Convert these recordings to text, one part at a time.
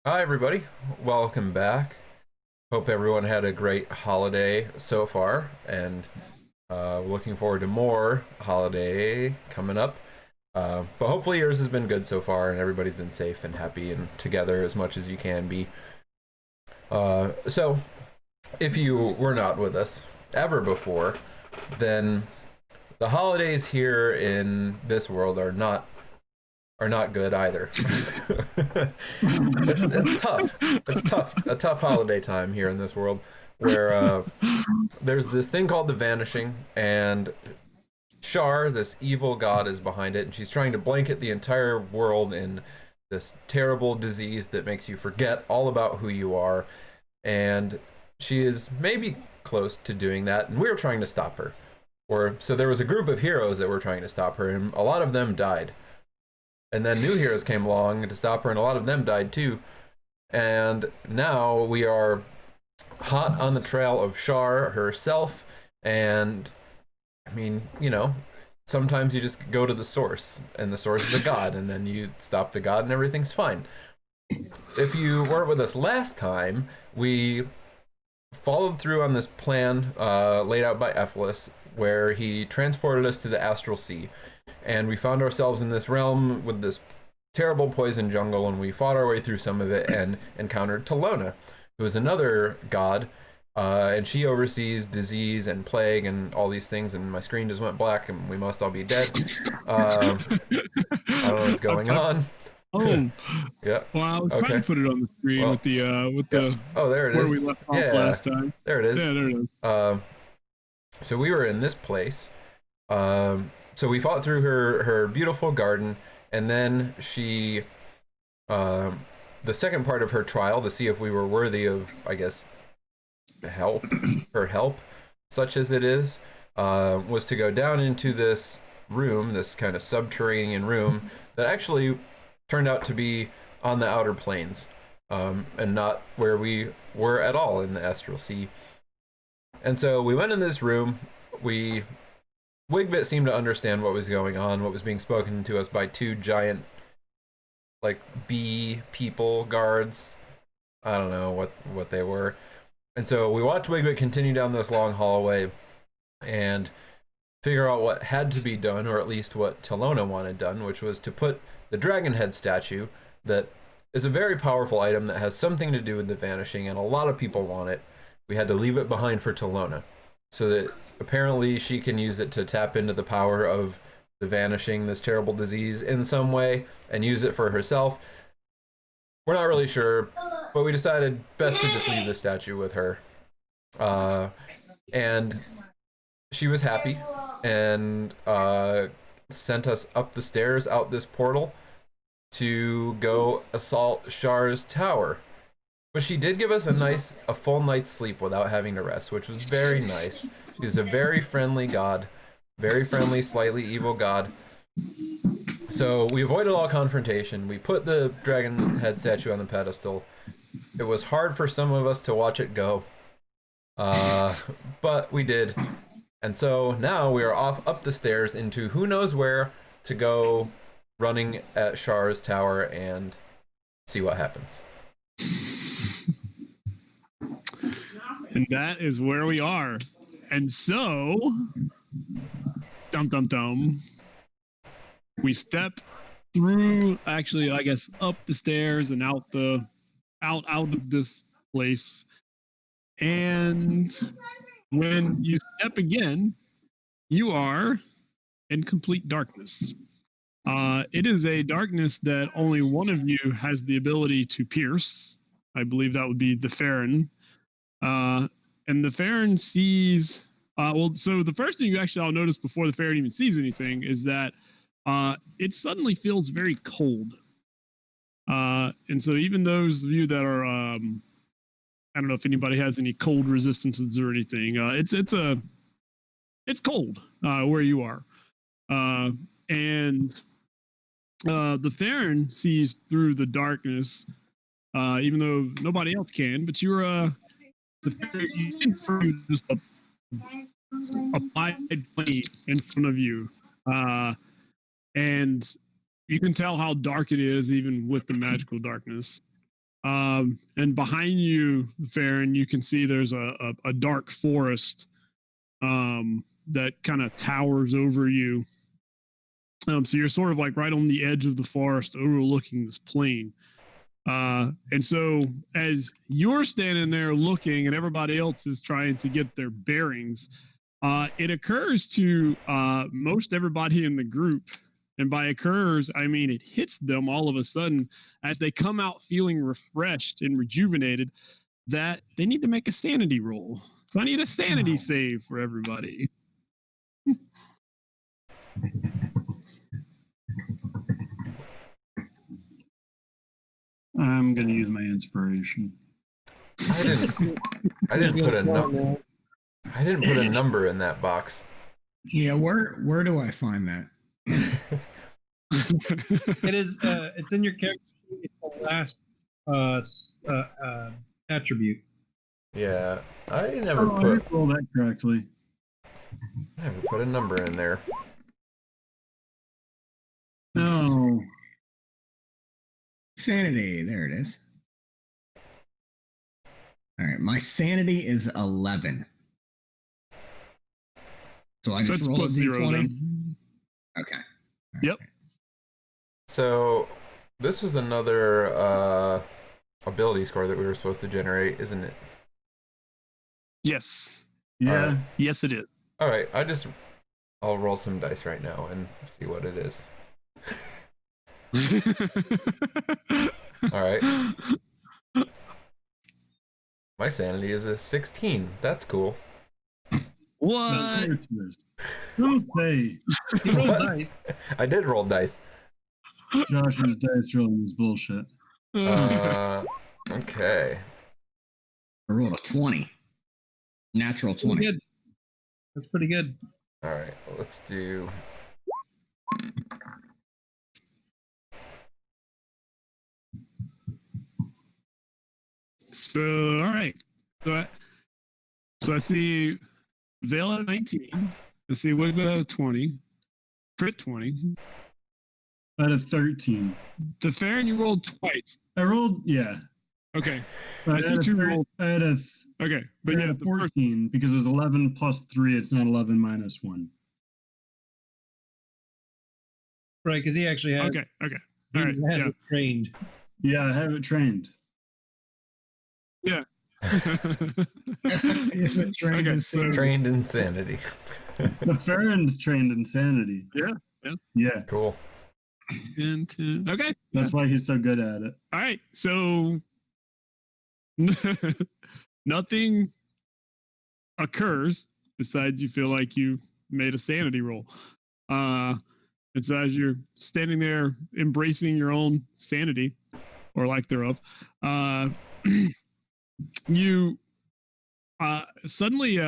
Hi, everybody. Welcome back. Hope everyone had a great holiday so far, and looking forward to more holiday coming up. But hopefully, yours has been good so far, and everybody's been safe and happy and together as much as you can be. So, if you were not with us ever before, then the holidays here in this world are not good either. It's tough. It's tough. A tough holiday time here in this world, where there's this thing called the Vanishing, and Shar, this evil god, is behind it, and she's trying to blanket the entire world in this terrible disease that makes you forget all about who you are. And she is maybe close to doing that, and we were trying to stop her. Or so there was a group of heroes that were trying to stop her, and a lot of them died. And then new heroes came along to stop her, and a lot of them died too. And now we are hot on the trail of Shar herself. And I mean, sometimes you just go to the source, and the source is a god, and then you stop the god, and everything's fine. If you weren't with us last time, we followed through on this plan laid out by Ephesus, where he transported us to the Astral Sea. And we found ourselves in this realm with this terrible poison jungle, and we fought our way through some of it and encountered Talona, who is another god, and she oversees disease and plague and all these things, and my screen just went black, and we must all be dead. I don't know what's going on. Oh, Yeah. well, I was Okay. trying to put it on the screen Well, with the yeah. Oh, there it where is. we left off Yeah. last time. There it is. Yeah, there it is. So we were in this place. So we fought through her beautiful garden, and then she, the second part of her trial to see if we were worthy of, I guess, her help, such as it is, was to go down into this room, this kind of subterranean room that actually turned out to be on the outer planes, and not where we were at all in the Astral Sea. And so we went in this room. Wigbit seemed to understand what was going on, what was being spoken to us by two giant, like, bee people guards. I don't know what they were. And so we watched Wigbit continue down this long hallway and figure out what had to be done, or at least what Talona wanted done, which was to put the dragon head statue, that is a very powerful item that has something to do with the Vanishing, and a lot of people want it. We had to leave it behind for Talona, so that apparently she can use it to tap into the power of the Vanishing, this terrible disease, in some way, and use it for herself. We're not really sure, but we decided best to just leave the statue with her. And she was happy, and sent us up the stairs out this portal to go assault Shar's tower. But she did give us a full night's sleep without having to rest, which was very nice. She was a very friendly god, very friendly, slightly evil god. So we avoided all confrontation. We put the dragon head statue on the pedestal. It was hard for some of us to watch it go, but we did. And so now we are off up the stairs into who knows where to go running at Shar's tower and see what happens. And that is where we are. And so, we step through, actually, I guess, up the stairs and out of this place. And when you step again, you are in complete darkness. It is a darkness that only one of you has the ability to pierce. I believe that would be the Farron. And the Farron sees. So the first thing you actually I'll notice before the Farron even sees anything is that it suddenly feels very cold. And so even those of you that are, I don't know if anybody has any cold resistances or anything. It's cold where you are, and the Farron sees through the darkness, even though nobody else can. But you see through just a wide plane in front of you, and you can tell how dark it is even with the magical darkness. And behind you, Farron, you can see there's a dark forest that kind of towers over you. So you're sort of like right on the edge of the forest overlooking this plain. And so as you're standing there looking and everybody else is trying to get their bearings, it occurs to most everybody in the group, and by occurs, I mean it hits them all of a sudden as they come out feeling refreshed and rejuvenated, that they need to make a sanity roll. So I need a sanity save for everybody. I'm going to use my inspiration. I didn't put a number. I didn't put a number in that box. Yeah, where do I find that? It is. It's in your character sheet. It's the last attribute. Yeah, I never I put. roll that correctly. I never put a number in there. No. Sanity, there it is. All right, my sanity is 11. So I just it's roll a plus 0 d20. then. Okay. All Yep. right. So this was another ability score that we were supposed to generate, isn't it? Yes. Yeah. Alright. Yes, it is. All right, I'll roll some dice right now and see what it is. All right. My sanity is a 16. That's cool. What? Don't say. You roll What? dice. I did roll dice. Josh's dice rolling is bullshit. Okay. I rolled a 20. Natural Pretty 20. good. That's pretty good. All right, let's do. So, all right. So I see Vale at 19. I see Wiglet at a 20. Crit 20. I had a 13. The Farron, you rolled twice. I rolled, yeah. Okay. But I see two rolls. I had a Okay. But I yeah, had a the first 14 because it's 11 plus 3. It's not 11 minus 1. Right, because he actually has. Okay. Okay. He All right. has Yeah. it trained. Yeah, I have it trained. Yeah. Is it trained Okay, in so- sanity? Trained insanity. The Farron's trained insanity. Yeah. Cool. And okay. That's why he's so good at it. All right. So nothing occurs besides you feel like you made a sanity roll. And so as you're standing there embracing your own sanity or lack thereof, you suddenly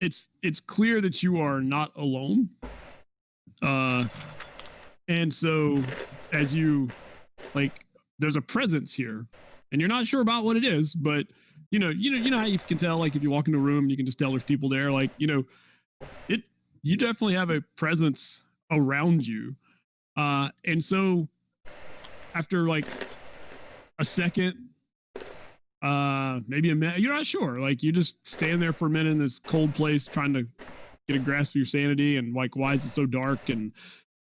it's clear that you are not alone. And so as you there's a presence here and you're not sure about what it is, but you know how you can tell, like if you walk into a room, you can just tell there's people there, you definitely have a presence around you. And so after like a second, maybe a minute, you're not sure, you just stand there for a minute in this cold place trying to get a grasp of your sanity and why is it so dark, and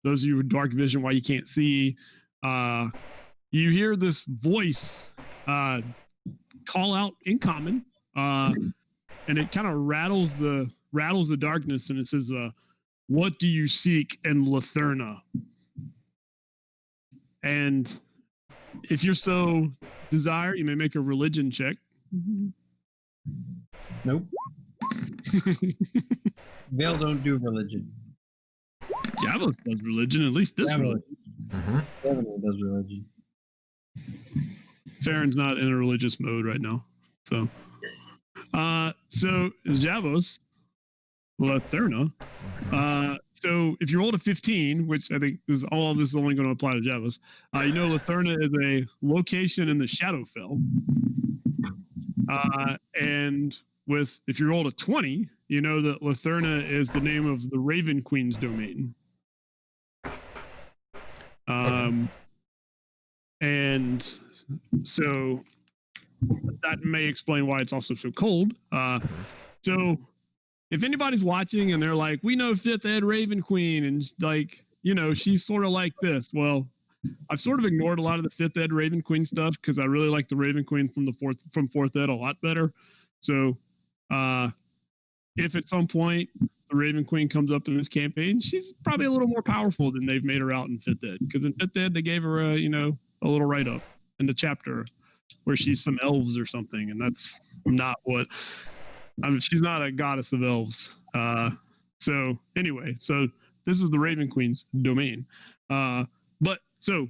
those of you with dark vision, why you can't see. You hear this voice call out in common, and it kind of rattles the darkness, and it says, what do you seek in Latherna? And if you're so desire, you may make a religion check. Nope. Vale don't do religion. Javos does religion, at least this one. Mm-hmm. Definitely does religion. Farron's not in a religious mode right now. So Javos, Latherna. So if you rolled a 15, which I think all of this is only going to apply to Javos, Latherna is a location in the Shadowfell. And if you rolled a 20, you know that Latherna is the name of the Raven Queen's domain. And so that may explain why it's also so cold. So if anybody's watching and they're like, we know 5th Ed Raven Queen, and like, she's sort of like this. Well, I've sort of ignored a lot of the 5th Ed Raven Queen stuff because I really like the Raven Queen from 4th Ed a lot better. So if at some point the Raven Queen comes up in this campaign, she's probably a little more powerful than they've made her out in 5th Ed. Because in 5th Ed, they gave her a little write-up in the chapter where she's some elves or something, and that's not what. She's not a goddess of elves. So anyway, so this is the Raven Queen's domain. So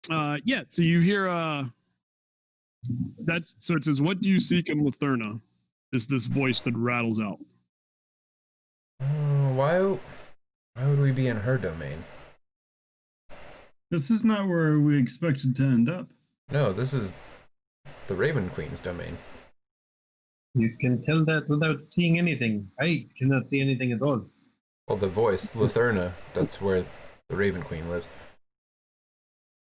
you hear so it says, what do you seek in Latherna? Is this voice that rattles out. Why would we be in her domain? This is not where we expected to end up. No, this is the Raven Queen's domain. You can tell that without seeing anything. I cannot see anything at all. Well, the voice, Latherna, that's where the Raven Queen lives.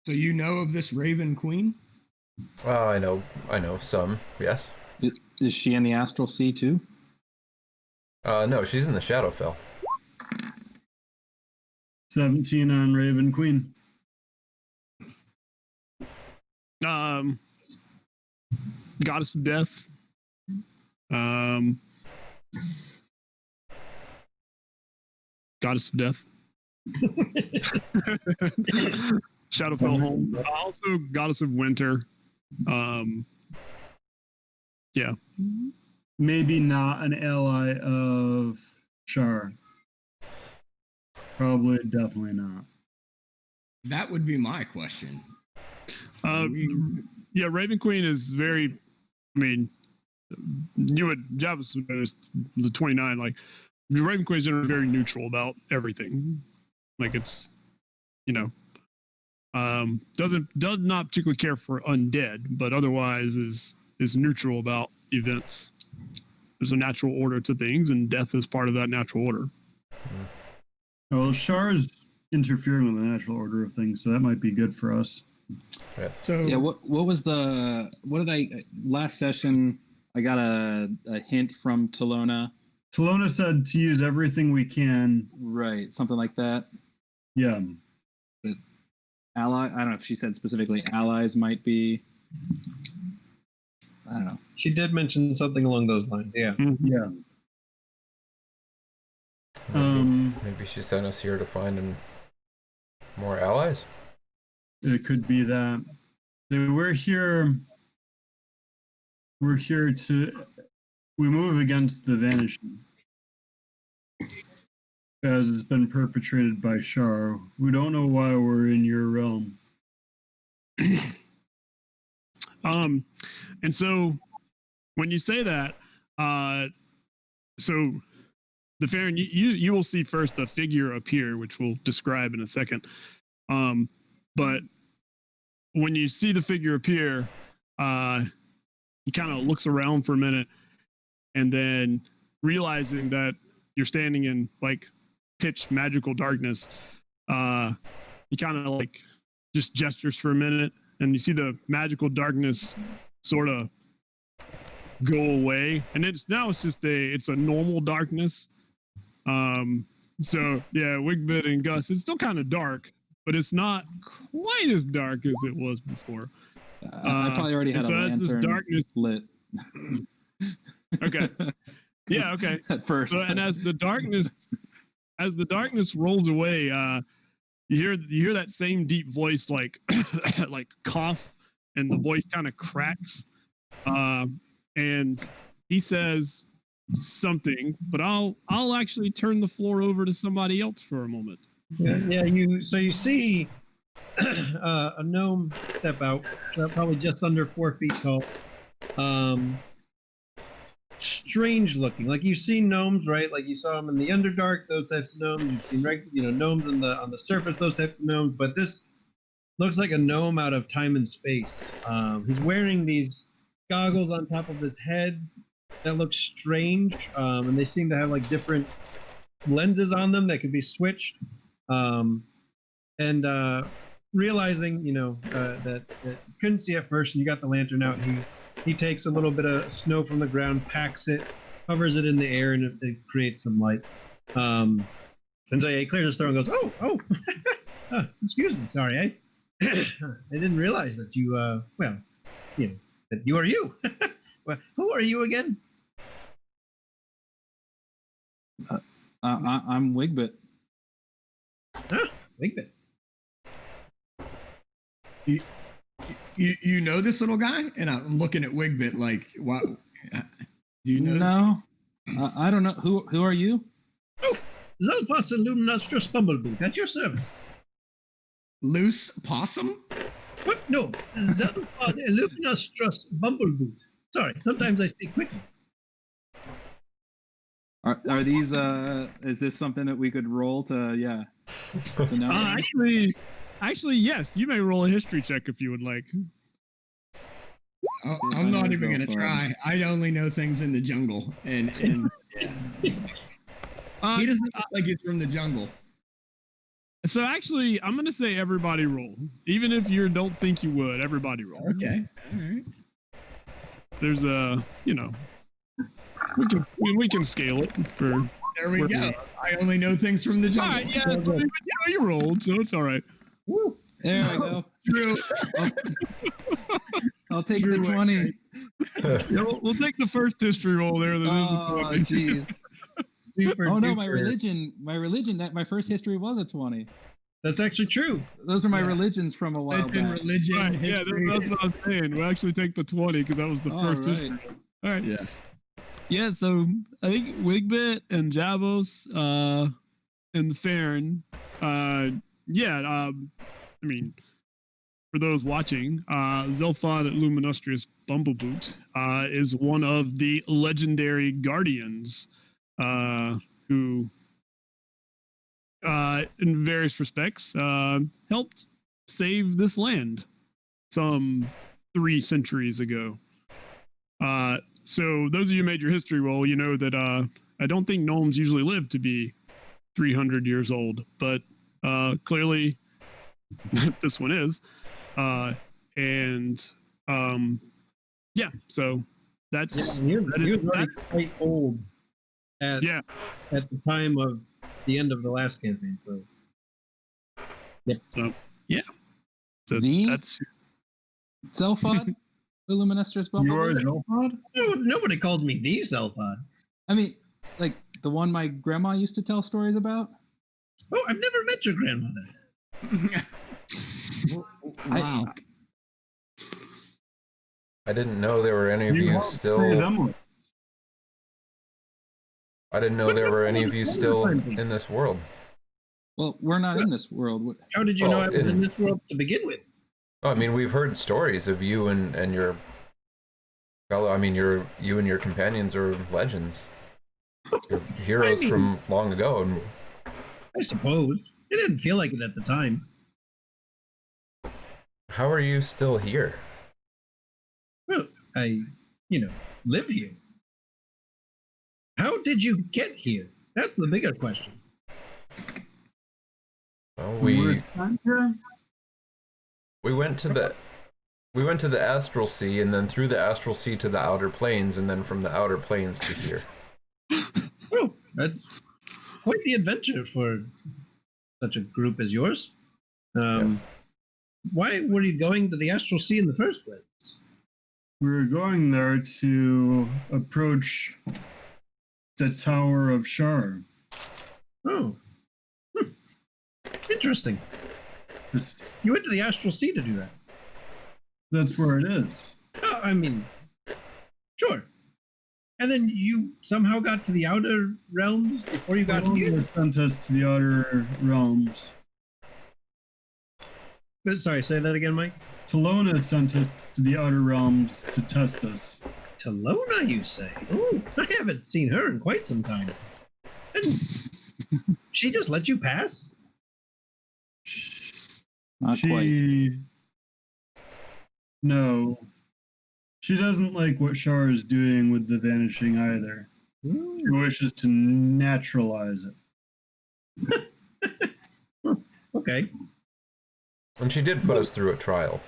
So you know of this Raven Queen? I know some, yes. Is she in the Astral Sea too? No, she's in the Shadowfell. 17 on Raven Queen. Goddess of Death. Goddess of Death. Shadowfell home. Also Goddess of Winter. Yeah. Maybe not an ally of Shar. Probably, definitely not. That would be my question. Yeah, Raven Queen is very. I mean, Javis would notice the 29. Like, Raven Queen is generally very neutral about everything. Like, it's, does not particularly care for undead, but otherwise is neutral about events. There's a natural order to things, and death is part of that natural order. Well, Shar's interfering with the natural order of things, so that might be good for us. Yeah. So yeah, what did I last session? I got a hint from Talona. Talona said to use everything we can. Right, something like that. Yeah. But ally, I don't know if she said specifically allies might be. I don't know. She did mention something along those lines. Yeah. Yeah. Maybe she sent us here to find more allies. It could be that we're here. We're here to. We move against the vanishing, as it's been perpetrated by Shar. We don't know why we're in your realm. And so when you say that, so the Farron, you will see first a figure appear, which we'll describe in a second. But when you see the figure appear, he kind of looks around for a minute, and then realizing that you're standing in like pitch magical darkness, he kind of like just gestures for a minute, and you see the magical darkness sort of go away, and it's just it's a normal darkness. So yeah, Wigbit and Gus, it's still kind of dark, but it's not quite as dark as it was before. I probably already had a lantern this darkness lit. Okay. Yeah. Okay. At first, so, and as the darkness rolls away, you hear that same deep voice, like like cough, and the voice kind of cracks, and he says something, but I'll actually turn the floor over to somebody else for a moment. Yeah. You see a gnome step out, probably just under 4 feet tall. Strange looking. Like you've seen gnomes, right? Like you saw them in the Underdark, those types of gnomes. You've seen gnomes on the surface, those types of gnomes. But this looks like a gnome out of time and space. He's wearing these goggles on top of his head that look strange, and they seem to have like different lenses on them that could be switched. And realizing, that you couldn't see at first, and you got the lantern out, he takes a little bit of snow from the ground, packs it, hovers it in the air, and it creates some light. And so he clears his throat and goes, "Oh, excuse me, sorry, I didn't realize that you, that you are you. Well, who are you again?" I'm Wigbit. Wigbit. You know this little guy? And I'm looking at Wigbit like, wow. Do you know this? No, I don't know. Who are you? Oh, Zalpas and Luminastros Bumblebee, at your service. Loose possum? What? No, Zalpas and Luminastros Bumblebee. Sorry, sometimes I speak quickly. Are these is this something that we could roll to know? Actually, yes. You may roll a history check if you would like. I'm not even going to try. I only know things in the jungle. And yeah. He doesn't look like he's from the jungle. So actually, I'm going to say everybody roll. Even if you don't think you would, everybody roll. Okay. All right. There's we can scale it for. There we go. I only know things from the jungle. All right, yeah, so you rolled, so it's all right. Woo. There we go. True. I'll take the 20. We'll take the first history roll there. That is a 20. Jeez. Super Oh no, duper. my first history was a 20. That's actually true. Those are my religions from a while It's in back. religion. Right, yeah, history. that's what I was saying. We'll actually take the 20 because that was the first right. history roll. All right. Yeah. Yeah, so I think Wigbit and Javos and the Farron, I mean, for those watching, Zelphod at Luminustrious Bumbleboot is one of the legendary guardians who, in various respects, helped save this land some 3 centuries ago. So those of you who made your history roll, you know that I don't think gnomes usually live to be 300 years old, but clearly this one is. So that's He was already quite old at the time of the end of the last campaign. So that's Zelphod, Illuministrous You are Bumblebee. Zelphod? nobody called me the Zelphod. I mean, like the one my grandma used to tell stories about. Oh, I've never met your grandmother. Wow. I didn't know there were any of you have still. three of them. I didn't know there were any of you still in this world. Well, we're not in this world. How did you know Well, I was in this world to begin with? Oh, I mean, we've heard stories of you and your fellow. I mean, you and your companions are legends. You're heroes from long ago, and I suppose. It didn't feel like it at the time. how are you still here? Well, I, live here. How did you get here? That's the bigger question. Well, We were sent here? we went to the astral sea, and then through the astral sea to the outer planes, and then from the outer planes to here. Oh, that's quite the adventure for such a group as yours. Yes. Why were you going to the astral sea in the first place? We were going there to approach the Tower of Shar. Oh. Interesting. It's- You went to the astral sea to do that. That's where it is. Oh, I mean, sure. And then you somehow got to the outer realms before you got here? They sent us to the outer realms. Sorry, say that again, Mike. Talona sent us to the outer realms to test us. Talona, you say? Oh, I haven't seen her in quite some time. And she just let you pass? Not quite. No. She doesn't like what Shar is doing with the vanishing either. She wishes to naturalize it. Okay. And she did put us through a trial.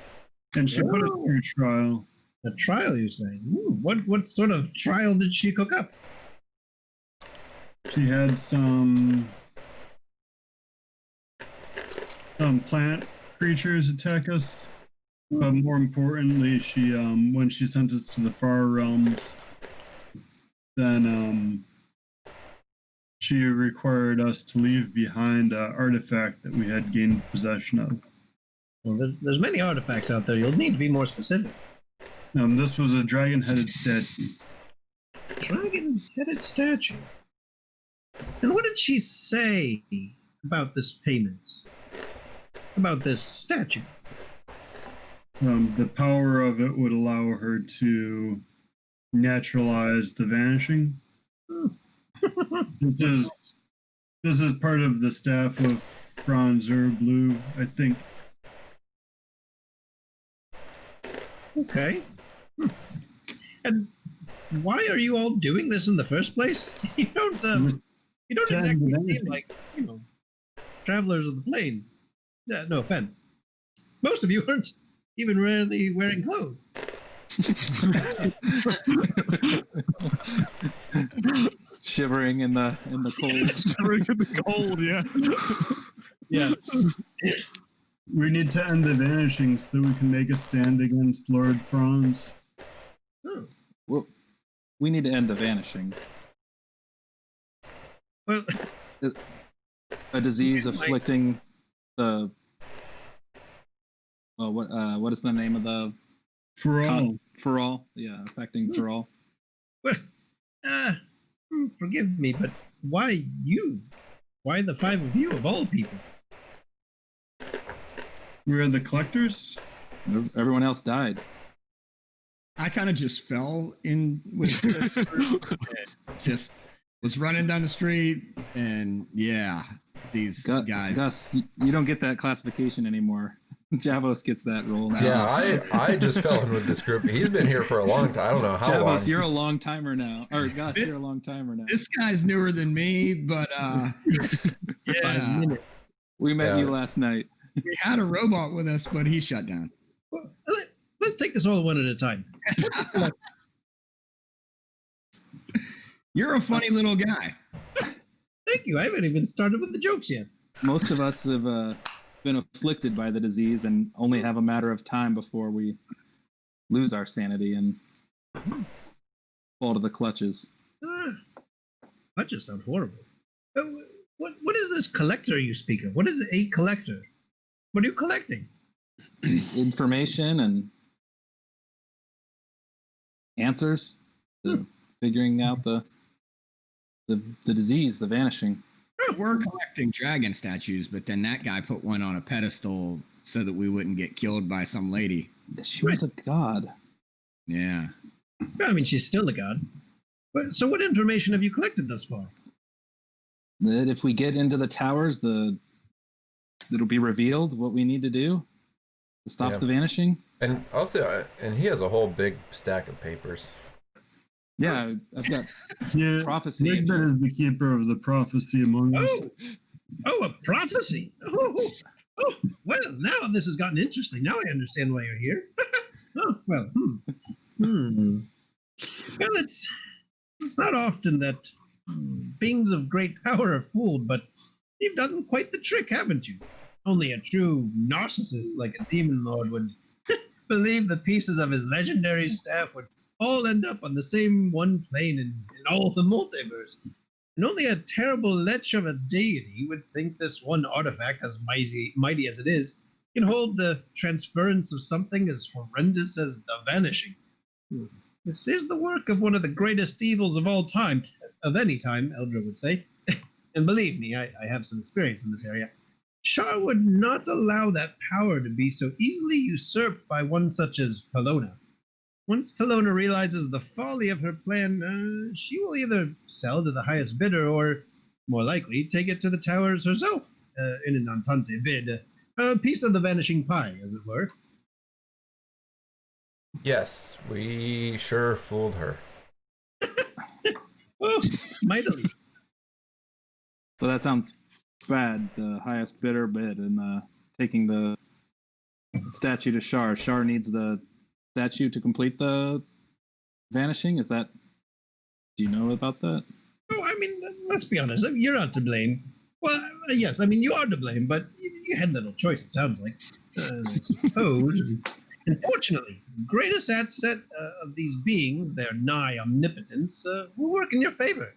And she put us through trial. A trial, you say? Ooh, what sort of trial did she cook up? She had some plant creatures attack us, but more importantly, she when she sent us to the far realms, then she required us to leave behind an artifact that we had gained possession of. Well, there's many artifacts out there. You'll need to be more specific. This was a dragon-headed statue. Dragon-headed statue. And what did she say about this payment? About this statue? The power of it would allow her to naturalize the vanishing. This is part of the staff of Franz Blue, I think. Okay. And why are you all doing this in the first place? You don't exactly seem like, travelers of the plains. No offense. Most of you aren't even rarely wearing clothes. Shivering in the cold. Shivering in the cold, yeah. Yeah. We need to end the vanishing so that we can make a stand against Lord Franz. Oh. Well, we need to end the vanishing. Well, A disease afflicting the. Well, what is the name of the? For all. For all, yeah, affecting for all. well, forgive me, but why you? Why the five of you of all people? We are the collectors? Everyone else died. I kind of just fell in with this group and just was running down the street, and yeah, these guys. Gus, you don't get that classification anymore. Javos gets that role now. Yeah, I just fell in with this group. He's been here for a long time. I don't know how Javos, long. you're a long timer now. Or Gus, you're a long timer now. This guy's newer than me, but yeah, 5 minutes. We met you last night. we had a robot with us, but he shut down. Well, let's take this all one at a time. You're a funny little guy. Thank you. I haven't even started with the jokes yet. Most of us have been afflicted by the disease and only have a matter of time before we lose our sanity and fall to the clutches. That just sounds horrible. What is this collector you speak of? What is a collector? What are you collecting? Information and answers to figuring out the disease, the vanishing. We're collecting dragon statues, but then that guy put one on a pedestal so that we wouldn't get killed by some lady. She was a god. Yeah. I mean, she's still a god. But so, what information have you collected thus far? That if we get into the towers, it'll be revealed what we need to do to stop the vanishing. And also, and he has a whole big stack of papers. Yeah, I've got prophecy. Nigbet is the keeper of the prophecy among us. Oh, a prophecy. Oh, well, now this has gotten interesting. Now I understand why you're here. Oh, well, Well, it's not often that beings of great power are fooled, but you've done quite the trick, haven't you? Only a true narcissist like a demon lord would believe the pieces of his legendary staff would all end up on the same one plane in all the multiverse. And only a terrible lech of a deity would think this one artifact, as mighty as it is, can hold the transference of something as horrendous as the vanishing. This is the work of one of the greatest evils of all time, of any time, Eldra would say. And believe me, I have some experience in this area. Shar would not allow that power to be so easily usurped by one such as Pelona. Once Telona realizes the folly of her plan, she will either sell to the highest bidder or, more likely, take it to the towers herself, in an entente bid, a piece of the vanishing pie, as it were. Yes, we sure fooled her. Oh, mightily. So that sounds bad. The highest bidder bid and taking the statue to Shar. Shar needs the statue to complete the vanishing. Is that? Do you know about that? Oh, I mean, let's be honest. You're not to blame. Well, yes, I mean, you are to blame, but you had little choice, it sounds like. I suppose. Unfortunately, the greatest asset of these beings, their nigh omnipotence, will work in your favor.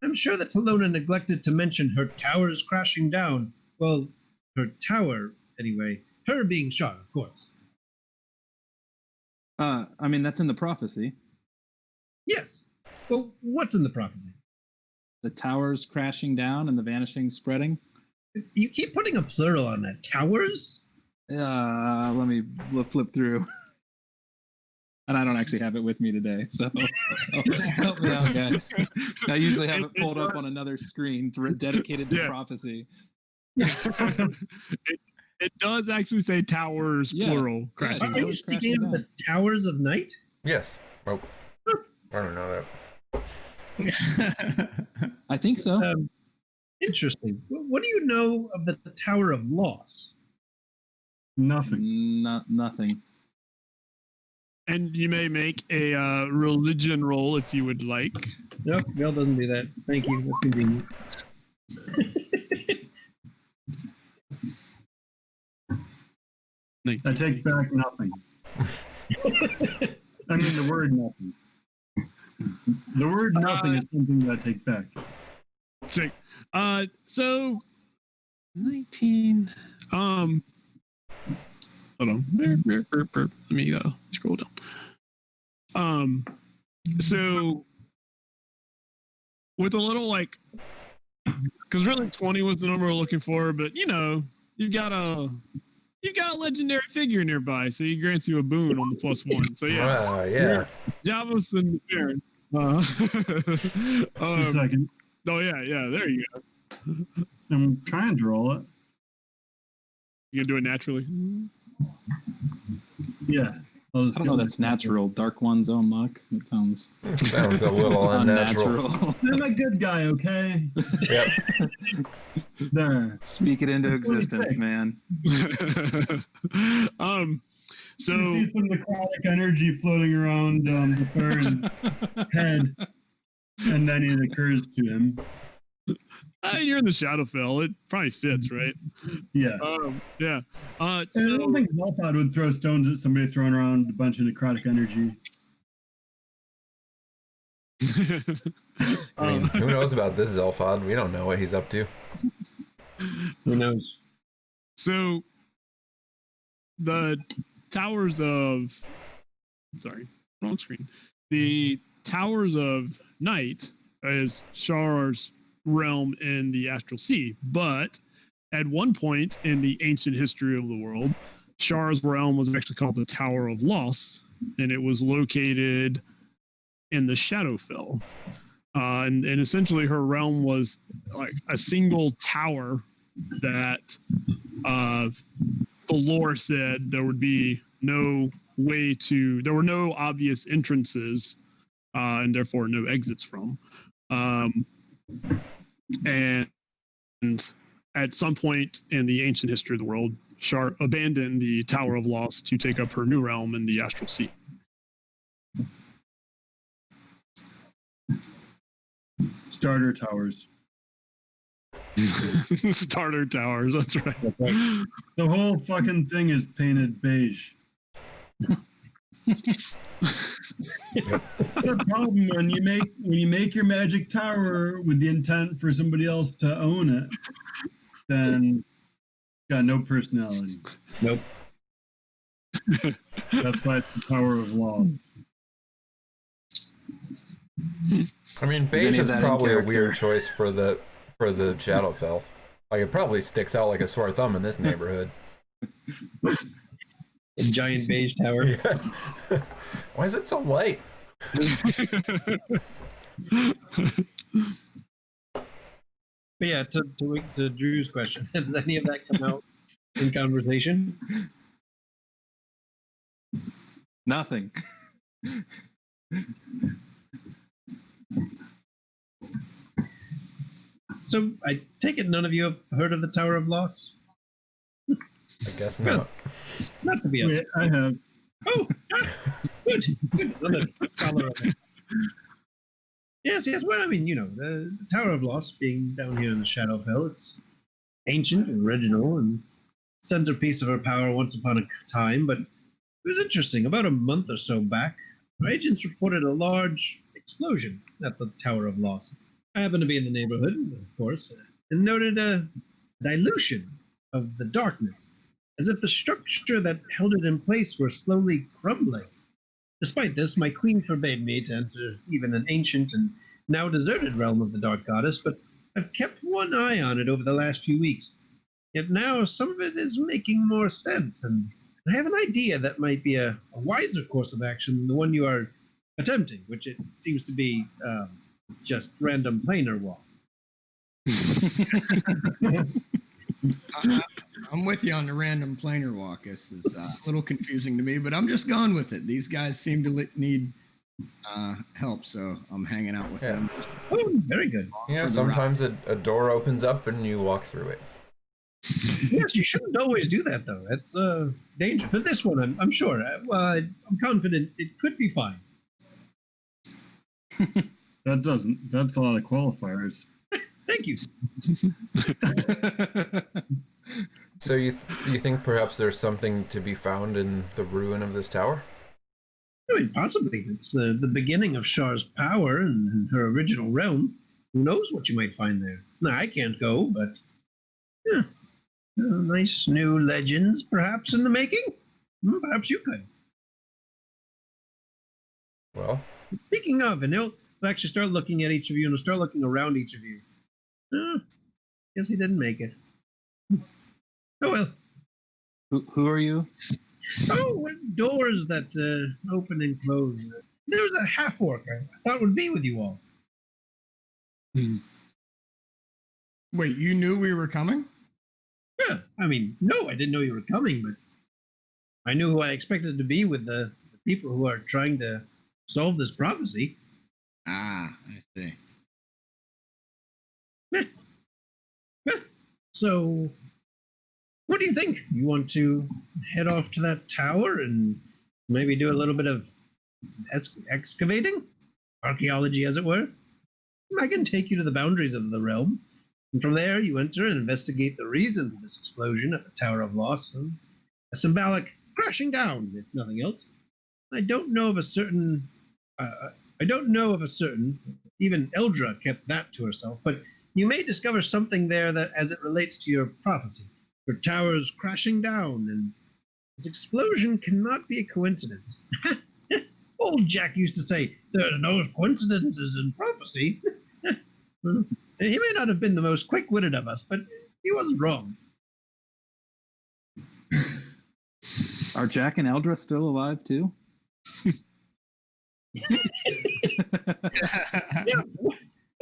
I'm sure that Talona neglected to mention her towers crashing down. Well, her tower, anyway. Her being Shar, of course. I mean, that's in the prophecy. Yes. Well, what's in the prophecy? The towers crashing down and the vanishing spreading. You keep putting a plural on that. Towers? Let me flip through. And I don't actually have it with me today, so help me out, guys. I usually have it pulled up on another screen dedicated to prophecy. It does actually say towers, plural, crashing. Are you speaking of the Towers of Night? Yes. Oh, I don't know that. I think so. Interesting. What do you know of the Tower of Loss? Nothing. Nothing. And you may make a religion roll if you would like. Nope, Mel doesn't do that. Thank you. That's convenient. I take back nothing. I mean, the word nothing. The word nothing is something that I take back. So 19. Hold on. Let me scroll down. So with a little because really 20 was the number we're looking for, but you've got a legendary figure nearby, so he grants you a boon on the +1. So yeah. Yeah. Javos and Baron. Just a second. Oh yeah, there you go. I'm trying to roll it. You can do it naturally. Yeah. I don't know. That's natural. Dark One's own luck. It sounds a little unnatural. I'm a good guy, okay? Yep. There. Speak it into existence, man. So you see some necrotic energy floating around the Baron's head, and then it occurs to him. You're in the Shadowfell. It probably fits, right? Yeah. Yeah. I don't think Zelpod would throw stones at somebody throwing around a bunch of necrotic energy. I mean, who knows about this Zelphod? We don't know what he's up to. Who knows? So the Towers of wrong screen. The Towers of Night is Shar's realm in the Astral Sea, but at one point in the ancient history of the world, Shar's realm was actually called the Tower of Loss, and it was located in the Shadowfell. And essentially her realm was like a single tower that the lore said there would be there were no obvious entrances and therefore no exits from. And at some point in the ancient history of the world, Shar abandoned the Tower of Loss to take up her new realm in the Astral Sea. Starter towers. Starter towers, that's right. The whole fucking thing is painted beige. The problem when you make your magic tower with the intent for somebody else to own it, then got no personality. Nope. That's why it's the Tower of Loss. I mean, beige is that probably in a weird choice for the Shadowfell. Like, it probably sticks out like a sore thumb in this neighborhood. A giant beige tower. Yeah. Why is it so light? But yeah, to Drew's question, does any of that come out in conversation? Nothing. So I take it none of you have heard of the Tower of Loss? I guess not. Not to be a Wait, I have. Oh, good. Another scholar of it. Yes. Well, I mean, the Tower of Lost being down here in the Shadowfell, it's ancient and original and centerpiece of our power once upon a time. But it was interesting. About a month or so back, our agents reported a large explosion at the Tower of Lost. I happened to be in the neighborhood, of course, and noted a dilution of the darkness, as if the structure that held it in place were slowly crumbling. Despite this, my queen forbade me to enter even an ancient and now deserted realm of the Dark Goddess, but I've kept one eye on it over the last few weeks. Yet now some of it is making more sense, and I have an idea that might be a wiser course of action than the one you are attempting, which it seems to be just random planar walk. I'm with you on the random planar walk. This is a little confusing to me, but I'm just going with it. These guys seem to need help, so I'm hanging out with them. Oh, very good. Yeah, sometimes a door opens up and you walk through it. Yes, you shouldn't always do that, though. That's dangerous. But this one, I'm sure. I'm confident it could be fine. That's a lot of qualifiers. Thank you. So you think perhaps there's something to be found in the ruin of this tower? I mean, possibly. It's the beginning of Shar's power and her original realm. Who knows what you might find there? Now, I can't go, but yeah, nice new legends perhaps in the making. Perhaps you could. Well, Speaking of, and he'll actually start looking at each of you and he'll start looking around each of you. Guess he didn't make it. Oh well. Who are you? Oh, doors that open and close. There was a half-orc I thought would be with you all. Wait, you knew we were coming? Yeah, I mean, no, I didn't know you were coming, but I knew who I expected to be with the people who are trying to solve this prophecy. Ah, I see. So, what do you think? You want to head off to that tower and maybe do a little bit of excavating? Archaeology, as it were? I can take you to the boundaries of the realm, and from there you enter and investigate the reason for this explosion at the Tower of Lost, and a symbolic crashing down, if nothing else. I don't know of a certain, even Eldra kept that to herself, but you may discover something there that, as it relates to your prophecy, your towers crashing down, and this explosion cannot be a coincidence. Old Jack used to say, "There's no coincidences in prophecy." He may not have been the most quick-witted of us, but he wasn't wrong. Are Jack and Eldra still alive too? Yeah,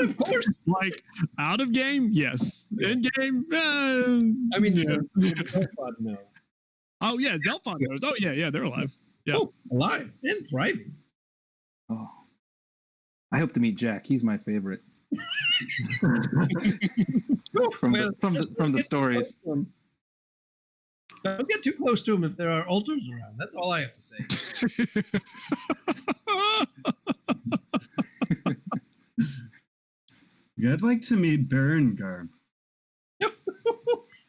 of course. Like out of game, yes. In game, I mean, yeah. no. Oh yeah, Zelfon knows. Oh yeah, they're alive. Yeah. Oh, alive and thriving. Oh, I hope to meet Jack. He's my favorite from the stories. Don't get too close to him if there are altars around. That's all I have to say. Yeah, I'd like to meet Berengar.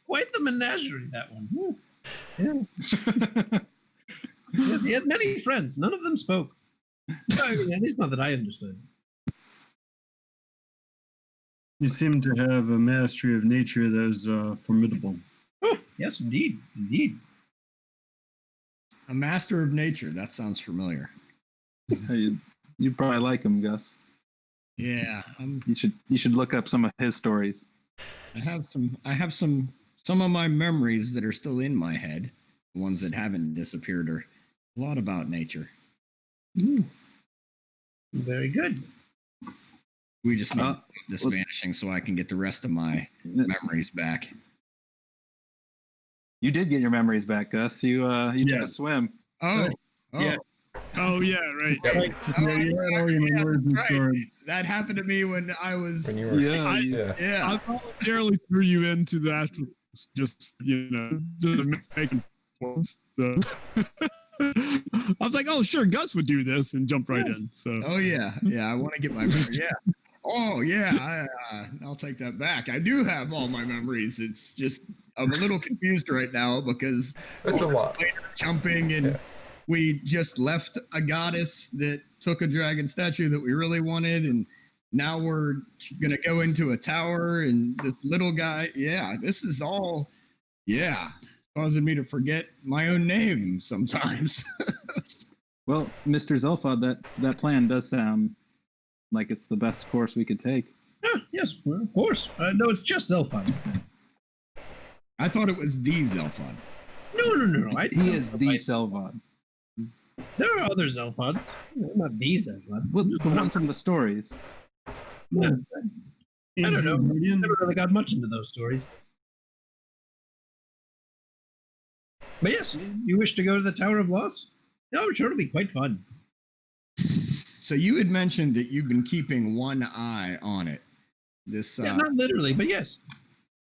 Quite the menagerie, that one. Yeah. He had many friends. None of them spoke. I mean, at least not that I understood. You seem to have a mastery of nature that is formidable. Oh, yes, indeed. Indeed. A master of nature. That sounds familiar. You probably like him, Gus. Yeah, You should look up some of his stories. I have some of my memories that are still in my head. The ones that haven't disappeared are a lot about nature. Very good. We just need this vanishing so I can get the rest of my memories back. You did get your memories back, Gus. You took a swim. Oh, Yeah. Oh yeah, right. Yeah, you had all your memories and right. stories. That happened to me when I was. when you were Yeah. I Yeah. voluntarily threw you into the astral just to make it for us. So I was like, oh sure, Gus would do this and jump right in. So Oh yeah, I want to get my memory. Yeah. Oh yeah, I'll take that back. I do have all my memories. It's just I'm a little confused right now because That's a lot. Jumping and Yeah. we just left a goddess that took a dragon statue that we really wanted, and now we're gonna go into a tower and this little guy. Yeah, this is all. Yeah, it's causing me to forget my own name sometimes. Well, Mr. Zelfod, that plan does sound like it's the best course we could take. Ah, yes, well, of course. Though it's just Zelfod. I thought it was the Zelfod. No. He is the Selvod. There are other Zelfods. Not the Zelfod. Well, the one from the stories. Yeah, I don't know. Guardian? Never really got much into those stories. But yes, you wish to go to the Tower of Loss? No, I'm sure it'll be quite fun. So you had mentioned that you've been keeping one eye on it. This Yeah, not literally, but yes.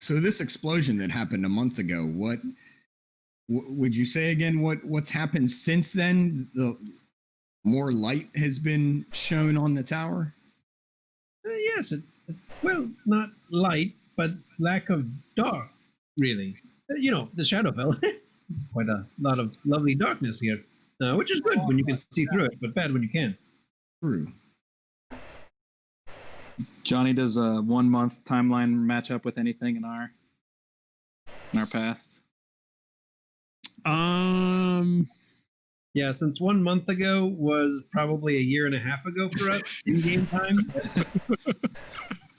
so this explosion that happened a month ago. What would you say again? What's happened since then? The more light has been shown on the tower. Yes, it's well, not light, but lack of dark, really. The Shadowfell. Quite a lot of lovely darkness here, which is good when you can see through it, but bad when you can't. True. Johnny, does a 1 month timeline match up with anything in our past? Yeah, since 1 month ago was probably a year and a half ago for us in game time.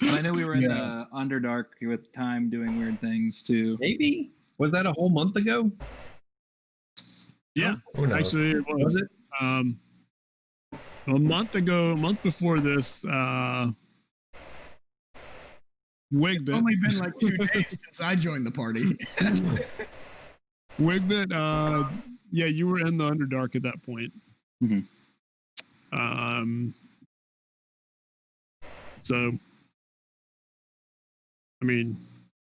And I know we were in the Underdark with time doing weird things too. Maybe was that a whole month ago? yeah, Who knows? actually it was. Was it? A month before this, Wigbit. Only been like 2 days since I joined the party. Wigbit, yeah, you were in the Underdark at that point. Mhm. So, I mean,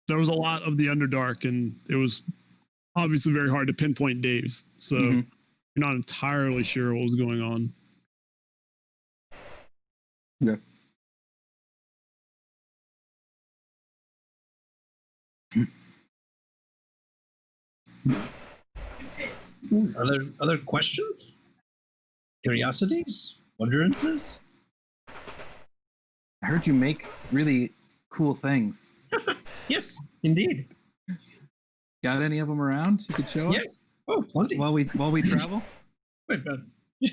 there was a lot of the Underdark, and it was obviously very hard to pinpoint days. So, Mhm. you're not entirely sure what was going on. Yeah. Are there other questions? Curiosities? Wonderances? I heard you make really cool things. Yes, indeed. Got any of them around you could show Yeah. us Oh, plenty. while we travel? Wait, you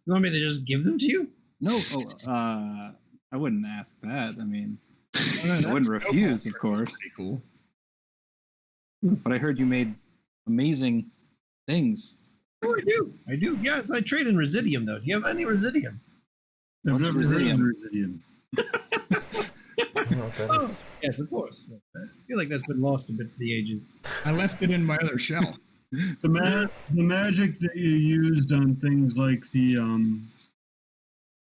want me to just give them to you? No, I wouldn't ask that. I mean, I That's wouldn't no refuse, culture. of course. Pretty cool. But I heard you made amazing things. Oh, I do. Yes, I trade in Residium, though. Do you have any Residium? I've What's never heard of Residium? Residium. Oh, that Oh, is- yes, of course. I feel like that's been lost a bit to the ages. I left it in my other shell. The magic that you used on things like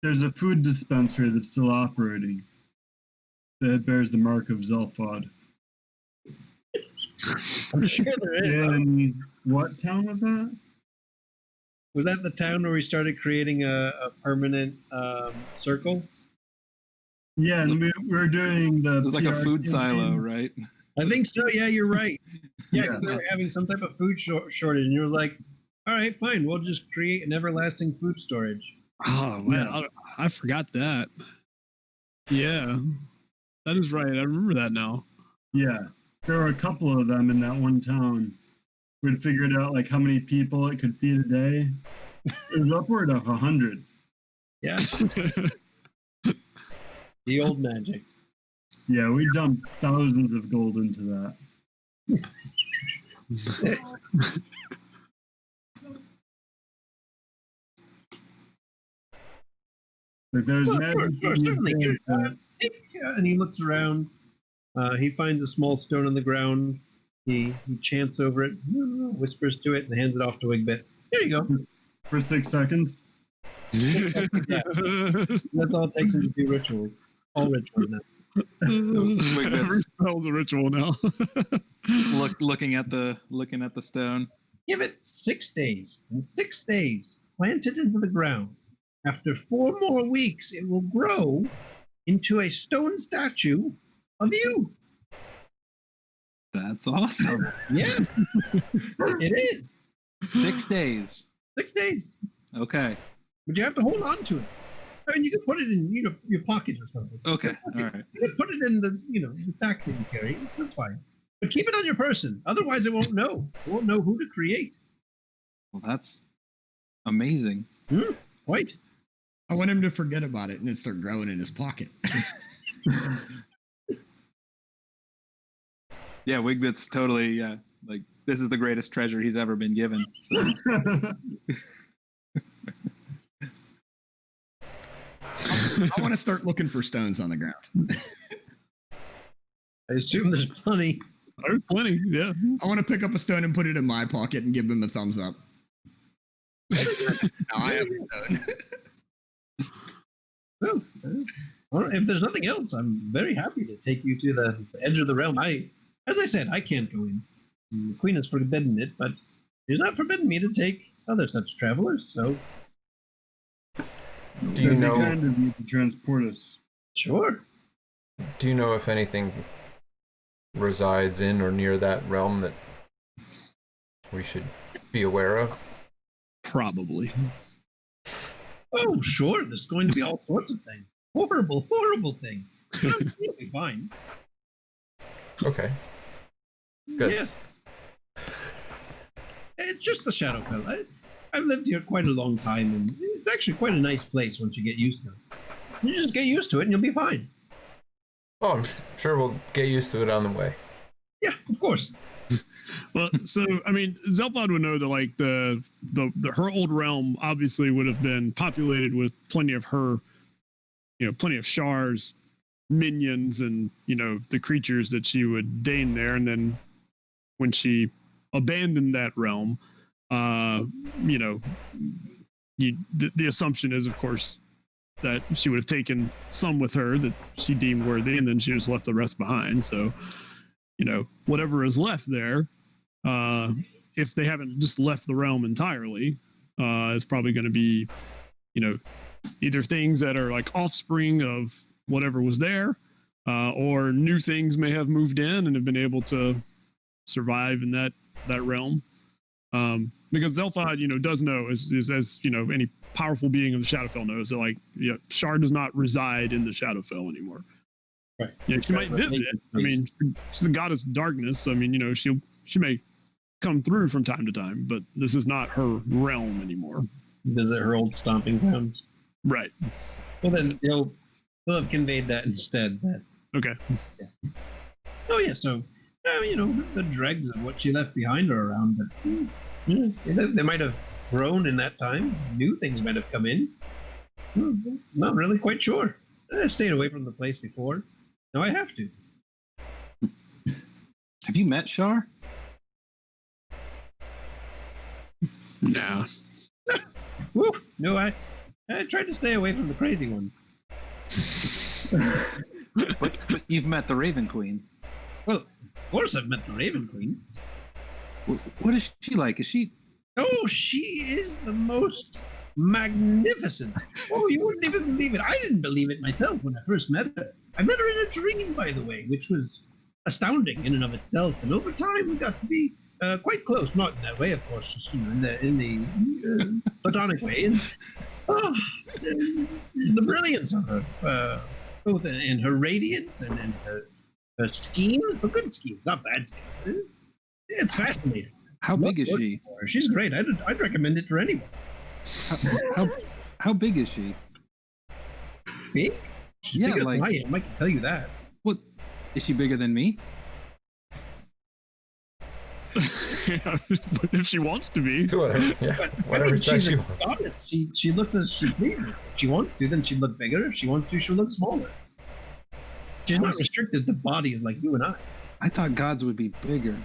there's a food dispenser that's still operating that bears the mark of Zelfod. I'm sure there is. And what town was that? Was that the town where we started creating a permanent circle? Yeah, and we were doing the. It was like a PR food campaign. silo, right? I think so. Yeah, you're right. Yeah, 'cause Yeah. we were having some type of food shortage, and you were like, "All right, fine. We'll just create an everlasting food storage." Oh man, I forgot that. Yeah, that is right. I remember that now. Yeah, there were a couple of them in that one town. We'd figured out like how many people it could feed a day. It was upward of 100. Yeah, the old magic. Yeah, we dumped thousands of gold into that. Like there's Well, magic sure, in the certainly. thing, Yeah, and he looks around. He finds a small stone on the ground. He chants over it, whispers to it, and hands it off to Wigbit. There you go. for 6 seconds. That's all it takes him to do rituals. All rituals now. Every spell's a ritual now. looking at the stone. Give it 6 days. In 6 days, plant it into the ground. After 4 more weeks, it will grow into a stone statue of you. That's awesome. Yeah, it is. 6 days. 6 days. Okay. But you have to hold on to it. I mean, you can put it in, your pocket or something. Okay. All right. You can put it in the, the sack that you carry. That's fine. But keep it on your person. Otherwise, it won't know. It won't know who to create. Well, that's amazing. Quite. I want him to forget about it and then start growing in his pocket. Yeah, Wigbit's totally like this is the greatest treasure he's ever been given. So. I want to start looking for stones on the ground. I assume there's plenty. There's plenty, yeah. I want to pick up a stone and put it in my pocket and give him a thumbs up. Now I have a stone. Well, if there's nothing else, I'm very happy to take you to the edge of the realm. As I said, I can't go in. The queen has forbidden it, but she's not forbidden me to take other such travelers, so Do you That'd be know? kind of you to transport us. sure. Do you know if anything resides in or near that realm that we should be aware of? Probably. Oh, sure, there's going to be all sorts of things. Horrible, horrible things. But I'm sure it'll be fine. Okay. Good. Yes. It's just the Shadowfell. I've lived here quite a long time, and it's actually quite a nice place once you get used to it. You just get used to it, and you'll be fine. Oh, I'm sure we'll get used to it on the way. Yeah, of course. Well, so I mean, Zelfod would know that like the her old realm obviously would have been populated with plenty of her, plenty of Shar's minions and the creatures that she would deign there. And then when she abandoned that realm, the assumption is, of course, that she would have taken some with her that she deemed worthy, and then she just left the rest behind. So, whatever is left there, if they haven't just left the realm entirely, is probably going to be, either things that are like offspring of whatever was there, or new things may have moved in and have been able to survive in that realm. Because Zelfod, does know, as any powerful being of the Shadowfell knows, that Shar does not reside in the Shadowfell anymore. Right. Yeah, she might visit. I mean, she's a goddess of darkness. I mean, she may come through from time to time, but this is not her realm anymore. Visit her old stomping grounds. Right. Well, then he'll have conveyed that instead. Okay. Yeah. Oh yeah, so the dregs of what she left behind are around, but they might have grown in that time. New things might have come in. Not really quite sure. I stayed away from the place before. Now I have to. Have you met Shar? Nah. Woo! No, I tried to stay away from the crazy ones. but you've met the Raven Queen. Well, of course I've met the Raven Queen. What is she like? Is she? Oh, she is the most magnificent. Oh, you wouldn't even believe it. I didn't believe it myself when I first met her. I met her in a dream, by the way, which was astounding in and of itself. And over time, we got to be quite close. Not in that way, of course, just in the platonic way. And the brilliance of her, both in her radiance and in her scheme, a good scheme, not bad scheme. It's fascinating. How big is she? She's great. I'd recommend it for anyone. How big is she? Big? She's bigger than I am, I can tell you that. What? Is she bigger than me? If she wants to be. Whatever size she wants. Goddess. She looks as she pleases. If she wants to, then she'd look bigger. If she wants to, she'll look smaller. She's not restricted to bodies like you and I. I thought gods would be bigger.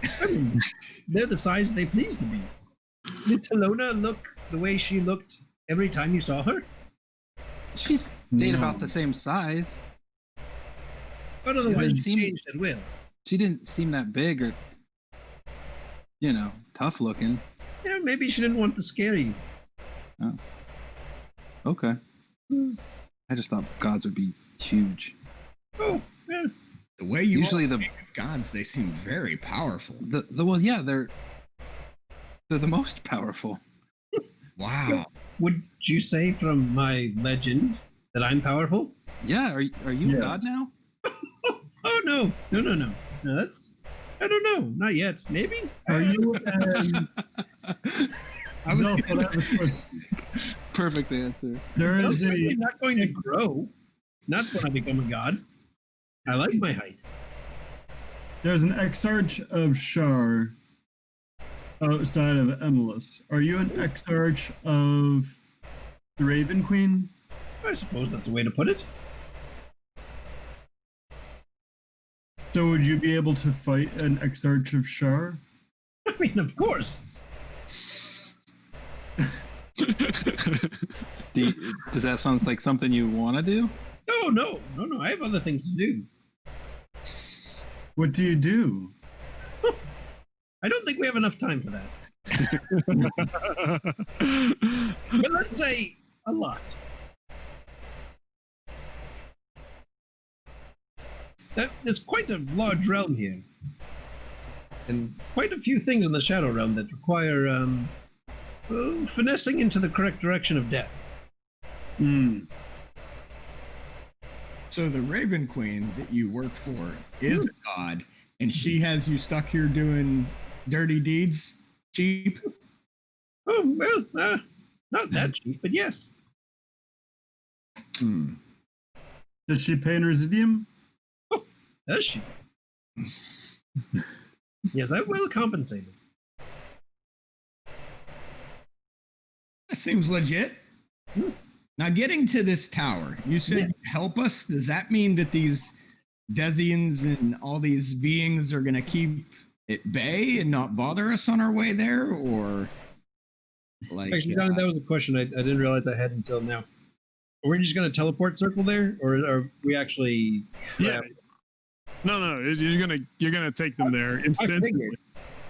I mean, they're the size they please to be. Did Talona look the way she looked every time you saw her? She's stayed about the same size. But otherwise, she changed at will. She didn't seem that big or, tough looking. Yeah, maybe she didn't want to scare you. Oh. Okay. I just thought gods would be huge. Oh, yeah. The way you Usually all think of gods, they seem very powerful. They're the most powerful. Wow. Would you say from my legend that I'm powerful? Yeah, are you Yes. God now? Oh no. No, that's I don't know. Not yet. Maybe. Are you? I was No, gonna that was quick. Perfect answer. There I'm is a not going to grow. Not when I become a god. I like my height. there's an exarch of Shar outside of Emilus. Are you an exarch of the Raven Queen? I suppose that's a way to put it. So would you be able to fight an exarch of Shar? I mean, of course. Does that sound like something you want to do? No. I have other things to do. What do you do? I don't think we have enough time for that. But let's say a lot. There's quite a large realm here. And quite a few things in the Shadow Realm that require finessing into the correct direction of death. Hmm. So the Raven Queen that you work for is a god, and she has you stuck here doing dirty deeds cheap? Oh, well, not that cheap, but yes. Hmm. Does she pay in Residium? Does she? Yes, I'm well compensated. That seems legit. Now, getting to this tower, you said Yeah. you'd help us. Does that mean that these Desians and all these beings are going to keep at bay and not bother us on our way there? Or, like, Actually, Johnny, that was a question I didn't realize I had until now. Are we just going to teleport circle there, or are we actually? Yeah. No, you're gonna take them there instantly. figured.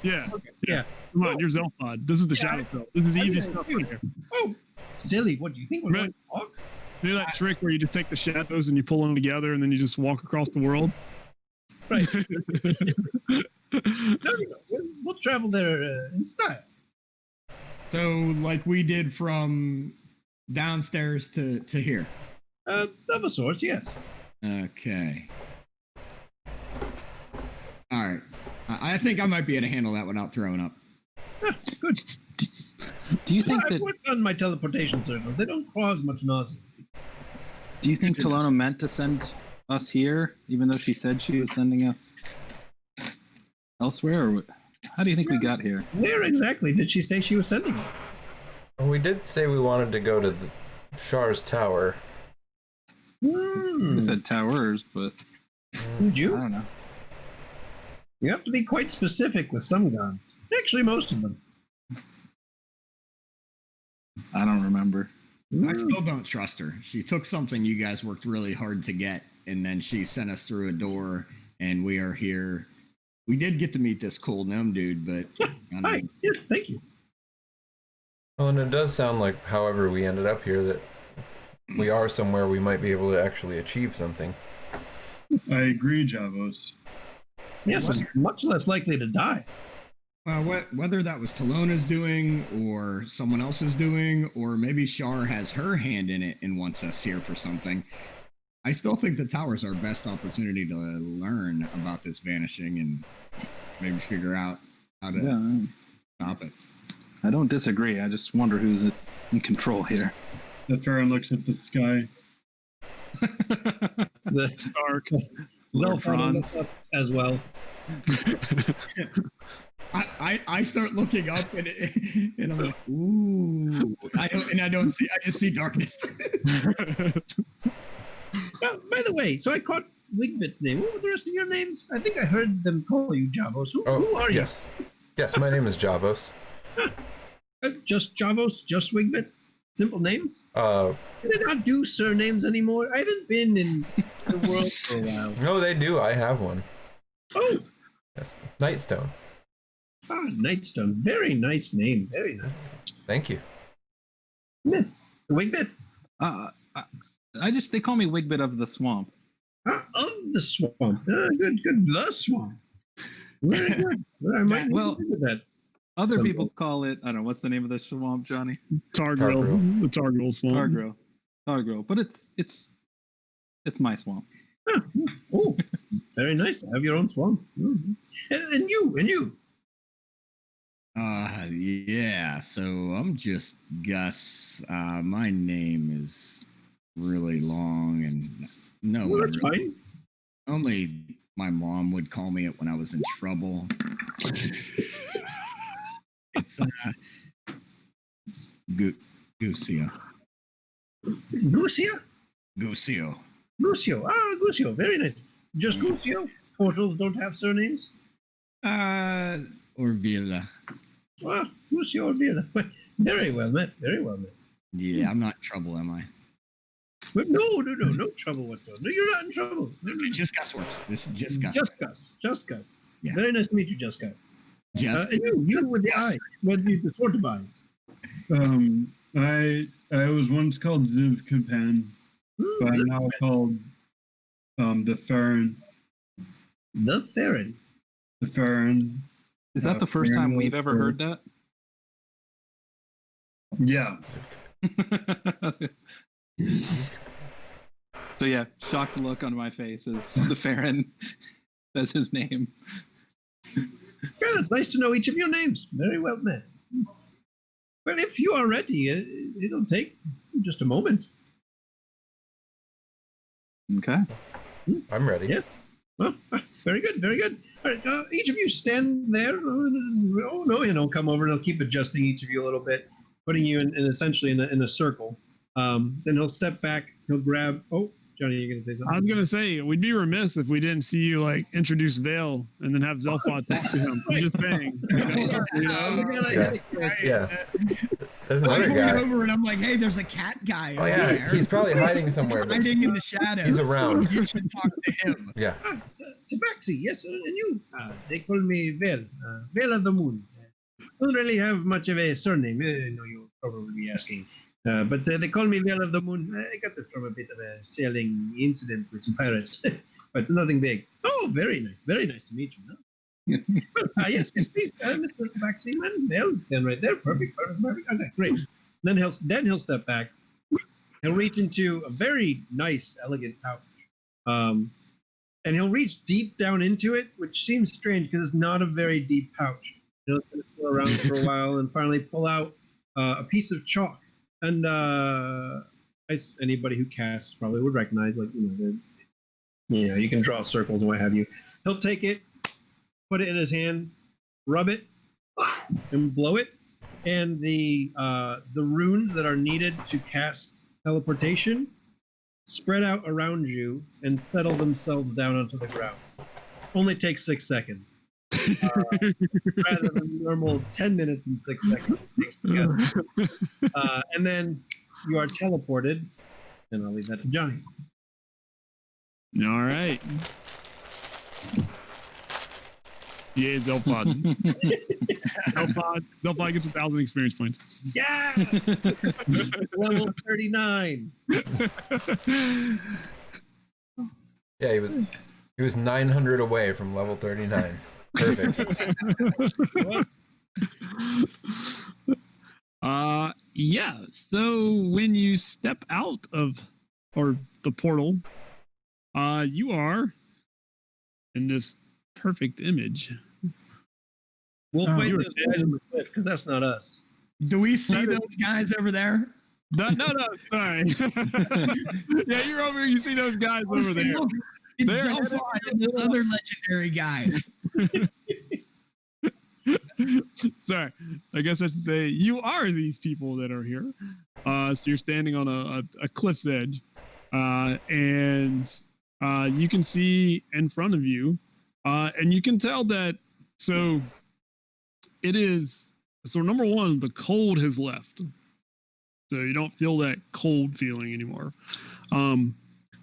Yeah. Yeah. Come on, you're Zelphod. This is the Yeah, Shadow Pill. This is I easy know, stuff dude. right here. Oh, silly! What do you think we're Right. going to walk? Do that trick where you just take the shadows and you pull them together and then you just walk across the world. Right. No. We'll travel there in style. so like we did from downstairs to here. Of a sort, yes. Okay. All right. I think I might be able to handle that without throwing up. Good. Do you think I've that? worked on my teleportation circles. They don't cause much nausea. Do you think Talona meant to send us here, even though she said she was sending us elsewhere? Or how do you think we got here? Where exactly did she say she was sending you? Well, we did say we wanted to go to the Shar's Tower. Hmm. I said towers, but Did I you? don't know. You have to be quite specific with some gods. Actually, most of them. I don't remember. I still don't trust her. She took something you guys worked really hard to get, and then she sent us through a door, and we are here. We did get to meet this cool gnome dude, but I Hi. don't- Yeah, thank you. Well, and it does sound like, however we ended up here, that we are somewhere we might be able to actually achieve something. I agree, Javos. Yes, I'm much less likely to die. whether that was Talona's doing or someone else's doing, or maybe Shar has her hand in it and wants us here for something, I still think the tower's our best opportunity to learn about this vanishing and maybe figure out how to Yeah, stop it. I don't disagree. I just wonder who's in control here. The Farron looks at the sky. The Stark. Zelphod Franz. looks up as well. I start looking up and I'm like, ooh. I don't see. I just see darkness. By the way, so I caught Wigbit's name. What were the rest of your names? I think I heard them call you Javos. Who are yes. Yes, my name is Javos. you? Just Javos? Just Wigbit? Simple names? Do they not do surnames anymore? I haven't been in the world for a while. No, they do. I have one. Oh, Yes, Nightstone. Ah, Nightstone. Very nice name. Very nice. Thank you. Myth. Wigbit. They call me Wigbit of the Swamp. Of the swamp. Good. The swamp. Very good. I might Well, do that. Other people call it, I don't know, what's the name of the swamp, Johnny? Targrill. The Targrill swamp. Targrill. But it's my swamp. Oh, very nice to have your own swamp. Mm-hmm. And you. Yeah, so I'm just Gus. My name is really long and no Well, one that's really, fine. only my mom would call me it when I was in trouble. It's Gucio. Gucio? Gucio. Gucio. Ah, Gucio. Very nice. Just Gucio? Portals don't have surnames? Or Villa. Ah, Gucio or Villa. Very well met. Yeah, I'm not in trouble, am I? But no trouble whatsoever. No, you're not in trouble. Okay, just Gus works. This is just Gus. Just Gus. Yeah. Very nice to meet you, Just Gus. Just And you with the eye. With the sort of eyes. I was once called Ziv Kapan, but I'm now called the Farron. The Theron. The Farron. Is that the first time we've ever heard that? Yeah. So yeah, shocked look on my face as the Farron says his name. Well, it's nice to know each of your names. Very well met. Well, if you are ready, it'll take just a moment. Okay. I'm ready. Yes. Well, very good. All right, each of you stand there. Oh no, come over and he'll keep adjusting each of you a little bit, putting you in essentially in a circle. Then he'll step back. He'll grab. Oh, Johnny, you're gonna say something? I was gonna say we'd be remiss if we didn't see you like introduce Vale and then have Zelfod talk to him. I'm just saying. Yeah. There's I'm another going guy. over and I'm like, hey, there's a cat guy Oh over yeah, there. he's probably hiding somewhere. But hiding in the shadows. he's around. You should talk to him. Yeah. Tabaxi, yes, and you. They call me Vale. Vale of the Moon. Don't really have much of a surname. I know you'll probably be asking. But they call me Vale of the Moon. I got that from a bit of a sailing incident with some pirates, but nothing big. Oh, very nice. Very nice to meet you. Huh? Yes, please, Mr. Tabaxi, man. They'll stand right there. Perfect. Okay, great. Then he'll step back. He'll reach into a very nice, elegant pouch. And he'll reach deep down into it, which seems strange because it's not a very deep pouch. He'll go around for a while and finally pull out a piece of chalk. And anybody who casts probably would recognize, like, you can draw circles and what have you. He'll take it, put it in his hand, rub it, and blow it. And the runes that are needed to cast teleportation spread out around you and settle themselves down onto the ground. Only takes 6 seconds. Rather than normal 10 minutes and 6 seconds. And then you are teleported, and I'll leave that to Johnny. All right. Yeah, Zelfod. Zelfod gets 1,000 experience points. Yeah! Level 39. Yeah, he was 900 away from level 39. Perfect. Yeah. So when you step out of the portal, you are in this perfect image. We'll fight you those guys on the cliff because that's not us. Do we see those guys over there? No, sorry. Yeah, you're over here. You see those guys over there. Look, it's They're Zelfod and the other legendary guys. Sorry, I guess I should say you are these people that are here. So you're standing on a cliff's edge, and you can see in front of you, and you can tell that. So it is. So number one, the cold has left. So you don't feel that cold feeling anymore.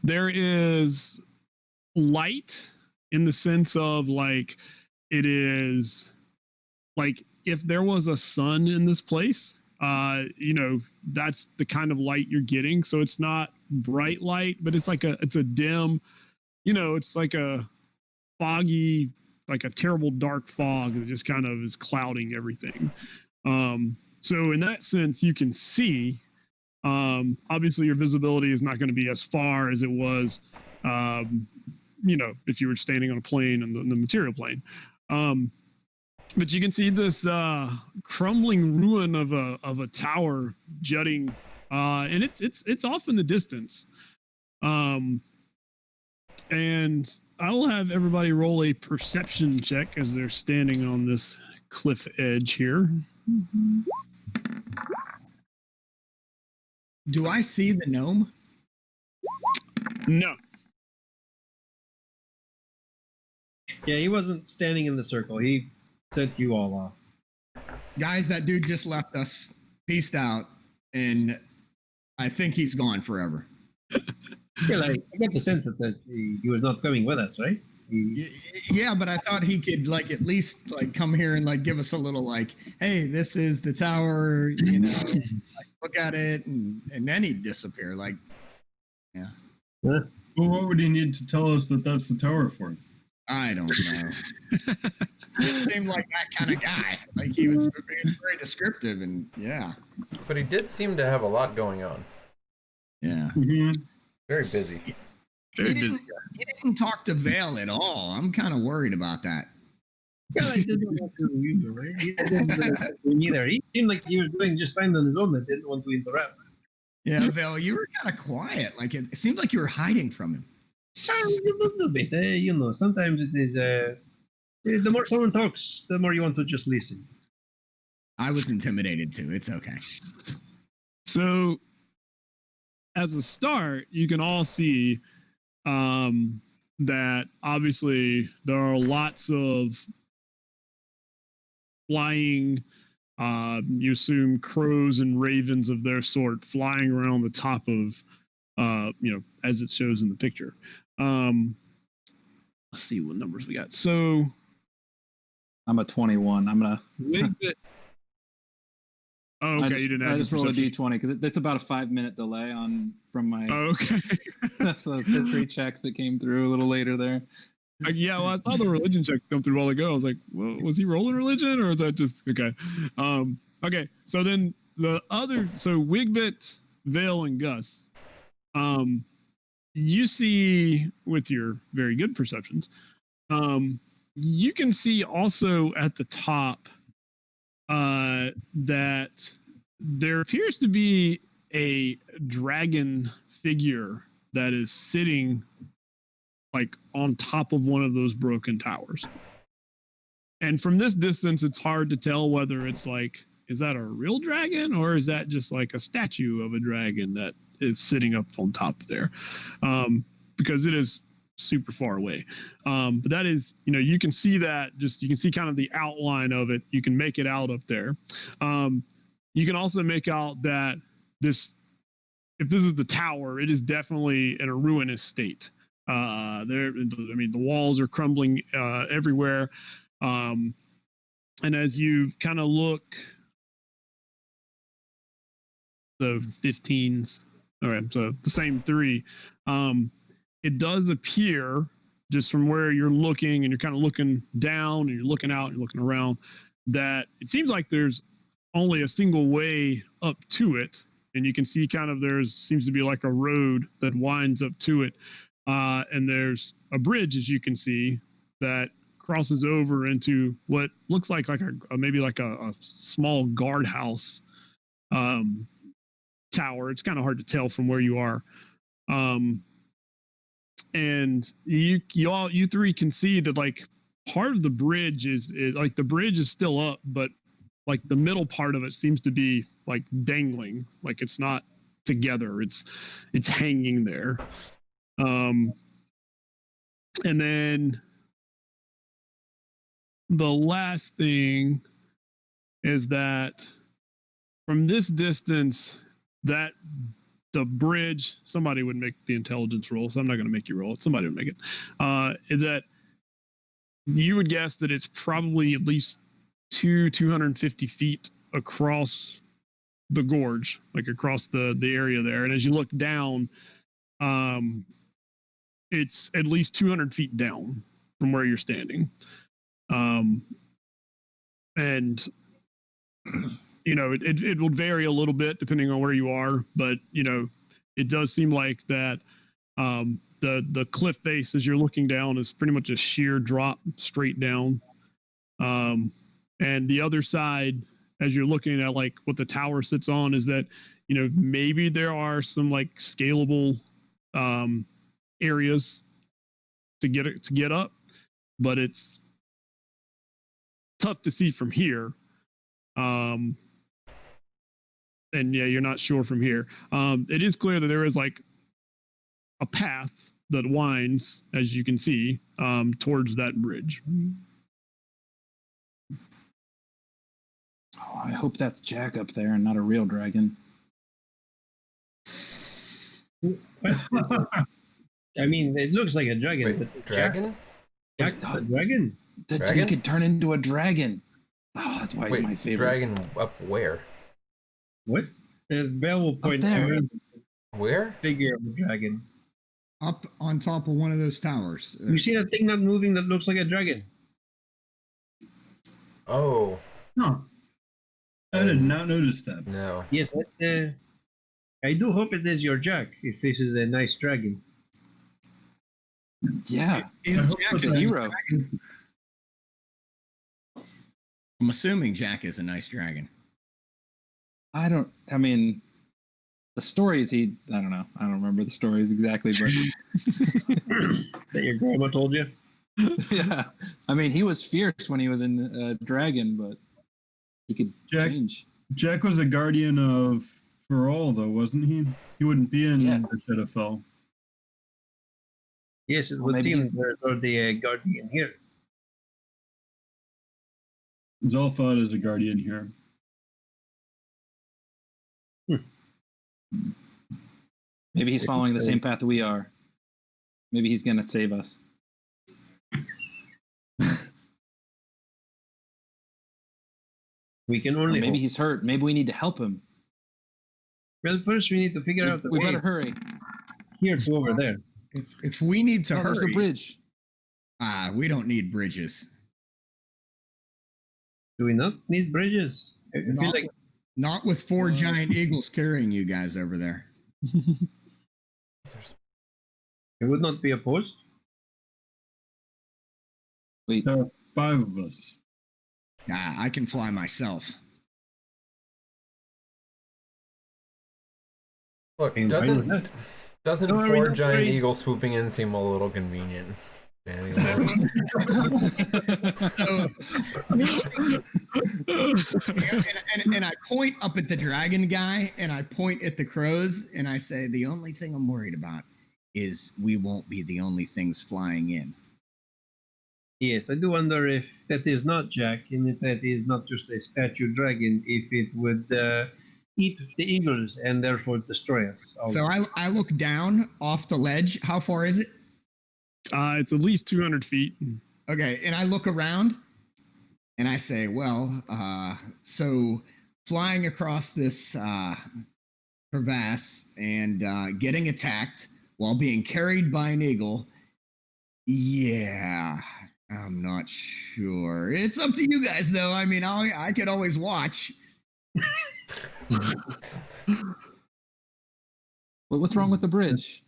There is light in the sense of like it is like if there was a sun in this place, that's the kind of light you're getting. So it's not bright light, but it's a dim, it's like a foggy, like a terrible dark fog that just kind of is clouding everything. So in that sense, you can see. Obviously, your visibility is not going to be as far as it was, if you were standing on a plane in the material plane. But you can see this crumbling ruin of a tower jutting, and it's off in the distance. And I will have everybody roll a perception check as they're standing on this cliff edge here. Do I see the gnome? No. Yeah, he wasn't standing in the circle. He sent you all off. Guys, that dude just left us, peaced out, and I think he's gone forever. Yeah, like I get the sense that he was not coming with us, right? Yeah, but I thought he could at least come here and give us a little hey, this is the tower, look at it, and then he'd disappear. Yeah. Well, what would he need to tell us that that's the tower for? I don't know. He seemed like that kind of guy. He was very descriptive, and yeah. But he did seem to have a lot going on. Yeah. Mm-hmm. Very busy. Very busy. He didn't talk to Vale at all. I'm kind of worried about that. Yeah, I didn't want to either, right? He didn't either. He seemed like he was doing just fine on his own. But didn't want to interrupt. Yeah, Vale, you were kind of quiet. It seemed like you were hiding from him. A little bit, sometimes it is. The more someone talks, the more you want to just listen. I was intimidated too. It's okay. So, as a start, you can all see that obviously there are lots of flying, you assume crows and ravens of their sort flying around the top of, as it shows in the picture. Let's see what numbers we got. So I'm a 21. I'm gonna. Oh, okay. You didn't have. I just rolled a d20 because it's about a 5-minute delay from my. Oh, okay. So those history checks that came through a little later there. Yeah, well, I saw the religion checks come through a while ago. I was like, well, was he rolling religion or is that just okay? Okay. So then the other, so Wigbit, Vale, and Gus, you see with your very good perceptions, you can see also at the top that there appears to be a dragon figure that is sitting on top of one of those broken towers. And from this distance, it's hard to tell whether it's is that a real dragon or is that just a statue of a dragon that is sitting up on top there? Because it is super far away. But that is, you can see that you can see kind of the outline of it. You can make it out up there. You can also make out that if this is the tower, it is definitely in a ruinous state. The walls are crumbling everywhere. And as you kind of look, the 15s, all right, so the same three, it does appear just from where you're looking and you're kind of looking down and you're looking out and you're looking around that it seems like there's only a single way up to it. And you can see seems to be a road that winds up to it. And there's a bridge, as you can see, that crosses over into what looks like maybe a small guardhouse tower. It's kind of hard to tell from where you are. And you three can see that part of the bridge is the bridge is still up, but the middle part of it seems to be dangling, it's not together. It's hanging there. And then the last thing is that from this distance, that the bridge, somebody would make the intelligence roll, so I'm not going to make you roll it. Somebody would make it. Is that you would guess that it's probably at least 250 feet across the gorge, like across the area there. And as you look down, it's at least 200 feet down from where you're standing. And you know, it will vary a little bit depending on where you are, but you know, it does seem like that the cliff face as you're looking down is pretty much a sheer drop straight down. And the other side, as you're looking at like what the tower sits on, is that, you know, maybe there are some like scalable areas to get up, but it's tough to see from here. And yeah, you're not sure from here. It is clear that there is like a path that winds, as you can see, towards that bridge. Oh, I hope that's Jack up there and not a real dragon. I mean, it looks like a dragon. Wait, but dragon? Jack, a dragon? He Dragon? could turn into a dragon. Oh, that's why he's my favorite. Dragon up where? What? Bell will point there. out Where? figure of a dragon. Up on top of one of those towers. You see that thing not moving that looks like a dragon? Oh, No, I did not notice that. no. Yes, I do hope it is your Jack if this is a nice dragon. Yeah, Is I hope Jack it's a a nice hero. dragon? I'm assuming Jack is a nice dragon. I mean, the stories I don't know. I don't remember the stories exactly, but That your grandma told you? yeah. I mean, he was fierce when he was in Dragon, but he could Jack- change. Jack was a guardian of for all, though, wasn't he? He wouldn't be in Yeah. the Shadowfell. Yes, it Well, would maybe seem he's- there's the guardian here. Zolfod is a guardian here. Maybe he's following the same path we are. Maybe he's gonna save us. We can Or only maybe hope. he's hurt. Maybe we need to help him. Well, first we need to figure out the We way better hurry. here to over there. If we need to Oh, there's a hurry, bridge. we don't need bridges. Do we not need bridges? I feel Not, like not with four giant eagles carrying you guys over there. it would not be opposed. Wait, There are 5 of us. I can fly myself. Look, I'm fine with doesn't that. Don't worry, 4 don't giant worry. eagles swooping in seem a little convenient? Anyway. So, and I point up at the dragon guy and I point at the crows and I say, the only thing I'm worried about is we won't be the only things flying in. Yes, I do wonder if that is not Jack and if that is not just a statue dragon, if it would eat the eagles and therefore destroy us. So I look down off the ledge. How far is it? It's at least 200 feet. Okay, and I look around and I say, well, so flying across this crevasse and getting attacked while being carried by an eagle, yeah, I'm not sure. It's up to you guys, though. I mean, I could always watch. what's wrong with the bridge?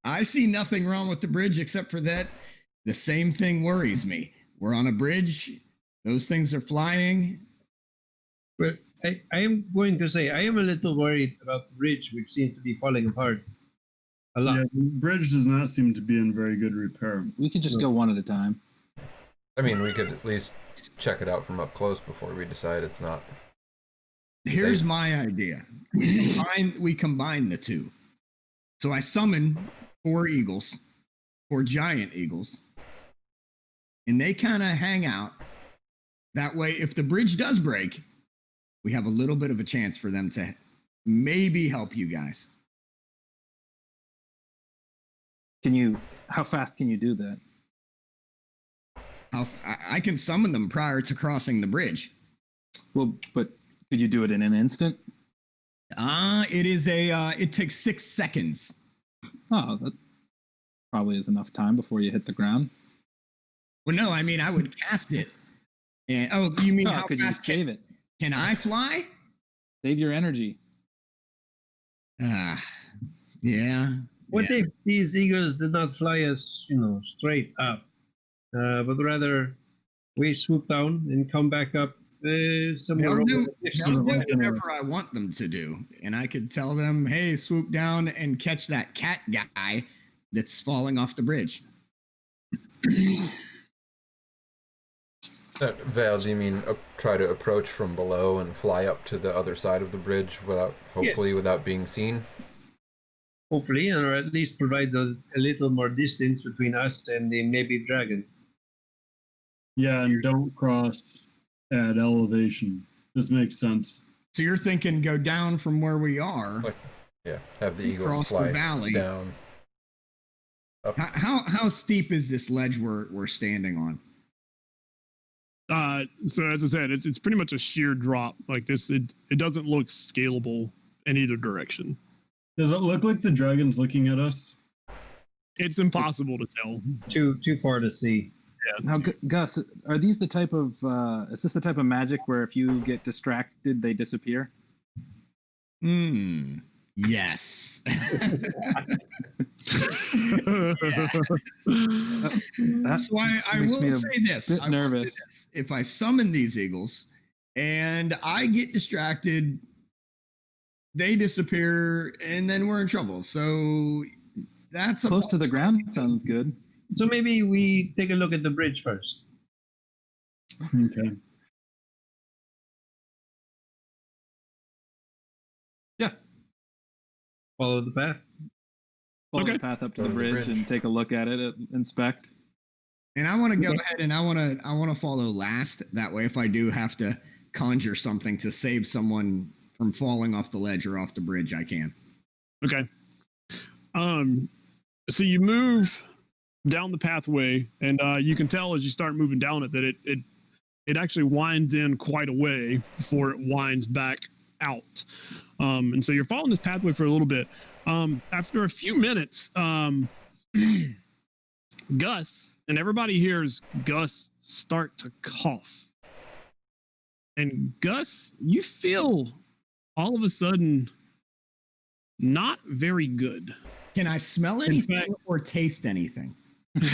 I see nothing wrong with the bridge except for that the same thing worries me. We're on a bridge. Those things are flying. But I am going to say I am a little worried about the bridge, which seems to be falling apart a lot. Yeah, the bridge does not seem to be in very good repair. We could just go one at a time. I mean, we could at least check it out from up close before we decide it's not. Here's Safe. my idea. We combine the two. So I summon 4 eagles, 4 giant eagles, and they kind of hang out. That way, if the bridge does break, we have a little bit of a chance for them to maybe help you guys. How fast can you do that? I can summon them prior to crossing the bridge. Well, but could you do it in an instant? It takes 6 seconds. Oh, that probably is enough time before you hit the ground. Well, no, I mean I would cast it. And you mean Oh, how could you fast save it? can I fly? Save your energy. Yeah. What if these eagles did not fly us, straight up, but rather we swoop down and come back up somewhere They'll do over the whatever I want them to do. And I could tell them, hey, swoop down and catch that cat guy that's falling off the bridge. Val, do you mean try to approach from below and fly up to the other side of the bridge without being seen? hopefully, or at least provides a little more distance between us and the maybe dragon. Yeah, and don't cross at elevation. This makes sense. So you're thinking go down from where we are. Yeah, have the eagles Across the fly valley. down. Up. How steep is this ledge we're standing on? So as I said, it's pretty much a sheer drop like this. It doesn't look scalable in either direction. Does it look like the dragon's looking at us? It's impossible to tell. Too far to see. Now, Gus, are these the type of is this the type of magic where if you get distracted, they disappear? Yes. So I makes me will a say this. bit I will say nervous. this. If I summon these eagles and I get distracted, they disappear and then we're in trouble. So that's Close to the ground sounds good. So maybe we take a look at the bridge first. Okay. Yeah. Follow the path. Follow Okay. the path up to Go the to the bridge bridge. and take a look at it, inspect. And I want to go ahead and I want to follow last. That way, if I do have to conjure something to save someone from falling off the ledge or off the bridge, I can. Okay. So you move down the pathway, and you can tell as you start moving down it that it actually winds in quite a way before it winds back out. And so you're following this pathway for a little bit. After a few minutes, Gus, and everybody hears Gus start to cough. And Gus, you feel all of a sudden not very good. Can I smell In anything fact- or taste anything? Do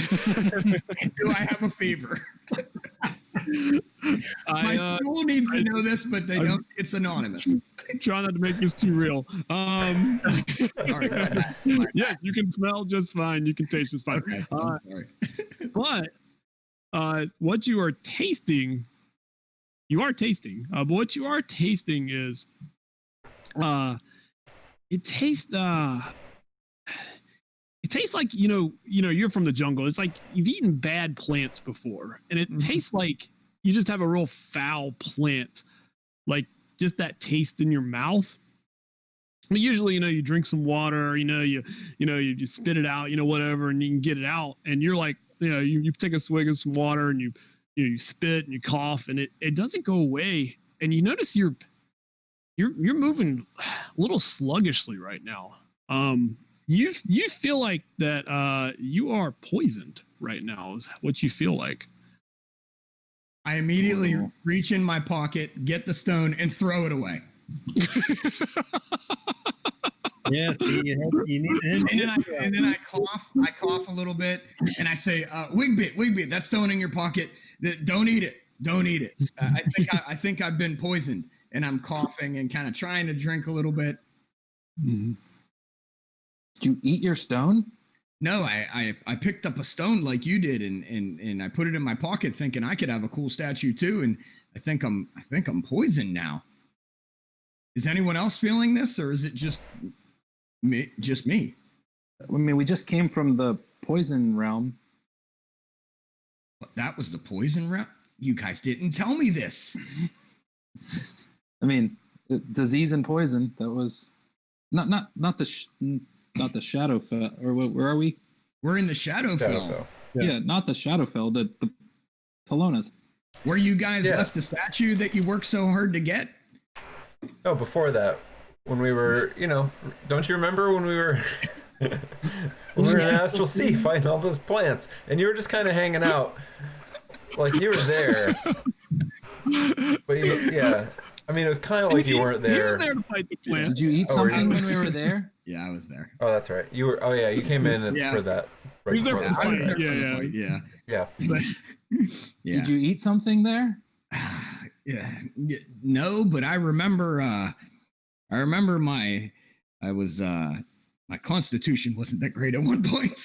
I have a fever? My school needs to know this, but they don't. It's anonymous. Try not to make this too real. Sorry, my bad. Yes, you can smell just fine. You can taste just fine. Okay. I'm sorry. But what you are tasting, but what you are tasting is, it tastes like you're from the jungle. It's like you've eaten bad plants before, and it tastes like you just have a real foul plant, like just that taste in your mouth. I mean, usually, you drink some water, you spit it out, whatever, and you can get it out, and you're like, you take a swig of some water, and you spit and you cough, and it doesn't go away, and you notice you're moving a little sluggishly right now. You feel like that you are poisoned right now is what you feel like. I immediately reach in my pocket, get the stone, and throw it away. Yeah, see, you need And then I cough. I cough a little bit, and I say, "Wigbit, that stone in your pocket. Don't eat it. Don't eat it. I think I've been poisoned." And I'm coughing and kind of trying to drink a little bit. Mm-hmm. Did you eat your stone? No, I picked up a stone like you did, and I put it in my pocket, thinking I could have a cool statue too. And I think I'm poisoned now. Is anyone else feeling this, or is it just me? Just me? I mean, we just came from the poison realm. That was the poison realm. You guys didn't tell me this. I mean, disease and poison. That was not the Shadowfell, or where are we? We're in the Shadowfell. Shadowfell. Yeah, not the Shadowfell. The Talona's. Where you guys Yeah. left the statue that you worked so hard to get? No, before that, when we were, don't you remember when we were when we were in the Astral Sea fighting all those plants, and you were just kind of hanging out, like you were there, but yeah. I mean, it was kind of like you weren't He was there. there to fight the plant. Did you eat Oh, were something you? when we were there? Yeah, I was there. Oh, that's right. You were. Oh, yeah. You came in Yeah. for that. He was there before for the the fight, fight, right? yeah. For the fight, yeah. Yeah. But, yeah. Did you eat something there? Yeah, no, but I remember my constitution wasn't that great at one point.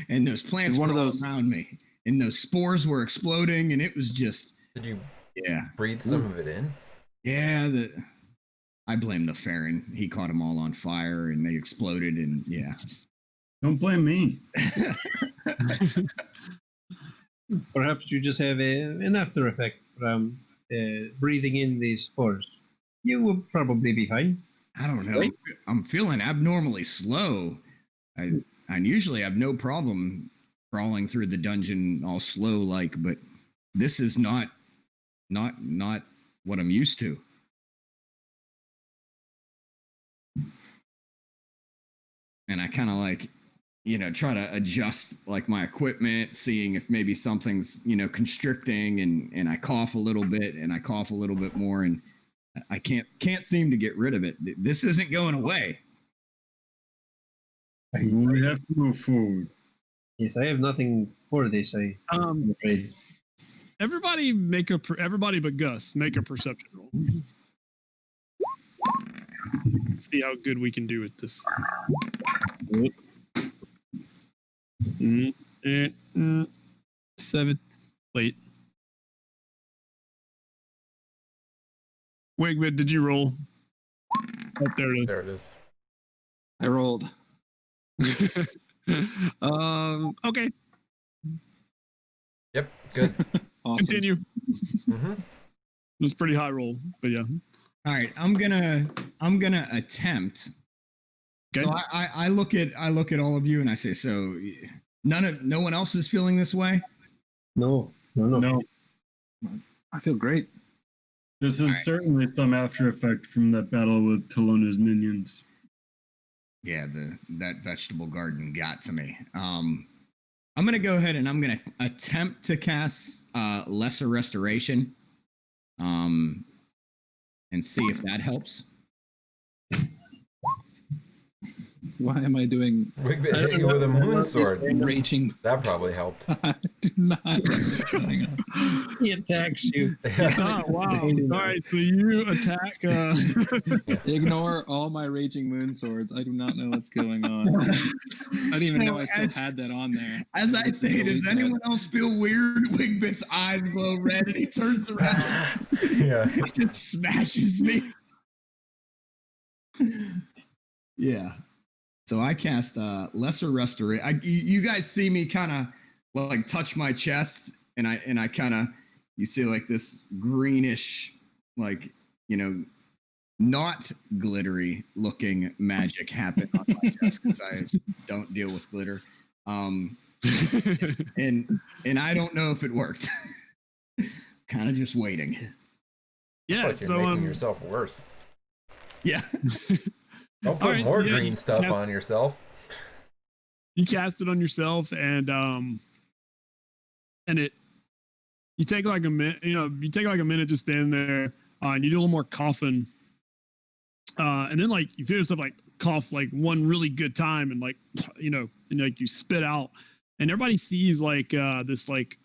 And those plants Did one were of all those- around me, and those spores were exploding, and it was just Did you yeah, breathe some of it in? yeah. I blame the Farron. He caught them all on fire, and they exploded, and yeah. Don't blame me. Perhaps you just have an after effect from breathing in these spores. You will probably be fine. I don't know. I'm feeling abnormally slow. I usually have no problem crawling through the dungeon all slow like, but this is not what I'm used to. And I kind of like, try to adjust like my equipment, seeing if maybe something's, constricting, and I cough a little bit and I cough a little bit more, and I can't seem to get rid of it. This isn't going away. We have to move forward. Yes, I have nothing for this. I'm afraid. Everybody everybody but Gus make a perception roll. Let's see how good we can do with this. Seven. Wait. Wigwid, did you roll? Oh, there it is. There it is. I rolled. Okay, Yep. Good. Awesome. continue. hmm It was a pretty high roll, but yeah. All right, I'm gonna attempt. Okay. So I look at all of you and I say, so no one else is feeling this way? No. No, I feel great. this is Alright. certainly some after effect from that battle with Talona's minions. Yeah, that vegetable garden got to me. I'm gonna go ahead and I'm gonna attempt to cast lesser restoration. And see if that helps. Why am I doing Wigbit hit you with a moon sword. raging? That probably helped. I do not. Hang on. He attacks you. Oh wow! All right, so you attack. Ignore all my raging moon swords. I do not know what's going on. I didn't even know I still had that on there. As I say, does Delete that. anyone else feel weird? Wigbit's eyes glow red and he turns around. Yeah. He just smashes me. Yeah. So I cast lesser restoration. You guys see me kind of like touch my chest, and I kind of, you see like this greenish, like, not glittery looking magic happen on my chest because I don't deal with glitter. And I don't know if it worked. Kind of just waiting. It's Yeah. like you're So making yourself worse. Yeah. Don't put Alright, more so yeah, green stuff yeah. on yourself. you cast it on yourself, and you take like a minute. You take like a minute to stand there, and you do a little more coughing, and then like you feel yourself like cough like one really good time, and like and like you spit out, and everybody sees like this like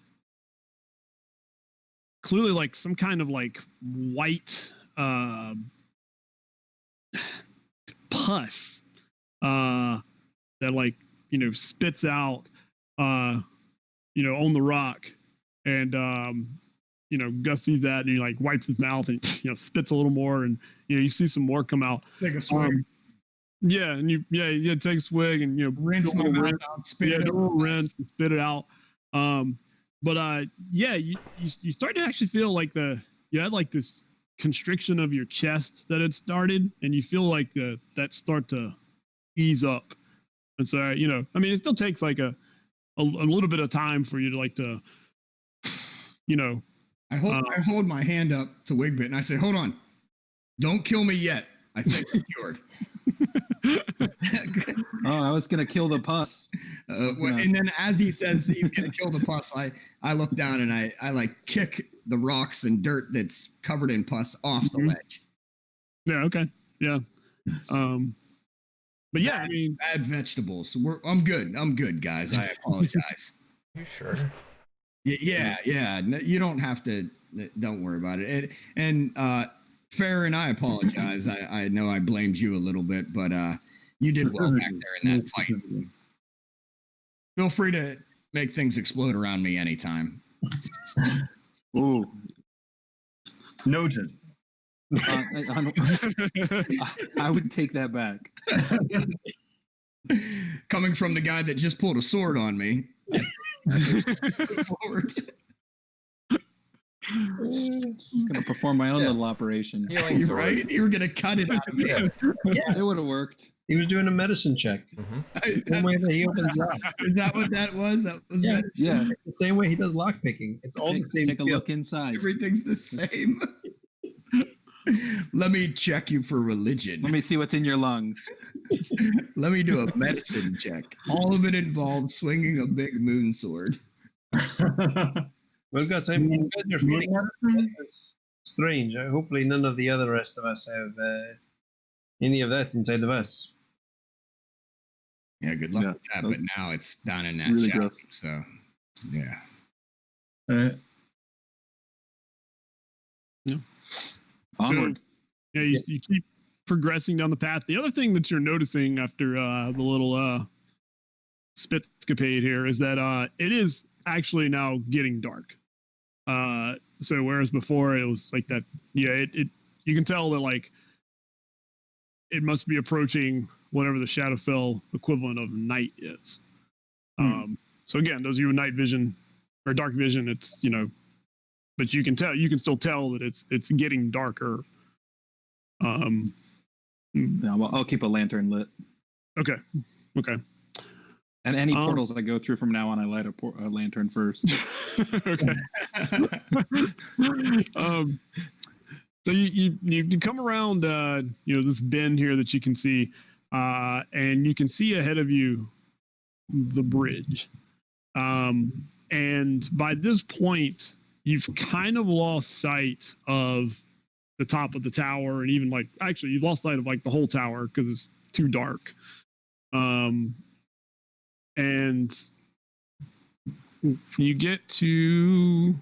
clearly like some kind of like white pus that like spits out on the rock, and Gus sees that and he like wipes his mouth and spits a little more, and you see some more come out. Take a swig. Yeah, and you take a swig and Rinse do a my little mouth rinse. out. Spit Yeah, it do a out. little rinse and spit it out. But you start to actually feel like you had like this constriction of your chest that had started, and you feel like that start to ease up. And so I mean, it still takes like a a little bit of time for you to like to, you know. I hold my hand up to Wigbit and I say, "Hold on, don't kill me yet. I think I'm cured." Oh, I was gonna kill the pus. And then as he says he's gonna kill the pus, I look down and I like kick the rocks and dirt that's covered in pus off the ledge. Yeah. Okay. Yeah. But yeah, I mean, bad vegetables. I'm good, guys. I apologize. You sure? Yeah. No, you don't have to. Don't worry about it. And Fair and I apologize. I know I blamed you a little bit, but you did well back there in that fight. Feel free to make things explode around me anytime. Ooh. Noted. I would take that back. Coming from the guy that just pulled a sword on me. Move forward. I'm gonna perform my own little operation. Healing sword. Right? You were gonna cut it out of me. Yeah, it would have worked. He was doing a medicine check. Same way that he opens up. Is that what that was? That was Yeah. medicine? Yeah. The same way he does lock picking. It's all the same. Take a skill. look inside. Everything's the same. Let me check you for religion. Let me see what's in your lungs. Let me do a medicine check. All of it involved swinging a big moon sword. Well, guys, I'm glad you're feeling that's strange. Hopefully, none of the other rest of us have any of that inside of us. Yeah, good luck Yeah, with that. that But was now it's down in that really chest. gross. So, yeah. Onward. Yeah, you keep progressing down the path. The other thing that you're noticing after the little spitscapade here is that it is actually now getting dark. So whereas before it was like that, it you can tell that like it must be approaching whatever the Shadowfell equivalent of night is. So again, those of you with night vision or dark vision, it's but you can still tell that it's getting darker. Yeah, well, I'll keep a lantern lit. Okay. And any portals I go through from now on, I light a lantern first. Okay. So you come around this bend here that you can see, and you can see ahead of you the bridge. And by this point, you've kind of lost sight of the top of the tower, and even you've lost sight of like the whole tower because it's too dark. And you get to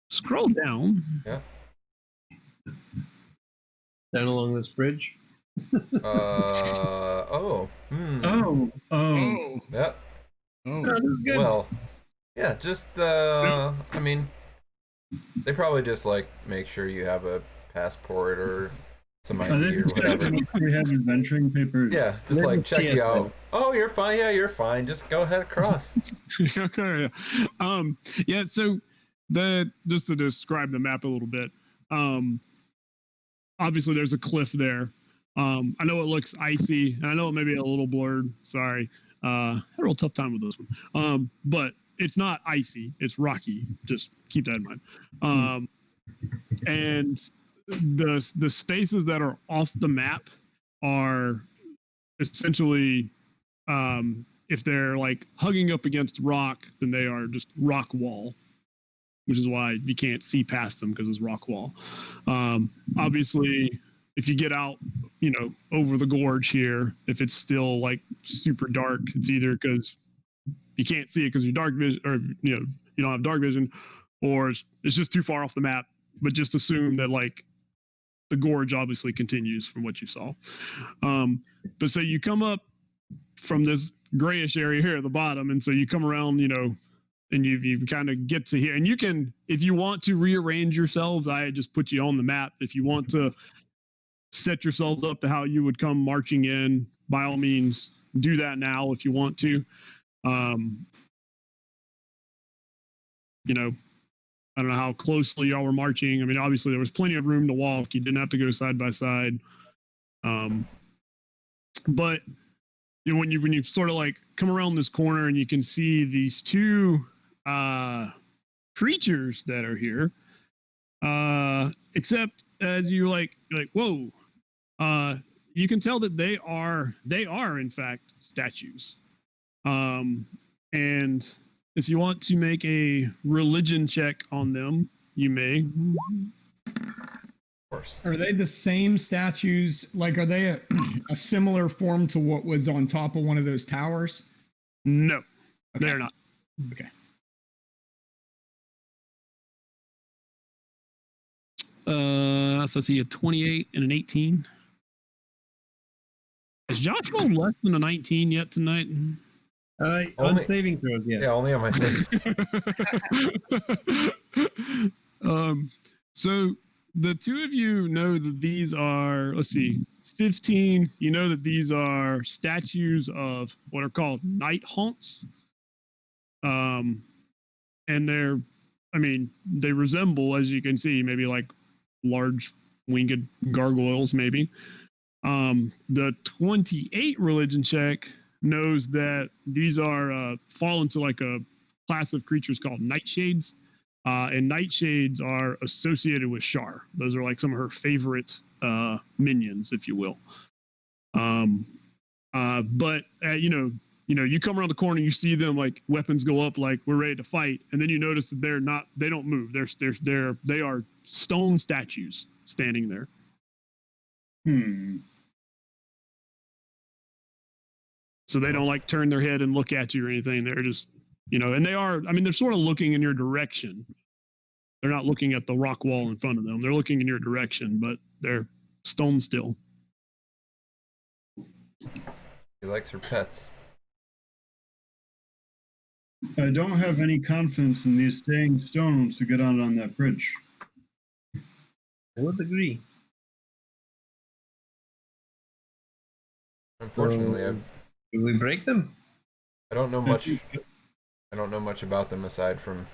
scroll down. Yeah. Down along this bridge. Oh. Yep. Oh, this is good. Well, yeah, just I mean, they probably just like make sure you have a passport or some ID or whatever. We have adventuring papers. Yeah, just like check you TSA. out. Oh, you're fine. Yeah, you're fine. Just go ahead across. Okay. Yeah. So just to describe the map a little bit. Obviously, there's a cliff there. I know it looks icy, and I know it may be a little blurred. Sorry. I had a real tough time with this one. But it's not icy. It's rocky. Just keep that in mind. And the spaces that are off the map are essentially, if they're like hugging up against rock, then they are just rock wall, which is why you can't see past them because it's rock wall. Obviously, if you get out, over the gorge here, if it's still like super dark, it's either because you can't see it because you're dark vision, or you don't have dark vision, or it's just too far off the map. But just assume that like the gorge obviously continues from what you saw. But so you come up from this grayish area here at the bottom, and so you come around, and you kind of get to here, and you can, if you want to rearrange yourselves, I just put you on the map. If you want to set yourselves up to how you would come marching in, by all means, do that now if you want to. I don't know how closely y'all were marching. I mean, obviously there was plenty of room to walk. You didn't have to go side by side. But when you sort of like come around this corner and you can see these two creatures that are here. Except as you're like whoa, you can tell that they are in fact statues. And if you want to make a religion check on them, you may. Of course. Are they the same statues? Like, are they a similar form to what was on top of one of those towers? No, Okay. they're not. Okay. So I see a 28 and an 18. Has Josh rolled less than a 19 yet tonight? On Only- saving throws, yes. Yeah, only on my side. So the two of you know that these are, let's see, 15. You know that these are statues of what are called night haunts. And they resemble, as you can see, maybe like large winged gargoyles, maybe. The 28 religion check knows that these are fall into like a class of creatures called nightshades. And nightshades are associated with Shar. Those are like some of her favorite minions, if you will. But you come around the corner, you see them like weapons go up, like we're ready to fight, and then you notice that they don't move. They are stone statues standing there. So they don't like turn their head and look at you or anything. They're just, and they're sort of looking in your direction. They're not looking at the rock wall in front of them. They're looking in your direction, but they're stone still. She likes her pets. I don't have any confidence in these staying stones to get on that bridge. I would agree. Unfortunately, Do we break them? I don't know much. I don't know much about them aside from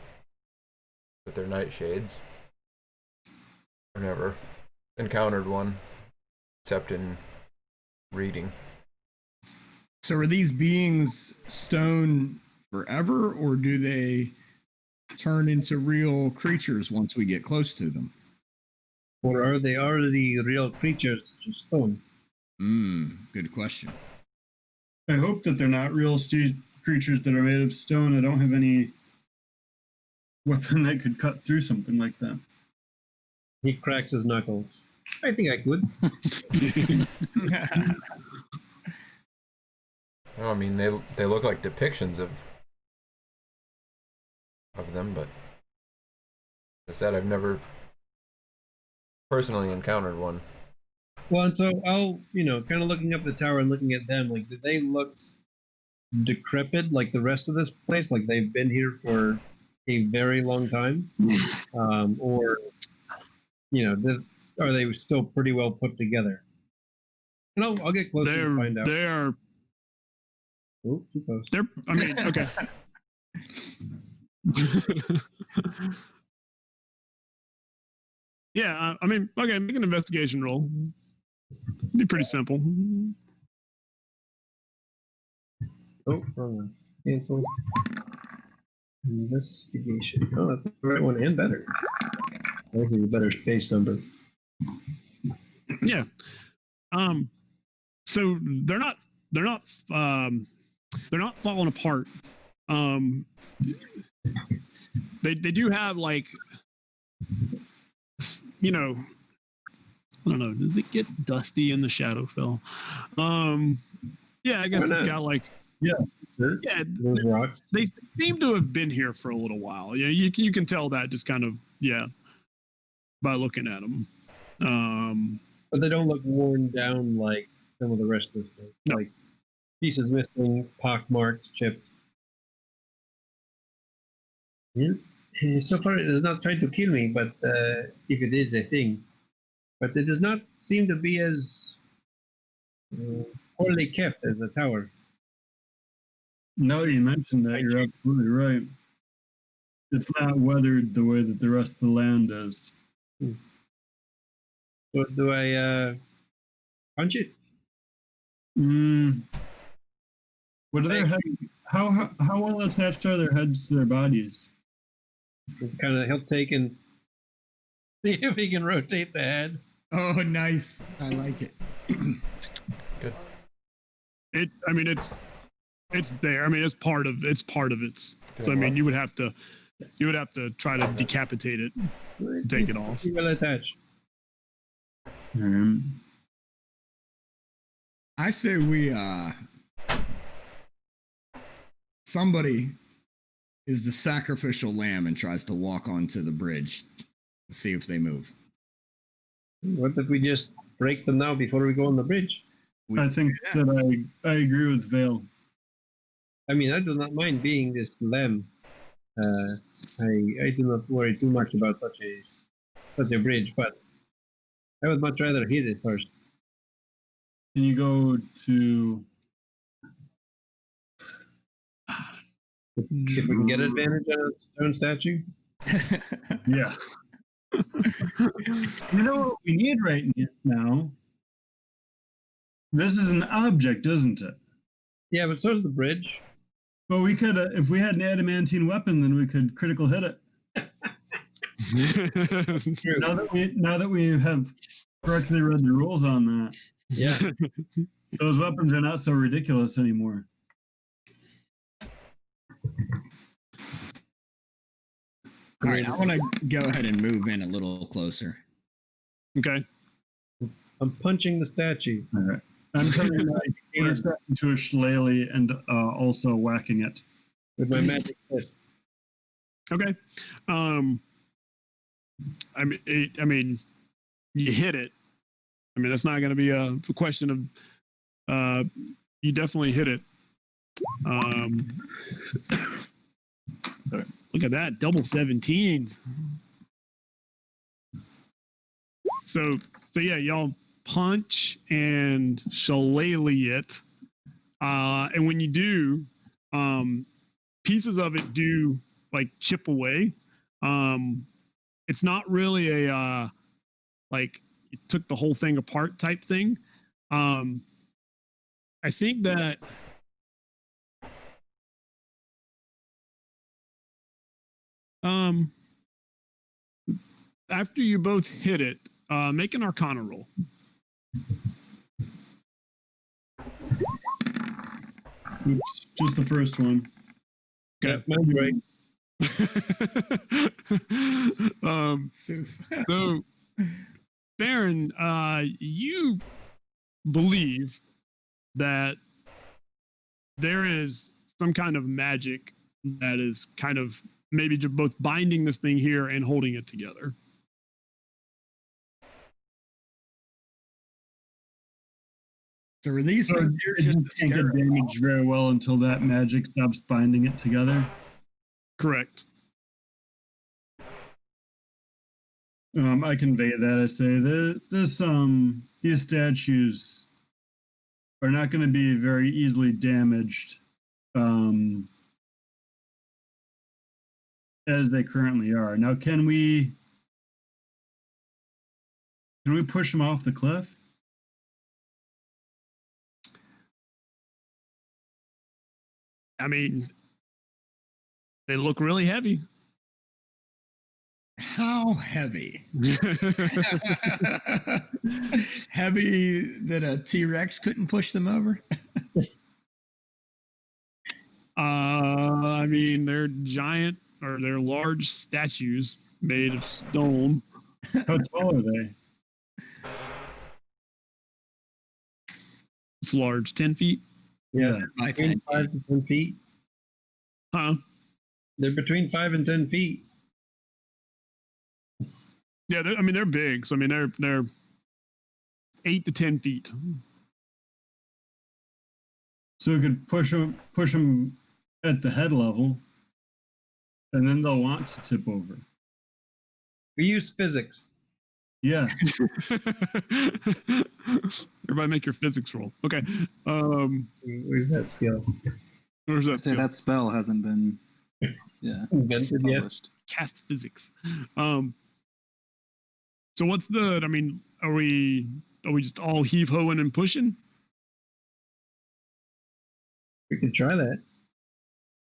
that they're nightshades. I've never encountered one, except in reading. So are these beings stone forever, or do they turn into real creatures once we get close to them? Or are they already real creatures, just stone? Good question. I hope that they're not real creatures that are made of stone. I don't have any weapon that could cut through something like that. He cracks his knuckles. I think I could. Oh, I mean, they look like depictions of them, but as I said, I've never personally encountered one. Well, and so I'll, kind of looking up the tower and looking at them, like, do they look decrepit like the rest of this place? Like they've been here for a very long time? Or, are they still pretty well put together? And I'll get closer to find out. They are. Oh, too close. Okay. Yeah, okay, make an investigation roll. Be pretty simple. Oh, wrong one. Cancel. Investigation. Oh, that's the right one and better. That's a better space number. Yeah. So they're not falling apart. They do have like, I don't know, does it get dusty in the Shadowfell? Yeah, I guess it's got like Dirt? yeah, Those rocks. they seem to have been here for a little while. Yeah, you can tell that just kind of by looking at them. But they don't look worn down like some of the rest of this place. No. Like pieces missing, pockmarked, chipped. Yeah. So far, it has not tried to kill me, but if it is a thing. But it does not seem to be as poorly kept as the tower. Now that you mentioned that, you're absolutely right. It's not weathered the way that the rest of the land is. So do I punch it? What are their heads? How well attached are their heads to their bodies? He'll take and see if he can rotate the head. Oh, nice. I like it. Good. I mean, it's there. I mean, it's part of its. So I mean, you would have to try to decapitate it to take it off. Well attached. I say we somebody is the sacrificial lamb and tries to walk onto the bridge to see if they move. What if we just break them now before we go on the bridge? I think that I agree with Vale. I mean, I do not mind being this lamb. I do not worry too much about such a bridge, but I would much rather hit it first. Can you go to? If we can get advantage on a stone statue. Yeah. You know what we need right now? This is an object, isn't it? Yeah, but so's the bridge. Well, we could, if we had an adamantine weapon, then we could critical hit it. True. Now that we have correctly read the rules on that, Yeah. those weapons are not so ridiculous anymore. All right, I want to go ahead and move in a little closer. Okay. I'm punching the statue. All right. I'm turning my quarterstaff into a shillelagh and also whacking it. With my magic fists. Okay. I mean, you hit it. I mean, that's not going to be a question of. You definitely hit it. Look at that, double 17. So yeah, y'all punch and shillelagh it, and when you do, pieces of it do like chip away. It's not really a like it took the whole thing apart type thing. I think that after you both hit it, make an Arcana roll. Oops, just the first one. Okay. Yeah, mine's right. So, Baron, you believe that there is some kind of magic that is kind of maybe just both binding this thing here and holding it together. So are these So things it just can't get damaged very well until that magic stops binding it together. Correct. I convey that. I say these statues are not going to be very easily damaged, as they currently are. Now, can we push them off the cliff? I mean, they look really heavy. How heavy? Heavy that a T-Rex couldn't push them over? I mean, they're giant or they're large statues made of stone. How tall are they? It's large, 10 feet. Yes, By between 10. 5 to 10 feet. Huh? They're between 5 and 10 feet. Yeah, I mean, they're big. So, I mean, they're 8 to 10 feet. So we could push them at the head level, and then they'll want to tip over. We use physics. Yeah. Everybody make your physics roll. Okay. Where's that skill? Where's I'd that? say skill? that spell hasn't been Invented yet? published. Cast physics. So what's the? I mean, are we just all heave hoeing and pushing? We could try that.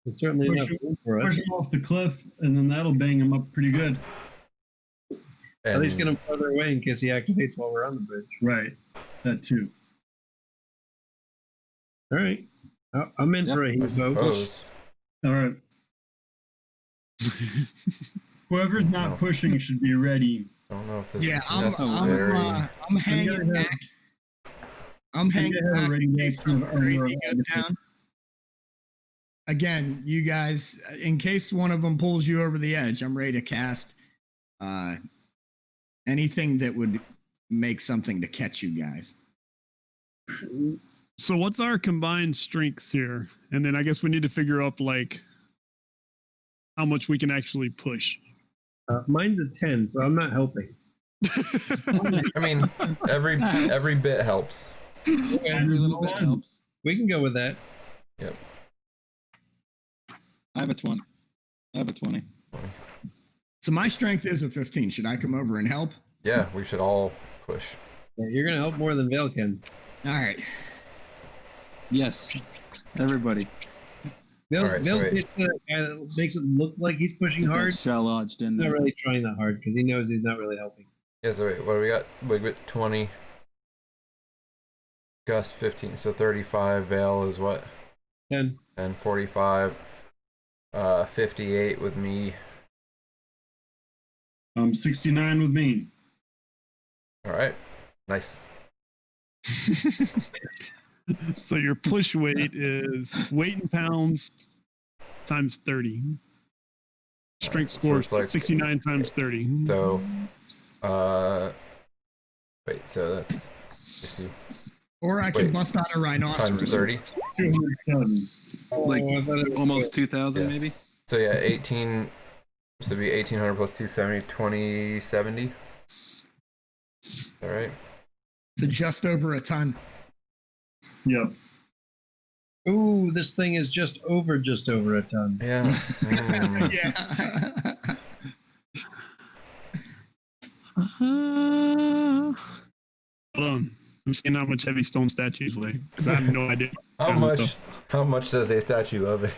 There's certainly Push enough it- room for us. Push him off the cliff, and then that'll bang him up pretty good. At least get And him farther away in case he activates while we're on the bridge. Right. That too. All right. I'm in for a I heat vote. suppose. All right. Whoever's No. not pushing should be ready. I don't know if this Yeah, is I'm necessary. hanging back. I'm hanging Yeah, back ready in to case come something over crazy on goes the- down. Again, you guys, in case one of them pulls you over the edge, I'm ready to cast anything that would make something to catch you guys. So what's our combined strengths here? And then I guess we need to figure out like how much we can actually push. Mine's a 10, so I'm not helping. I mean, every bit helps. Every little bit helps. We can go with that. I have a 20. So my strength is a 15. Should I come over and help? Yeah, we should all push. Yeah, you're gonna help more than Vale can. All right. Yes. Everybody. Vale, All right, so Vale's wait. the guy that makes it look like he's pushing Get that hard. shell lodged in He's not there. really trying that hard because he knows he's not really helping. Yeah, so wait, what do we got? We got 20. Gus 15, so 35. Vale is what? 10. And 45. 58 with me. 69 with me. All right, nice. So your push weight is weight in pounds times 30. Strength So score it's like- 69 times 30. So, wait, so that's 60 Or I can Wait. bust out a rhinoceros. times 30. 207. Like I thought it was almost 2,000 Yeah. maybe? So yeah, 18. So it'd be 1800 plus 270, 2070. All right. To just over a ton. Yep. Ooh, this thing is just over a ton. Yeah. Mm. Yeah. Hold on. I'm seeing how much heavy stone statues weigh. 'Cause I have no idea. How Kind of much? stuff. How much does a statue of a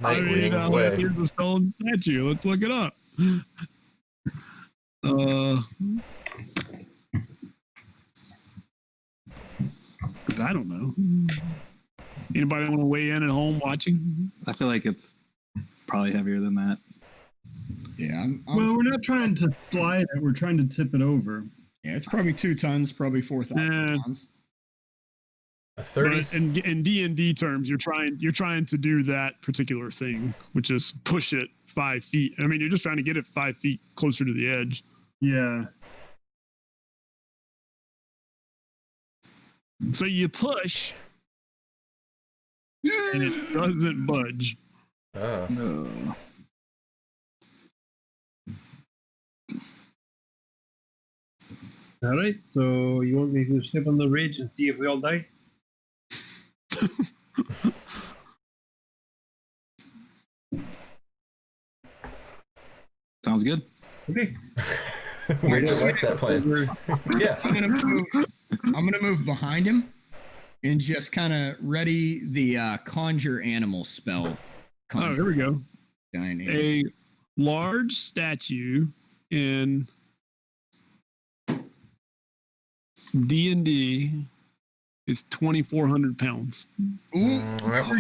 I mean, Nightwing weigh? here's a stone statue. Let's look it up. Because I don't know. Anybody want to weigh in at home watching? I feel like it's probably heavier than that. Yeah, Well, we're not trying to slide it. We're trying to tip it over. yeah, it's probably 2 tons, probably 4,000 Yeah. pounds. A 30. But in D&D terms, you're trying to do that particular thing, which is push it 5 feet. I mean, you're just trying to get it 5 feet closer to the edge. Yeah. So you push, and it doesn't budge. Oh. No. All right, so you want me to step on the ridge and see if we all die? Sounds good. Okay. Rachel likes that plan. Yeah. I'm gonna move behind him and just kind of ready the conjure animal spell. Oh, here we go. Dynamic. A large statue in D&D is 2,400 pounds. Ooh, Yep.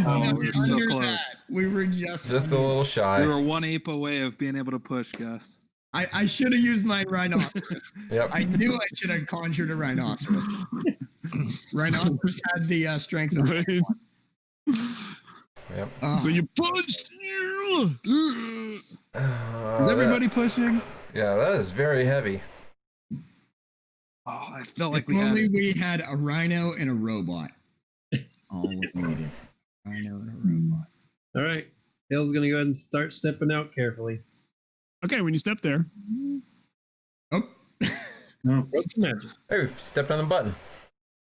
Oh, we were so under close. that. We were just Just a under- little We shy. were one ape away of being able to push, Gus. I should have used my rhinoceros. Yep. I knew I should have conjured a rhinoceros. Rhinoceros had the strength of. Right. Yep. So you push. Is everybody pushing? Yeah, that is very heavy. Oh, I felt like If we had only it. we had a rhino and a robot. All we needed. Rhino and a robot. All right. Dale's gonna go ahead and start stepping out carefully. Okay, when you step there, Oh, No. What's the magic? Hey, we've stepped on the button.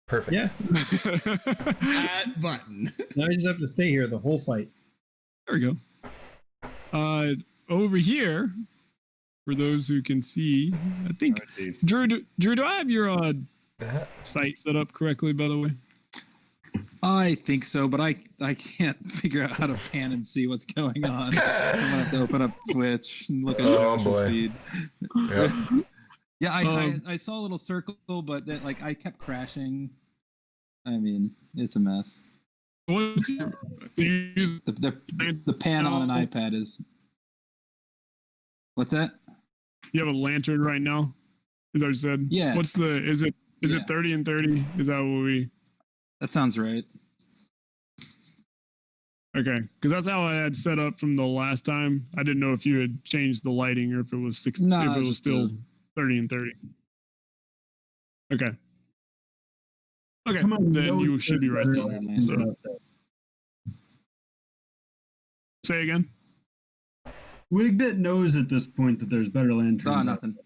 Perfect. Yeah. that button. Now I just have to stay here the whole fight. there we go. Over here, for those who can see, I think Drew, do I have your That- site set up correctly? By the way, I think so, but I can't figure out how to pan and see what's going on. I'm gonna have to open up Twitch and look at Oh, Josh's boy. feed. Yep. Yeah, Um, I saw a little circle, but then like I kept crashing. I mean, it's a mess. What's your, do you use The pan on an iPad is. What's that? you have a lantern right now? Is that what you said? Yeah. What's the is it Yeah. 30 and 30? Is that what we That sounds right. okay? Because that's how I had set up from the last time. I didn't know if you had changed the lighting or if it was No, if it it's was just still a- 30 and 30. Okay. Okay, Come on, then no, you should be right better there. lanterns So, out there. say again. Wigbit knows at this point that there's better lanterns. Oh, out nothing.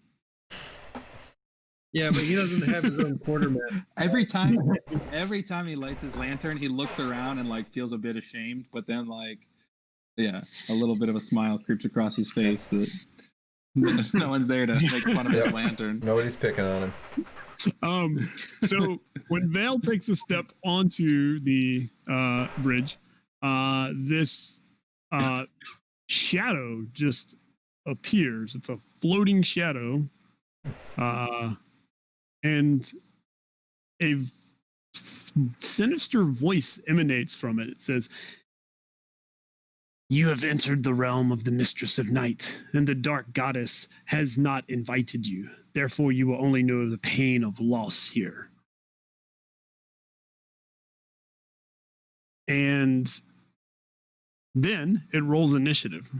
Yeah, but he doesn't have his own quarterback. Every time he lights his lantern, he looks around and like feels a bit ashamed, but then like, yeah, a little bit of a smile creeps across his face that no one's there to make fun of his Yep. lantern. Nobody's picking on him. So when Vale takes a step onto the bridge, this shadow just appears. It's a floating shadow, and a sinister voice emanates from it. It says, "You have entered the realm of the Mistress of Night, and the Dark Goddess has not invited you. Therefore, you will only know the pain of loss here." And then it rolls initiative.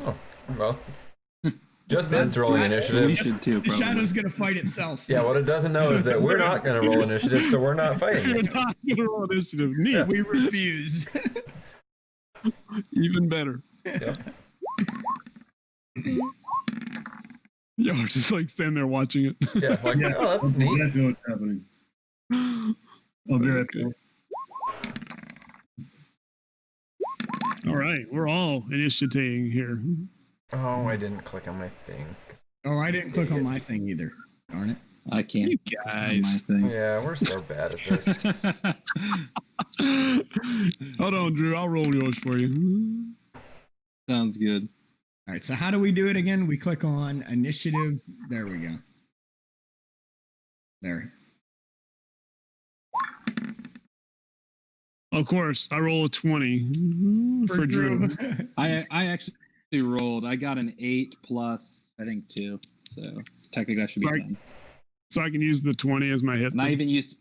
Oh, well. Just Ed's rolling We initiative. should too, The probably. shadow's gonna fight itself. Yeah, what it doesn't know is that we're not going to roll initiative, so we're not fighting You're it. not gonna roll initiative. Neat. Yeah. We refuse. Even better. Yep. Yeah, we're just like standing there watching it. Yeah, like, Yeah, oh, that's neat. exactly what's happening. I'll be right back. All right, we're all initiating here. Oh, I didn't click on my thing. Oh, I didn't click on my thing either. Darn it. I can't. You click on guys. my thing. Yeah, we're so bad at this. Hold on, Drew. I'll roll yours for you. Sounds good. All right. So how do we do it again? We click on initiative. There we go. There. Of course, I roll a 20 for Drew. I actually rolled. I got an 8 plus I think 2. So technically that should be Sorry. 10. So I can use the 20 as my hit. And I even used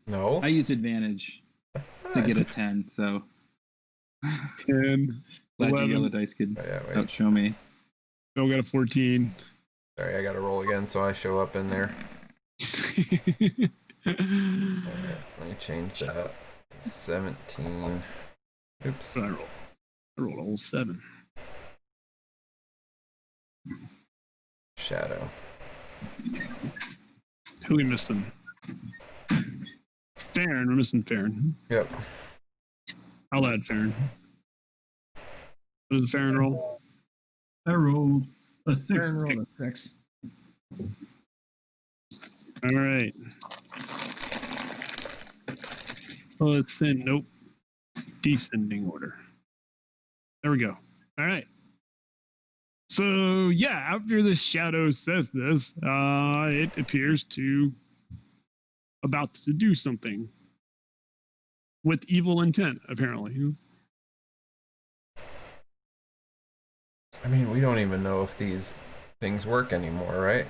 No. advantage to get a 10. So 10. glad 11. your yellow dice could Oh, yeah, wait. outshow me. Still got a 14. Sorry, I got to roll again, so I show up in there. Let me change that to 17. Oops. I rolled a whole 7. Shadow. Who we missing? Farron. We're missing Farron. Yep. I'll add Farron. What does Farron roll? I rolled a 6. Aaron rolled a 6. All right. Well, let's send. Nope. Descending order. There we go. All right. So yeah, after the shadow says this, it appears to about to do something with evil intent, apparently. I mean, we don't even know if these things work anymore, right?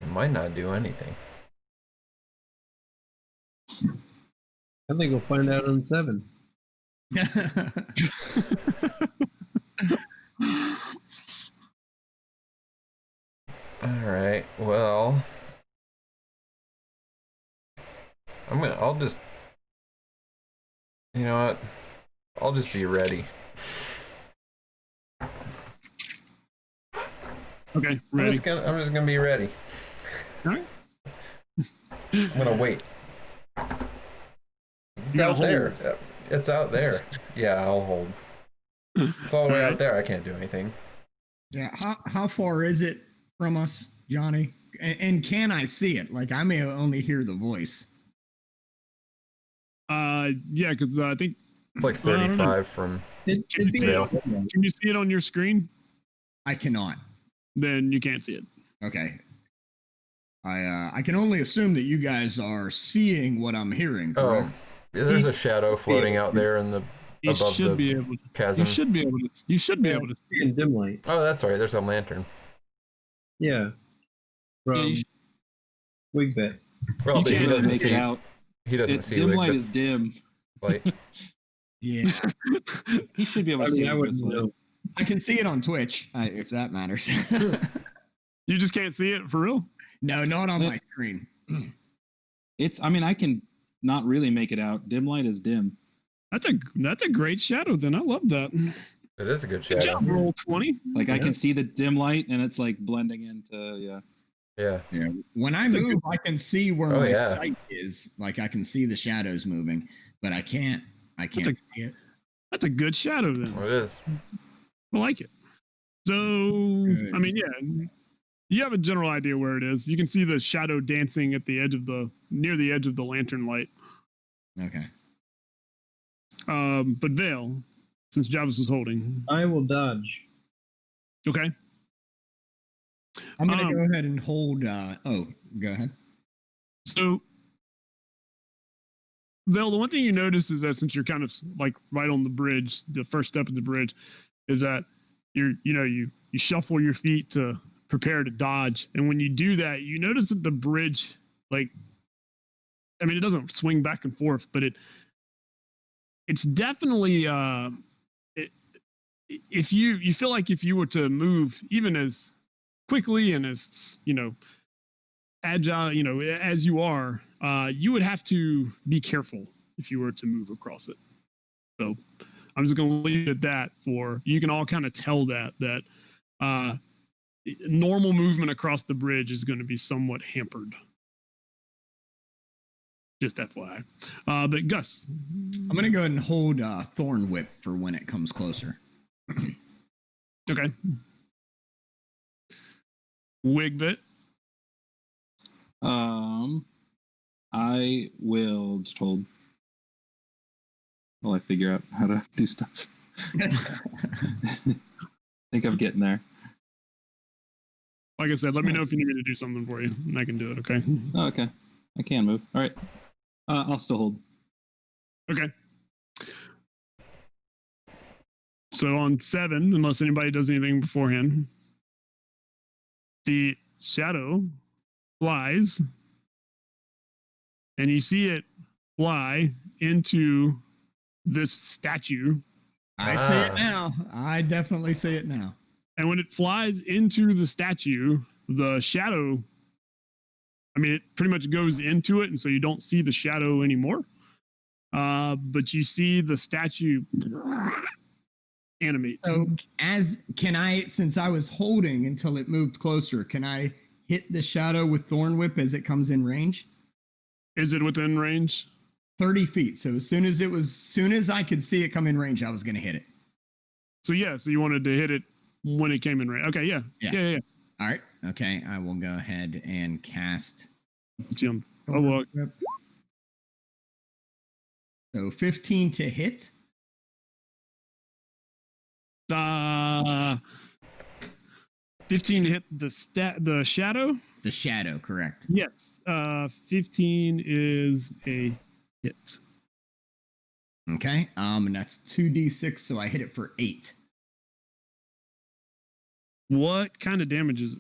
It might not do anything. I think we'll find out on 7. Alright, well. I'll just. You know what? I'll just be ready. Okay, I'm ready. just gonna be ready. All right. I'm gonna wait. It's You're gonna out there. It's out there. Yeah, I'll hold. It's all the way Alright. out there. I can't do anything. Yeah. How far is it from us, Johnny? And can I see it? Like I may only hear the voice. Yeah, because I think It's like Well, I don't know. 35 from can you, see Vale. can you see it on your screen? I cannot. Then you can't see it. Okay. I can only assume that you guys are seeing what I'm hearing. Oh, Correct? yeah, there's a shadow floating out there in the You above should the be able. chasm. You should be able to. You should be able to. See in dim light. Oh, that's right. There's a lantern. Yeah. From you sh- Wigbit. Well, You but he can't doesn't make see. it out. He doesn't see. Dim light Wigbit's is dim. light. Yeah. He should be able I to see mean, I wouldn't Wigbit's light. know. I can see it on Twitch, if that matters. You just can't see it for real. No, not on my screen. It's. I mean, I can not really make it out. Dim light is dim. That's a great shadow. Then I love that. It is a good Good shadow. job, roll 20. Like I Yeah. can see the dim light, and it's like blending into Yeah. Yeah. When I move, I can see where Oh, my yeah. sight is. Like I can see the shadows moving, but I can't That's see it. That's a good shadow then. Well, it is. I like it. So Good. I mean, yeah, you have a general idea where it is. You can see the shadow dancing at the edge of near the edge of the lantern light. Okay. But Vale, since Javis is holding, I will dodge. okay. I'm gonna Um, go ahead and hold go ahead. So, Vale, the one thing you notice is that since you're kind of like right on the bridge, the first step of the bridge is that you shuffle your feet to prepare to dodge, and when you do that, you notice that the bridge, like, I mean, it doesn't swing back and forth, but it's definitely if you feel like if you were to move even as quickly and as agile as you are, you would have to be careful if you were to move across it. So I'm just going to leave it at that. For you can all kind of tell that normal movement across the bridge is going to be somewhat hampered. Just FYI. But Gus, I'm gonna go ahead and hold Thorn Whip for when it comes closer. okay. Wigbit. I will just hold while I figure out how to do stuff. Think I'm getting there. Like I said, let me know if you need me to do something for you, and I can do it. Okay. Oh, okay. I can move. All right. I'll still hold. Okay. So on 7, unless anybody does anything beforehand, the shadow flies, and you see it fly into this statue. I see it now. I definitely see it now. And when it flies into the statue, the shadow, I mean, it pretty much goes into it, and so you don't see the shadow anymore. But you see the statue animate. So since I was holding until it moved closer, can I hit the shadow with Thorn Whip as it comes in range? Is it within range? 30 feet. So as soon as I could see it come in range, I was gonna hit it. So yeah, so you wanted to hit it when it came in range. Okay, yeah. All right. Okay. I will go ahead and cast. Oh, well, Whip. So 15 to hit. 15 to hit the shadow. The shadow, correct. Yes. 15 is a hit. Okay. And that's 2d6, so I hit it for 8. What kind of damage is it?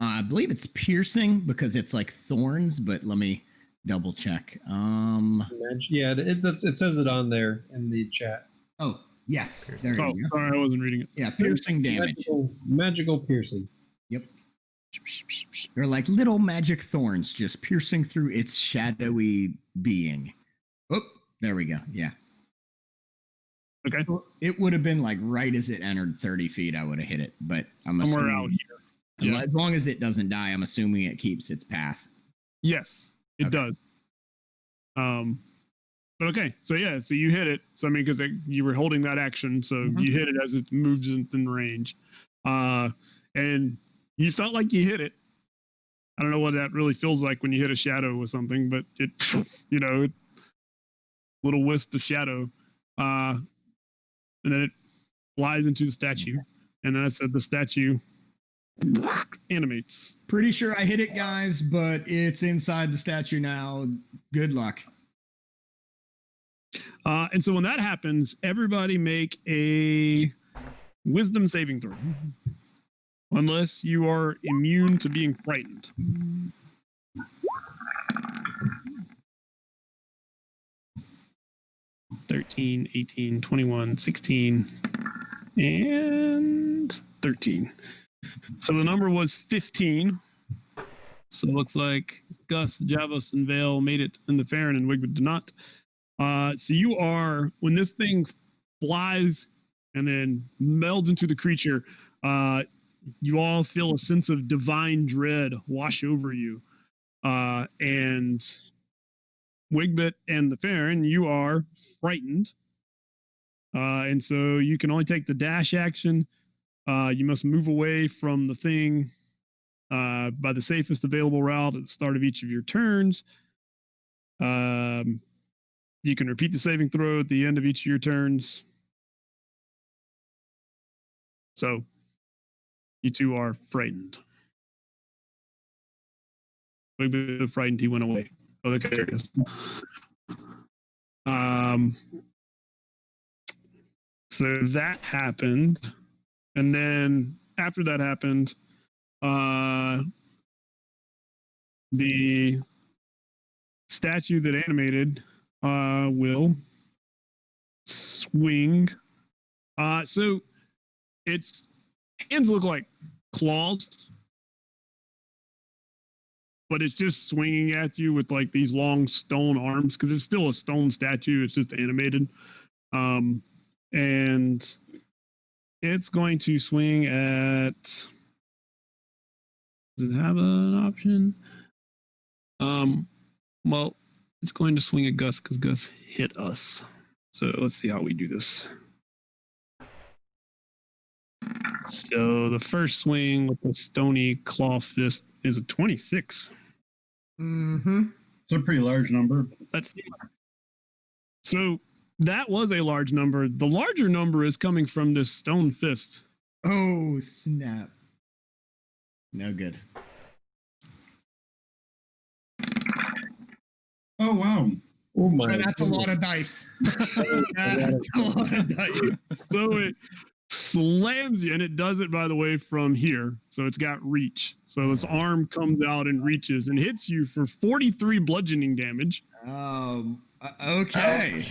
I believe it's piercing because it's like thorns, but let me double check. Yeah, it says it on there in the chat. Oh, yes. There Oh, you go. sorry, I wasn't reading it. Yeah, piercing damage. Magical piercing. Yep. They're like little magic thorns just piercing through its shadowy being. Oh, there we go. Yeah. Okay. It would have been like right as it entered 30 feet, I would have hit it, but I'm Somewhere assuming out here. Yeah. as long as it doesn't die, I'm assuming it keeps its path. Yes, it Okay. does. But okay, so yeah, so you hit it. So I mean, because you were holding that action, so you hit it as it moves in range, and you felt like you hit it, I don't know what that really feels like when you hit a shadow with something, but it, little wisp of shadow, and then it flies into the statue, and then I said the statue animates. Pretty sure I hit it, guys, but it's inside the statue now. Good luck. And so when that happens, everybody make a wisdom saving throw. Unless you are immune to being frightened. 13, 18, 21, 16, and 13. So the number was 15. So it looks like Gus, Javos, and Vale made it, and the Farron and Wigbert did not. So you are, when this thing flies and then melds into the creature, you all feel a sense of divine dread wash over you. And Wigbert and the Farron, you are frightened. And so you can only take the dash action. You must move away from the thing by the safest available route at the start of each of your turns. You can repeat the saving throw at the end of each of your turns. So you two are frightened. Wigbert frightened, he went away. Oh, okay, there it is. So that happened. And then after that happened, the statue that animated will swing. So its hands look like claws, but it's just swinging at you with like these long stone arms because it's still a stone statue. It's just animated. And it's going to swing at. Does it have an option? Well, it's going to swing at Gus because Gus hit us. So let's see how we do this. So the first swing with the stony claw fist is a 26. Mm-hmm. It's a pretty large number. That's so that was a large number. The larger number is coming from this stone fist. Oh, snap. No good. Oh, wow. Oh my! That's a lot of dice. That's a lot of dice. So it slams you, and it does it, by the way, from here. So it's got reach. So its arm comes out and reaches and hits you for 43 bludgeoning damage. Okay.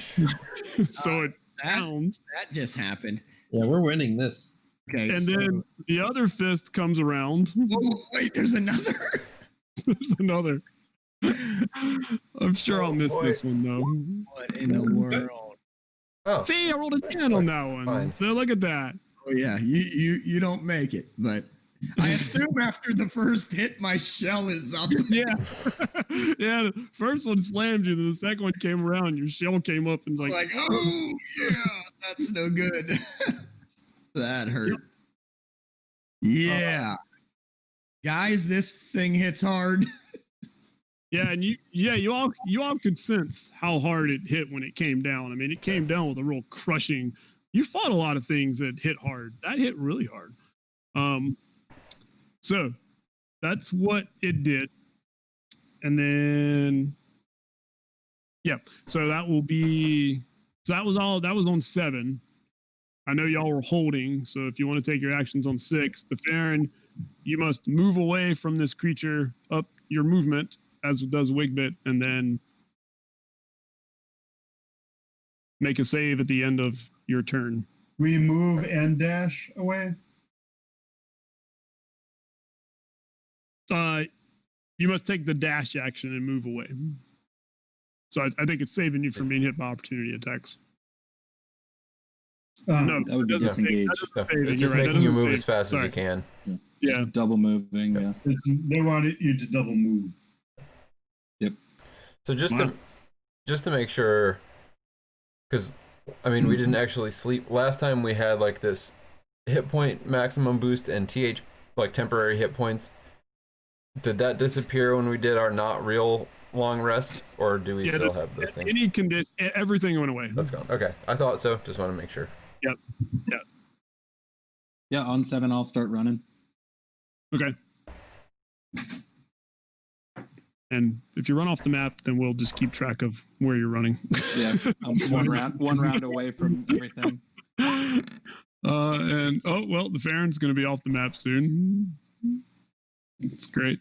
So it pounds. That just happened. Yeah, we're winning this. Okay. And then the other fist comes around. Whoa, wait, there's another. There's another. I'm sure I'll miss this one, though. What in the world? Oh, See, I rolled a 10 on that one. Fine. So look at that. Oh yeah, you don't make it, but I assume after the first hit, my shell is up. Yeah. Yeah, the first one slammed you, then the second one came around, your shell came up and like Oh yeah, that's no good. That hurt. Yeah, guys, this thing hits hard. Yeah, and you all could sense how hard it hit when it came down. I mean, it came down with a real crushing. You fought a lot of things that hit hard. That hit really hard. So that's what it did. And then so that will be that was on 7. I know y'all were holding, so if you want to take your actions on 6, the Farron, you must move away from this creature up your movement, as does Wigbert, and then make a save at the end of your turn. We move and dash away. You must take the dash action and move away. So I think it's saving you from being hit by opportunity attacks. No, That would be it doesn't disengage. Yeah, save it. it's You're just right, making you doesn't move save. as fast as Sorry. you can. Yeah. Double moving, yeah. They wanted you to double move. So just Wow. to make sure, because I mean we didn't actually sleep last time. We had like this hit point maximum boost and TH like temporary hit points. Did that disappear when we did our not real long rest, or do we Yeah, still have those things? Any condition, everything went away. That's gone. Okay, I thought so. Just want to make sure. Yep. Yeah, on 7, I'll start running. Okay. And if you run off the map, then we'll just keep track of where you're running. Yeah, I'm one round away from everything. And oh well, the Farron's going to be off the map soon. It's great.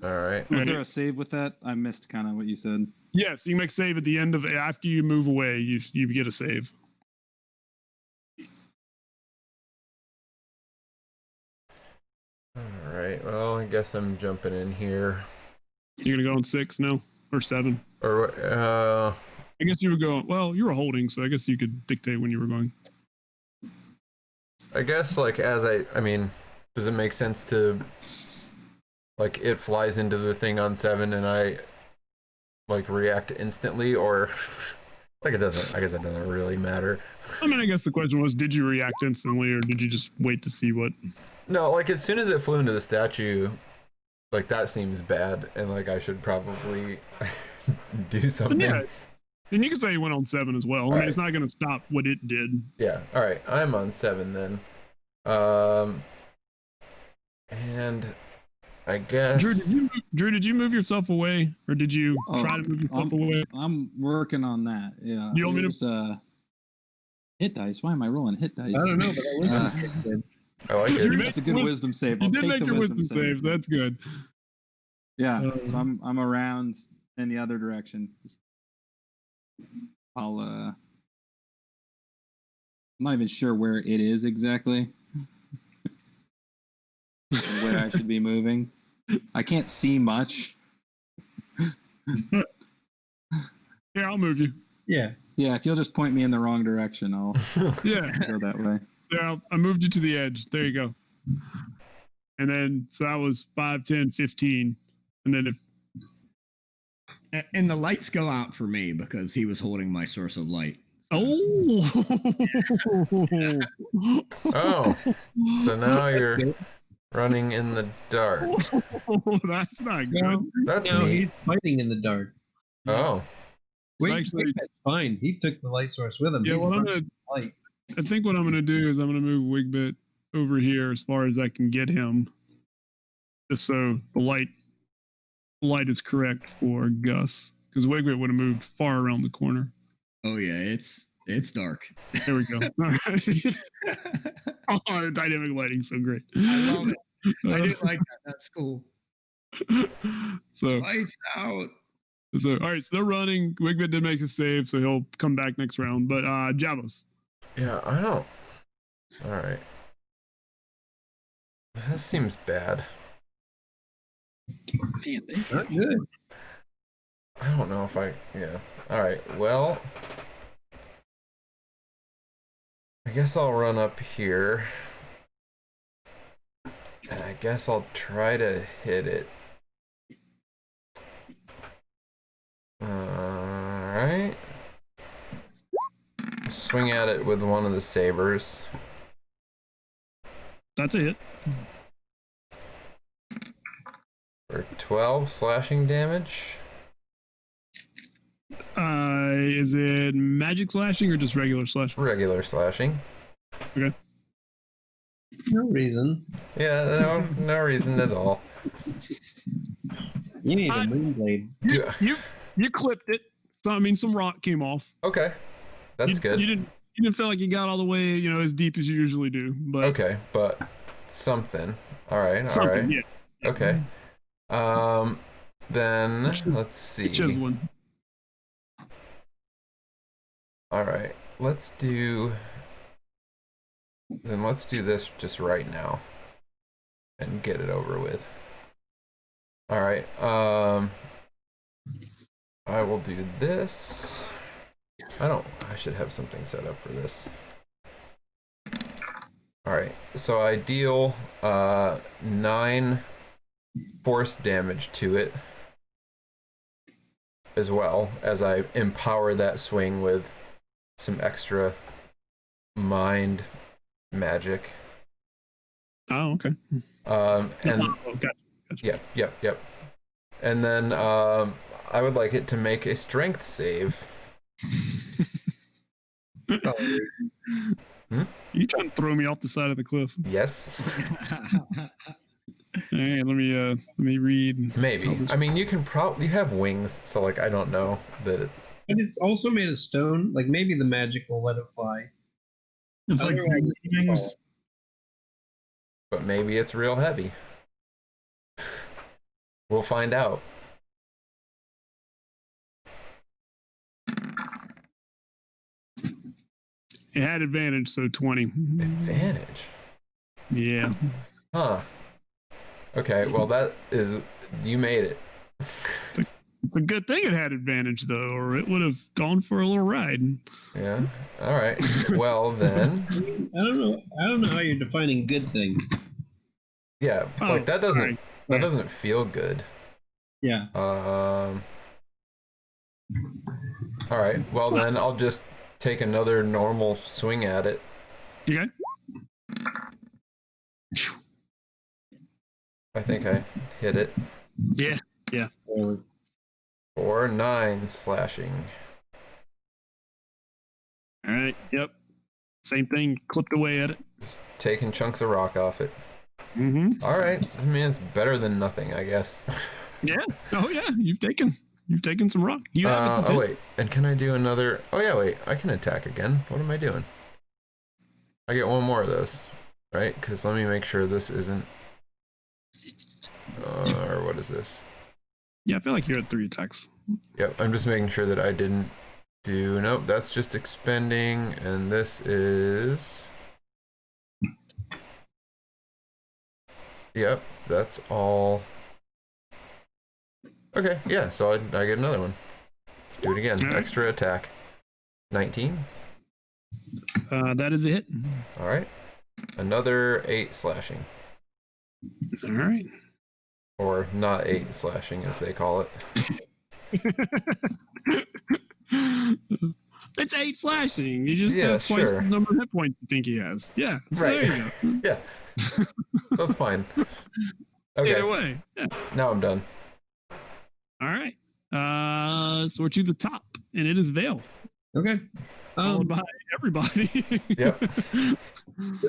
All right. Was there a save with that? I missed kind of what you said. Yes, you make save at the end of after you move away. You get a save. All right. Well, I guess I'm jumping in here. You're gonna go on 6 now or 7. Or I guess you would go. Well, you were holding, so I guess you could dictate when you were going. I guess like I mean, does it make sense to like it flies into the thing on 7 and I like react instantly, or like it doesn't? I guess it doesn't really matter. I mean, I guess the question was, did you react instantly, or did you just wait to see what? No, like as soon as it flew into the statue, like that seems bad, and like I should probably do something. Yeah. And you can say you went on 7 as well. I mean, Right. it's not going to stop what it did. Yeah. All right. I'm on 7 then. And I guess. Drew, did you move yourself away, or did you try to move yourself away? I'm working on that. Yeah. You want me to- Here's, hit dice. Why am I rolling hit dice? I don't know, but that was good. I like You it. made- That's a good wisdom save. You I'll did take make the your wisdom wisdom save. save. That's good. Yeah. So I'm around in the other direction. I'm not even sure where it is exactly. Where I should be moving. I can't see much. Here, I'll move you. Yeah. Yeah, if you'll just point me in the wrong direction, I'll Yeah. go that way. Yeah, I moved you to the edge. There you go. And then, so that was 5, 10, 15. And then And the lights go out for me because he was holding my source of light. oh. Oh, so now you're running in the dark. That's not good. That's No, he's neat. fighting in the dark. Oh, So Wait, actually- that's fine. He took the light source with him. Yeah, He's well, running light. I think what I'm gonna do is I'm gonna move Wigbit over here as far as I can get him, just so the light is correct for Gus, because Wigbit would have moved far around the corner. Oh yeah, it's dark. There we go. All right. Oh, dynamic lighting, so great. I love it. I did like that. That's cool. So Lights out. all right, so they're running. Wigbit did make a save, so he'll come back next round. But Javos. yeah. I don't. All right. This seems bad. Not good. I don't know if I. Yeah. All right. Well, I guess I'll run up here. And I guess I'll try to hit it. Alright. Swing at it with one of the sabers. That's a hit. For 12 slashing damage. Is it magic slashing or just regular slashing? Regular slashing. Okay. No reason. Yeah, no reason at all. You need a moonblade. You clipped it. So I mean, some rock came off. Okay. That's you, good. You didn't feel like you got all the way, as deep as you usually do. But Okay, but something. Alright, something, alright. yeah. Okay. Then let's see. Chiseling. Alright, let's do this just right now and get it over with. Alright, I will do this. I should have something set up for this. Alright, so I deal 9 force damage to it, as well as I empower that swing with some extra mind magic. Oh, okay. And Oh, gotcha. Yep. And then I would like it to make a strength save. You trying to throw me off the side of the cliff? Yes. Hey, let me read. Maybe. I mean, you can probably have wings, so like I don't know that. But it's also made of stone. Like maybe the magic will let it fly. It's like Otherwise, wings. But maybe it's real heavy. We'll find out. It had advantage, so 20. Advantage. Yeah. Huh. Okay, well that is, you made it. It's a good thing it had advantage, though, or it would have gone for a little ride. Yeah. All right. Well then. I don't know how you're defining good thing. Yeah. Like that doesn't right. doesn't feel good. Yeah. All right. Well then, I'll just take another normal swing at it. Okay. I think I hit it. Yeah. For 9 slashing. All right. Yep. Same thing. Clipped away at it. Just taking chunks of rock off it. Mm-hmm. All right. I mean, it's better than nothing, I guess. Yeah. Oh yeah. You've taken some rock. You have it. Oh wait. And can I do another? Oh yeah. Wait. I can attack again. What am I doing? I get one more of those, right? Because let me make sure this isn't. Or what is this? Yeah, I feel like you're at 3 attacks. Yep, I'm just making sure that I didn't do... Nope, that's just expending, and this is... Yep, that's all... Okay, yeah, so I get another one. Let's do it again. All right. Extra attack. 19. That is a hit. All right. Another 8 slashing. All right. Or not 8 slashing, as they call it. It's 8 slashing. He just Yeah, has twice sure. the number of hit points you think he has. Yeah. So Right. There you go. Yeah. That's fine. Okay, Either way. Yeah. now I'm done. All right. So we're to the top, and it is Vale, Okay. followed by everybody. Yep.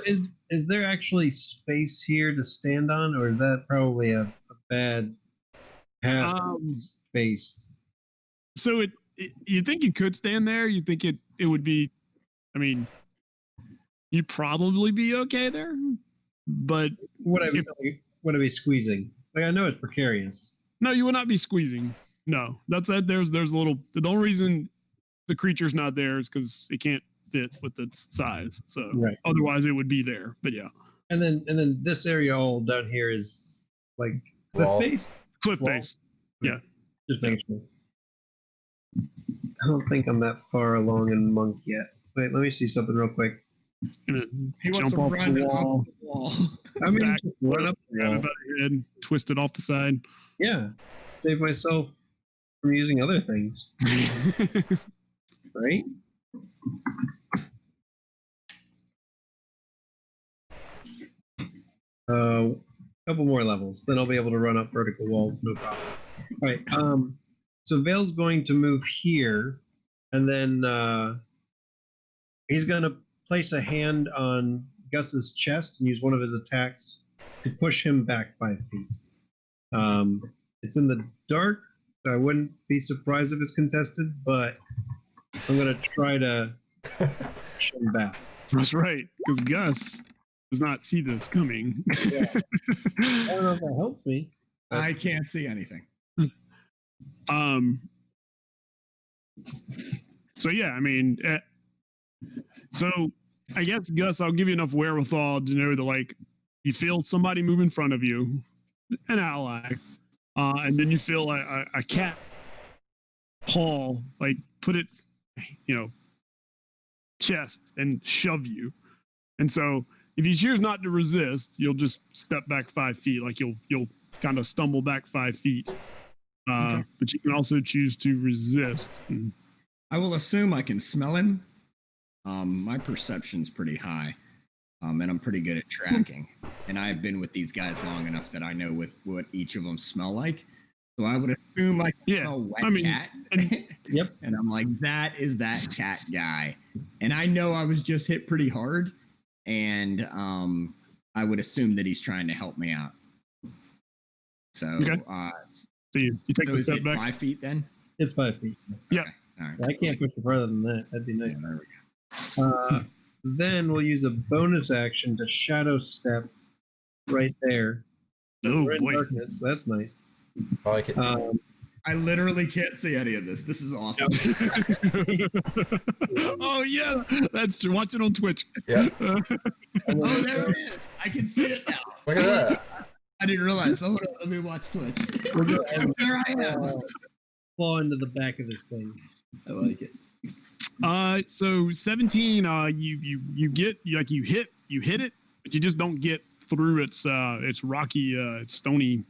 Is there actually space here to stand on, or is that probably a bad half space? So you think you could stand there? You think it would be? I mean, you'd probably be okay there, but Would I be squeezing? Like I know it's precarious. no, you would not be squeezing. No, that's that. There's a little. The only reason the creature's not there is because it can't fit with its size. So Right. otherwise it would be there. But yeah, And then this area all down here is like cliff Wall. face. cliff Wall. face. Yeah. Just making sure. I don't think I'm that far along in Monk yet. Wait, let me see something real quick. Gonna He wants jump to off run the up wall, the wall. I mean, back, just run up the grab wall. it by the head, twist it off the side. Yeah, save myself from using other things, right? Couple more levels, then I'll be able to run up vertical walls, no problem. All right. So Vale's going to move here, and then he's going to place a hand on Gus's chest and use one of his attacks to push him back 5 feet. It's in the dark, so I wouldn't be surprised if it's contested, but I'm going to try to push him back. That's right, because Gus does not see this coming. I don't know if that helps me. I can't see anything. So yeah, I mean, so I guess Gus, I'll give you enough wherewithal to know that like you feel somebody move in front of you, an ally, and then you feel a cat paw like put its chest and shove you, and so if you choose not to resist, you'll just step back 5 feet, like you'll kind of stumble back 5 feet. Okay. But you can also choose to resist. I will assume I can smell him. My perception's pretty high. And I'm pretty good at tracking. And I've been with these guys long enough that I know what each of them smell like. So I would assume I can smell wet cat. Yep. And I'm like, that is that cat guy. And I know I was just hit pretty hard. And I would assume that he's trying to help me out. So, Okay. So you take so the is step it back. 5 feet then? It's 5 feet. Yeah. Okay. All right. I can't push it further than that. That'd be nice. Yeah, there we go. Then we'll use a bonus action to shadow step right there. Oh, We're in boy. darkness. That's nice. I like it. I literally can't see any of this. This is awesome. Oh yeah, that's true. Watch it on Twitch. Yeah. Oh, there it is. I can see it now. Look at that. I didn't realize. Hold on, let me watch Twitch. There I am. Claw into the back of this thing. I like it. So 17. You get like you hit it, but you just don't get through its rocky, its stony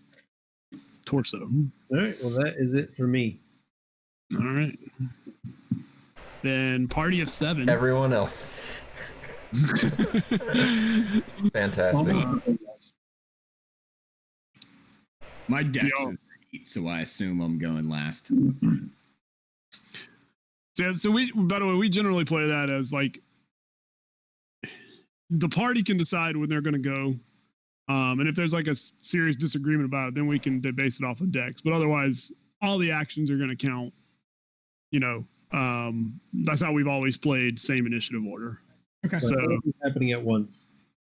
torso. All right. Well, that is it for me. All right. Then party of 7. Everyone else. Fantastic. My dex Yo. is 8, so I assume I'm going last. So we, by the way, we generally play that as like the party can decide when they're going to go, and if there's like a serious disagreement about it, then we can base it off of dex. But otherwise, all the actions are going to count. You know, that's how we've always played, same initiative order. Okay. So It's happening at once.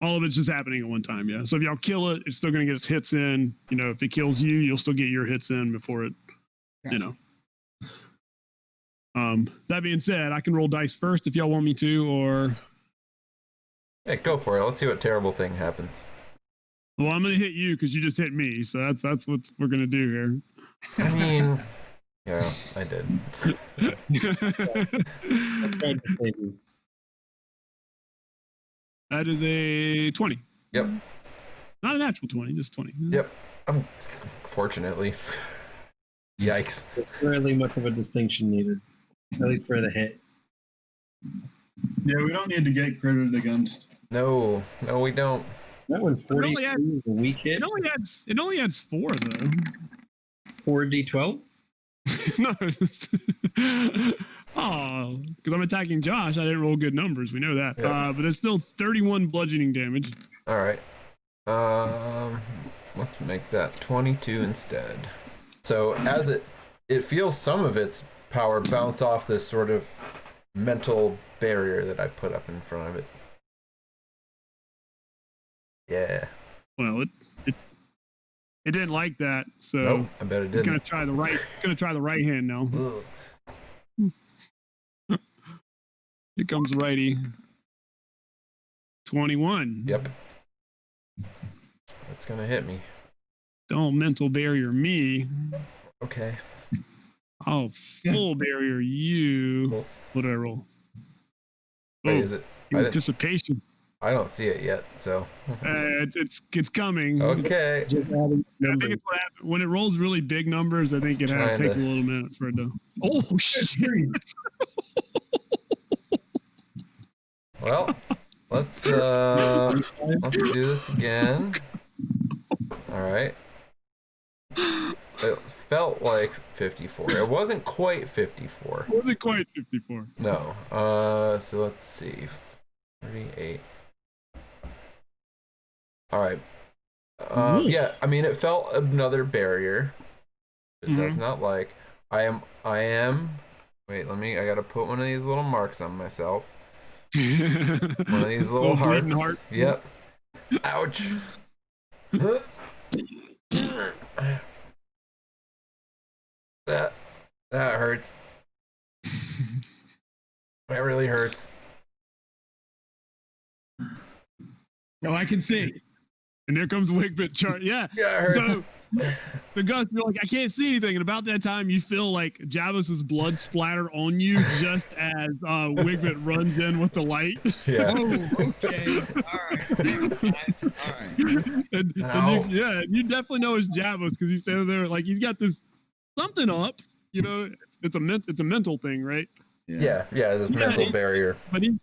all of it's just happening at one time. Yeah. So if y'all kill it, it's still going to get its hits in. You know, if it kills you, you'll still get your hits in before it. Gotcha. You know. That being said, I can roll dice first if y'all want me to, or Hey, go for it. Let's see what terrible thing happens. well, I'm gonna hit you because you just hit me, so that's what we're gonna do here. I mean, yeah, I did. I tried to save you. That is a 20. Yep. Not a natural 20, just 20. Yep. Fortunately. Yikes. There's rarely much of a distinction needed, at least for the hit. Yeah, we don't need to get critted against. No, we don't. That one It only 43 had- is a weak hit. It only adds 4 though. 4d12. No. Oh, because I'm attacking Josh. I didn't roll good numbers. We know that. Yeah. But it's still 31 bludgeoning damage. All right. Let's make that 22 instead. So as it feels some of its power bounce off this sort of mental barrier that I put up in front of it. Yeah. Well, it didn't like that, so Nope, I bet it it's gonna didn't. try the right. It's gonna try the right hand now. Ugh. Here comes righty. 21. Yep. That's gonna hit me. Don't mental barrier me. Okay. Oh, full barrier you. We'll What did I roll? Wait, Oh, is it? I didn't- anticipation. I don't see it yet, so. It's coming. Okay. Just adding I think numbers. it's what happens when it rolls really big numbers. I think It's it trying takes to- a little minute for it to. Oh shit! Well, let's do this again. All right. It felt like 54. It wasn't quite 54. Wasn't quite 54. No. So let's see. 38. All right. Yeah, I mean, it felt another barrier. It does not like. I am. Wait, I gotta put one of these little marks on myself. One of these little bleeding hearts. heart. Yep. Ouch. That hurts. That really hurts. No, I can see. And there comes Wigbit chart. Yeah. Yeah, it hurts. So the Gus, you're like, I can't see anything. And about that time, you feel like Javos's blood splatter on you just as Wigbit runs in with the light. Yeah. Oh, okay. All right. Thanks, guys. All right. Ow. You definitely know it's Javos because he's standing there like he's got this something up. You know, it's a mental thing, right? Yeah, this Yeah, mental barrier. But he's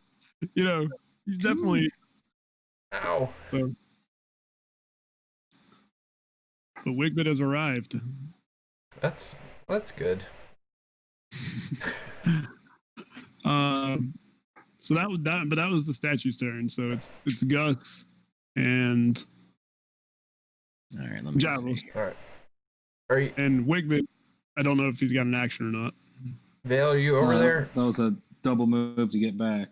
definitely Ow. So, the Wigbit has arrived. That's good. So that was that, but that was the statue's turn. So it's Gus and All right, let me Javos. see. All right. Are you, And Wigbit. I don't know if he's got an action or not. Vale? Are you over there? That was a double move to get back.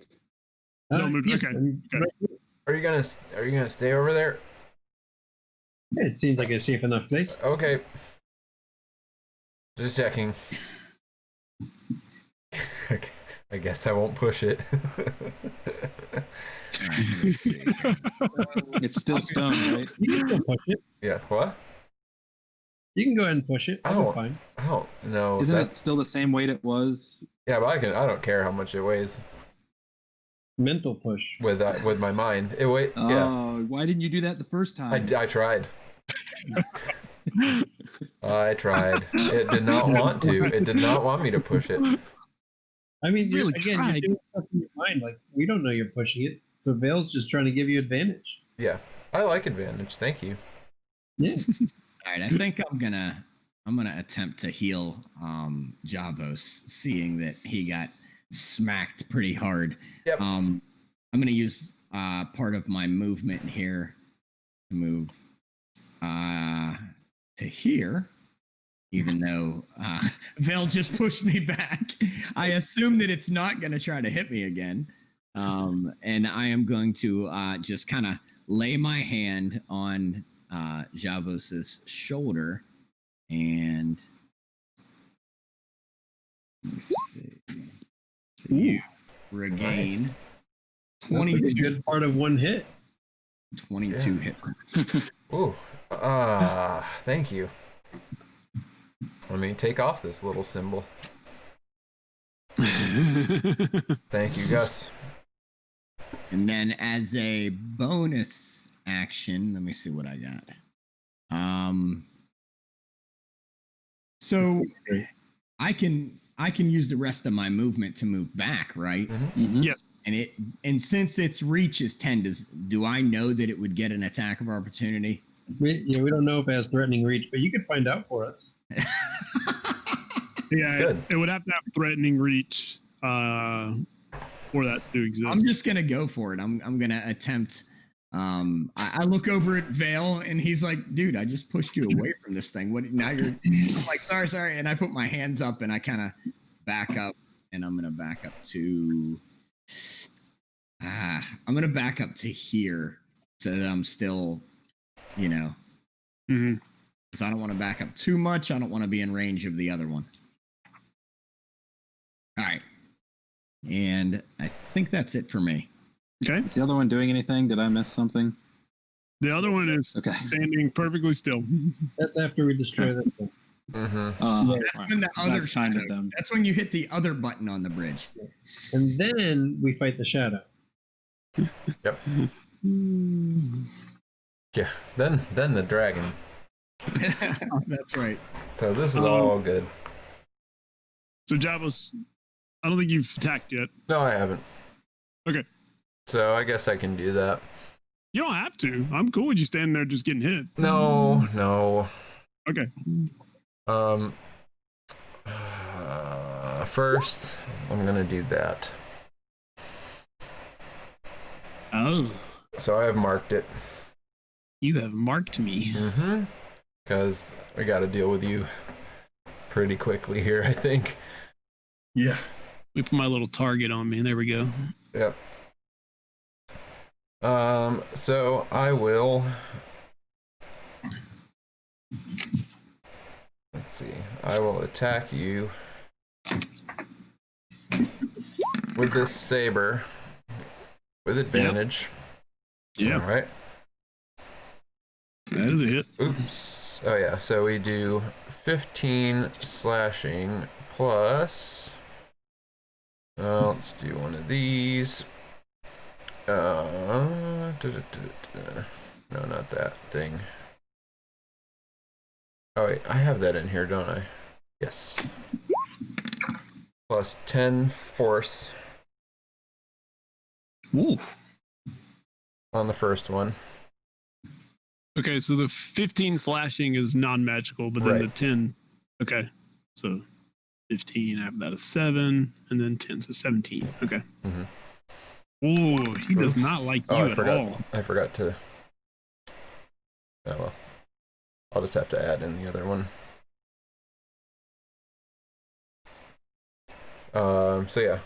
No move. Yes, Okay. I'm Okay. right here. Are you gonna stay over there? Yeah, it seems like a safe enough place. Okay. Just checking. I guess I won't push it. All right, let me see. It's still stone, right? You can still push it. Yeah. What? You can go ahead and push it. I'll Oh. be fine. I don't know. Isn't it still the same weight it was? Yeah, but I don't care how much it weighs Mental push. with my mind. It weight. Yeah. Oh, why didn't you do that the first time? I tried. I tried. It did not want to. It did not want me to push it. I mean, Really you're tried. doing stuff in your mind. Like, we don't know you're pushing it. So Vale's just trying to give you advantage. Yeah. I like advantage. Thank you. Yeah. All right, I think I'm gonna attempt to heal Javos, seeing that he got smacked pretty hard. Yep. I'm gonna use part of my movement here to move to here, even though Vel just pushed me back. I assume that it's not gonna try to hit me again. And I am going to just kind of lay my hand on Javos's shoulder and let's see. So you regain Nice. 22, That's a good part of one hit. 22 Yeah. hit points. Ooh. Thank you. Let me take off this little symbol. Thank you, Gus. And then as a bonus action, let me see what I got. So I can use the rest of my movement to move back, right? Mhm. Yes. And since its reach is 10, do I know that it would get an attack of opportunity? We don't know if it has threatening reach, but you could find out for us. Yeah. Good. It would have to have threatening reach for that to exist. I'm just gonna go for it. I'm gonna attempt. I look over at Vale and he's like, "Dude, I just pushed you away from this thing. What now you're?" I'm like, "Sorry," and I put my hands up and I kind of back up, and I'm gonna back up to. I'm gonna back up to here so that I'm still, Mhm. because I don't want to back up too much. I don't want to be in range of the other one. All right, and I think that's it for me. Okay. Is the other one doing anything? Did I miss something? The other one is Okay. standing perfectly still. That's after we destroy that thing. Mm-hmm. That's when the other That's kind of shadow- dumb. That's when you hit the other button on the bridge. And then we fight the shadow. Yep. Yeah. Then the dragon. That's right. So this is all good. So Javos, I don't think you've attacked yet. No, I haven't. Okay. So I guess I can do that. You don't have to. I'm cool with you standing there just getting hit. No. Okay. First, I'm gonna do that. Oh, So I have marked it. you have marked me. Mm-hmm. Because I got to deal with you pretty quickly here, I think. Yeah. We put my little target on me. There we go. Yep. So I will. Let's see. I will attack you with this saber with advantage. Yeah, All right. that is a hit. Oops. Oh yeah. So we do 15 slashing plus. Let's do one of these. No, not that thing. Oh wait, I have that in here, don't I? Yes. Plus 10 force. Ooh. on the first one. Okay, so the 15 slashing is non-magical, but then the Right. 10. Okay, so 15. I have that as 7, and then 10, so 17. Okay. Mhm. Oh, he does Oops. not like you Oh, I at forgot. all. I forgot to. Oh well. I'll just have to add in the other one. So yeah.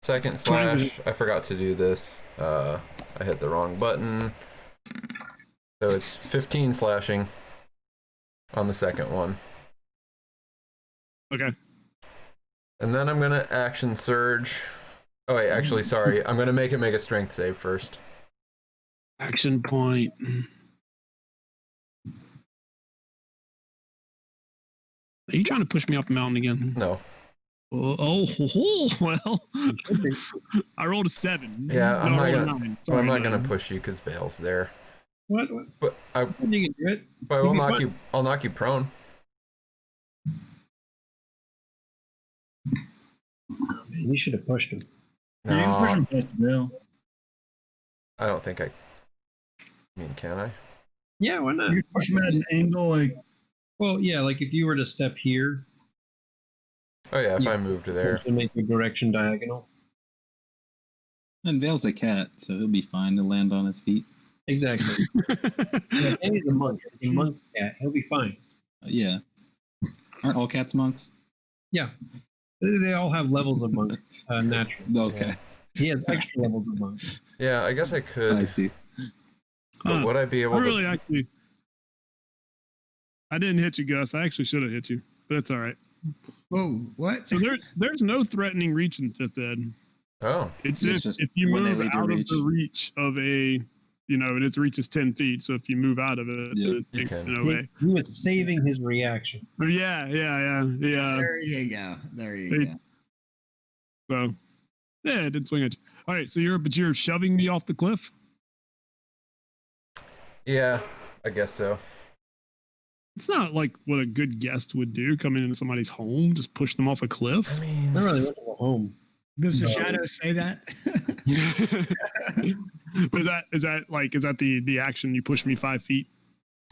Second slash, I forgot to do this. I hit the wrong button. So it's 15 slashing on the second one. Okay. And then I'm gonna action surge. Oh wait, actually, sorry. I'm gonna make it make a strength save first. Action point. Are you trying to push me off the mountain again? No. Well, I rolled a 7. Yeah, I'm No, I not rolled a gonna. 9. Well, Sorry, I'm not 9. gonna push you because Vale's there. What? But I You can do it. will be knock fine. you. I'll knock you prone. Man, you should have pushed him. You can push No, him past the rail. I don't think I mean, can I? Yeah, why not? You can push him at an angle like Well, yeah, like if you were to step here Oh yeah, if Yeah. I moved there. to make the direction diagonal. And Vale's a cat, so he'll be fine to land on his feet. Exactly. Yeah, and he's a monk. He's a monk cat. He'll be fine. Yeah. Aren't all cats monks? Yeah. They all have levels of monk, naturally. Okay. He has extra levels of monk. Yeah, I guess I could. I see. But would I be able I to? really actually. I didn't hit you, Gus. I actually should have hit you, but it's all right. Whoa, what? So there's no threatening reach in 5th ed. Oh, It's It's just if you when they move leave your out of reach. the reach of a, and its reach is 10 feet. So if you move out of it, Yeah, it you takes can. it He, away. he was saving his reaction. Yeah. There you go. There you Hey. go. So yeah, it did swing at you. All right, so you're shoving me off the cliff. yeah, I guess so. It's not like what a good guest would do, coming into somebody's home, just push them off a cliff. I mean, I really went to go home. Does the No. shadow say that? But is that the action? You push me 5 feet.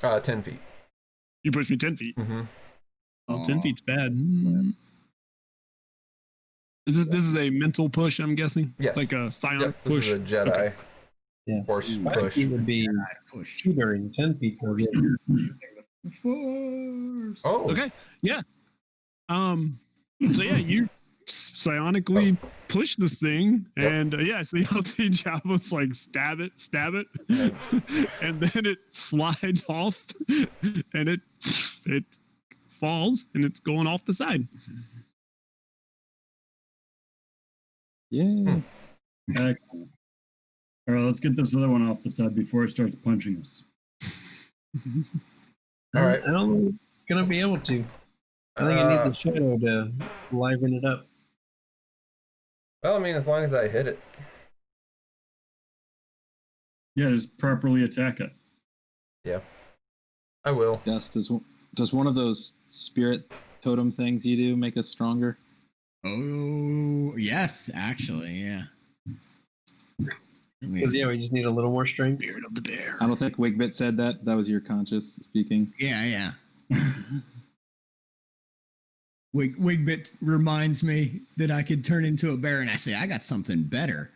10 feet. You push me 10 feet. Mm-hmm. Well, 10 Aw. feet's bad. This is a mental push, I'm guessing. Yes. Like a silent Yep, this push. is a Jedi Okay. Yeah. force 5 push. feet would be Push. tutoring. 10 feet's no good. Force. Oh, Okay. Yeah. So yeah, you psionically push this thing, Yep. and so you'll see Jabba's like stab it, and then it slides off, and it falls, and it's going off the side. Yeah. Excellent. All right, let's get this other one off the side before it starts punching us. All right. I don't think it's going to be able to. I think it needs a shadow to liven it up. Well, I mean, as long as I hit it. Yeah, just properly attack it. Yeah, I will. Yes. Does one of those spirit totem things you do make us stronger? Oh, yes, actually, yeah. Let me Because, see. yeah, we just need a little more strength. Beard of the bear. I don't think Wigbit said that. That was your conscious speaking. Yeah. Wigbit reminds me that I could turn into a bear, and I say, I got something better.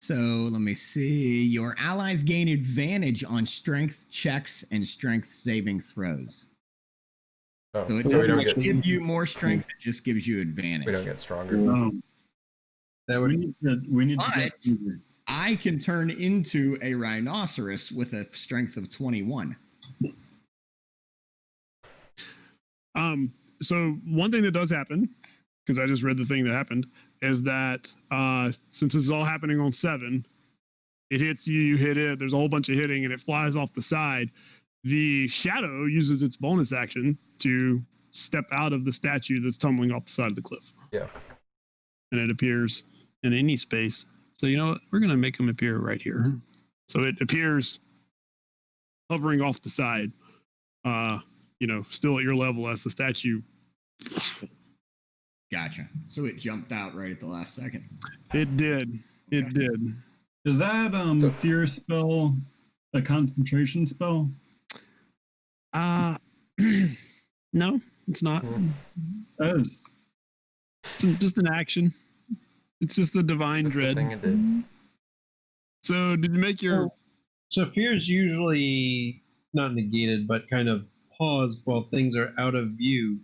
So let me see. Your allies gain advantage on strength checks and strength saving throws. Oh, So it so we don't doesn't get give you more strength, it just gives you advantage. we don't get stronger. That We would need to get But- I can turn into a rhinoceros with a strength of 21. So one thing that does happen, because I just read the thing that happened, is that since this is all happening on 7, it hits you, you hit it, there's a whole bunch of hitting, and it flies off the side. The shadow uses its bonus action to step out of the statue that's tumbling off the side of the cliff. Yeah. And it appears in any space. So you know what? We're going to make him appear right here. So it appears hovering off the side, still at your level as the statue. Gotcha. So it jumped out right at the last second. It did. It Okay. did. Is that fear spell a concentration spell? No, it's not. Yes. It's just an action. It's just a divine That's the dread. thing it did. So did you make your? So fear is usually not negated, but kind of paused while things are out of view.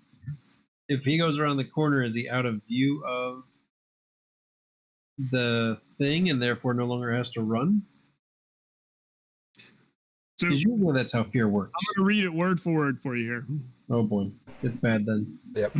If he goes around the corner, is he out of view of the thing and therefore no longer has to run? So Because usually that's how fear works. I'm going to read it word for word for you here. Oh boy, it's bad then. Yep.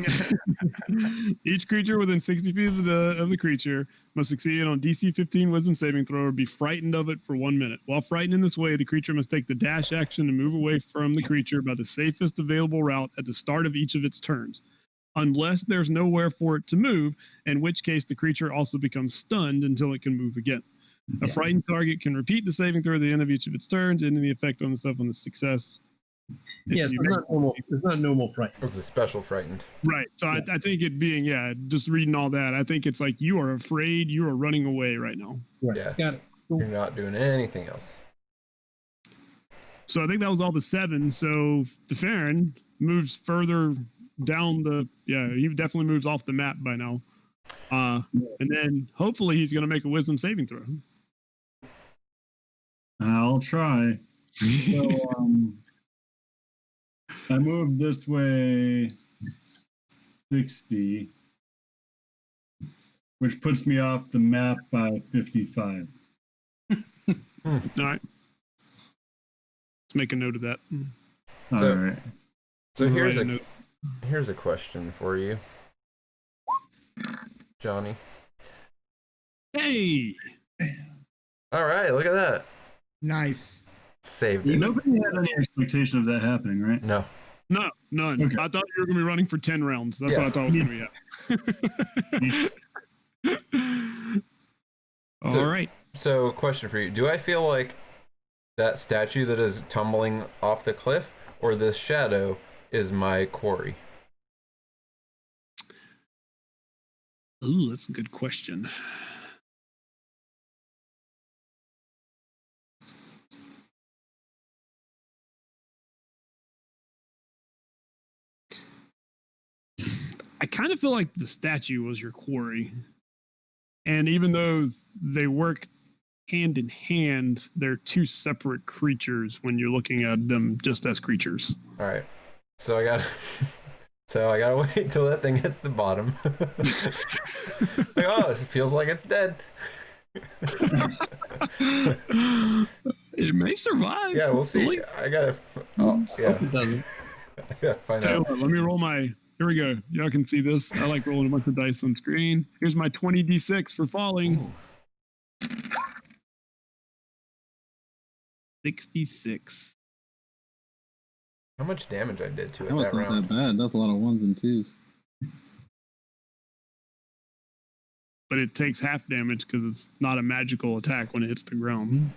Each creature within 60 feet of the creature must succeed on DC 15 Wisdom saving throw or be frightened of it for 1 minute. While frightened in this way, the creature must take the dash action to move away from the creature by the safest available route at the start of each of its turns, unless there's nowhere for it to move, in which case the creature also becomes stunned until it can move again. A frightened target can repeat the saving throw at the end of each of its turns, ending the effect on itself on the success. Yes, it's not normal. It's not normal fright. It's a special frightened. Right. So I think it being, just reading all that, I think it's like you are afraid, you are running away right now. Right. Yeah. Got it. Cool. You're not doing anything else. So I think that was all the 7. So the Farron moves further down he definitely moves off the map by now. And then hopefully he's going to make a wisdom saving throw. I'll try. So, I moved this way 60, which puts me off the map by 55. All right. Let's make a note of that. So- All right. So We'll here's write a note. here's a question for you, Johnny. Hey. All right, look at that. Nice. Saved it. Nobody had any expectation of that happening, right? No. No, none. Okay. I thought you were going to be running for 10 rounds. That's what I thought was going to be happening. So- All right. So, question for you: do I feel like that statue that is tumbling off the cliff, or this shadow, is my quarry? Ooh, that's a good question. I kind of feel like the statue was your quarry. And even though they work hand in hand, they're two separate creatures when you're looking at them just as creatures. All right. So I gotta wait till that thing hits the bottom. Like, oh, it feels like it's dead. It may survive. Yeah, we'll see. I gotta. Oh, yeah. Hope it doesn't. I gotta find Tell you out. what, let me roll my. Here we go. Y'all can see this. I like rolling a bunch of dice on screen. Here's my 20d6 for falling. 66. How much damage I did to it That was that not round? that bad. That's a lot of 1s and 2s. But it takes half damage because it's not a magical attack when it hits the ground.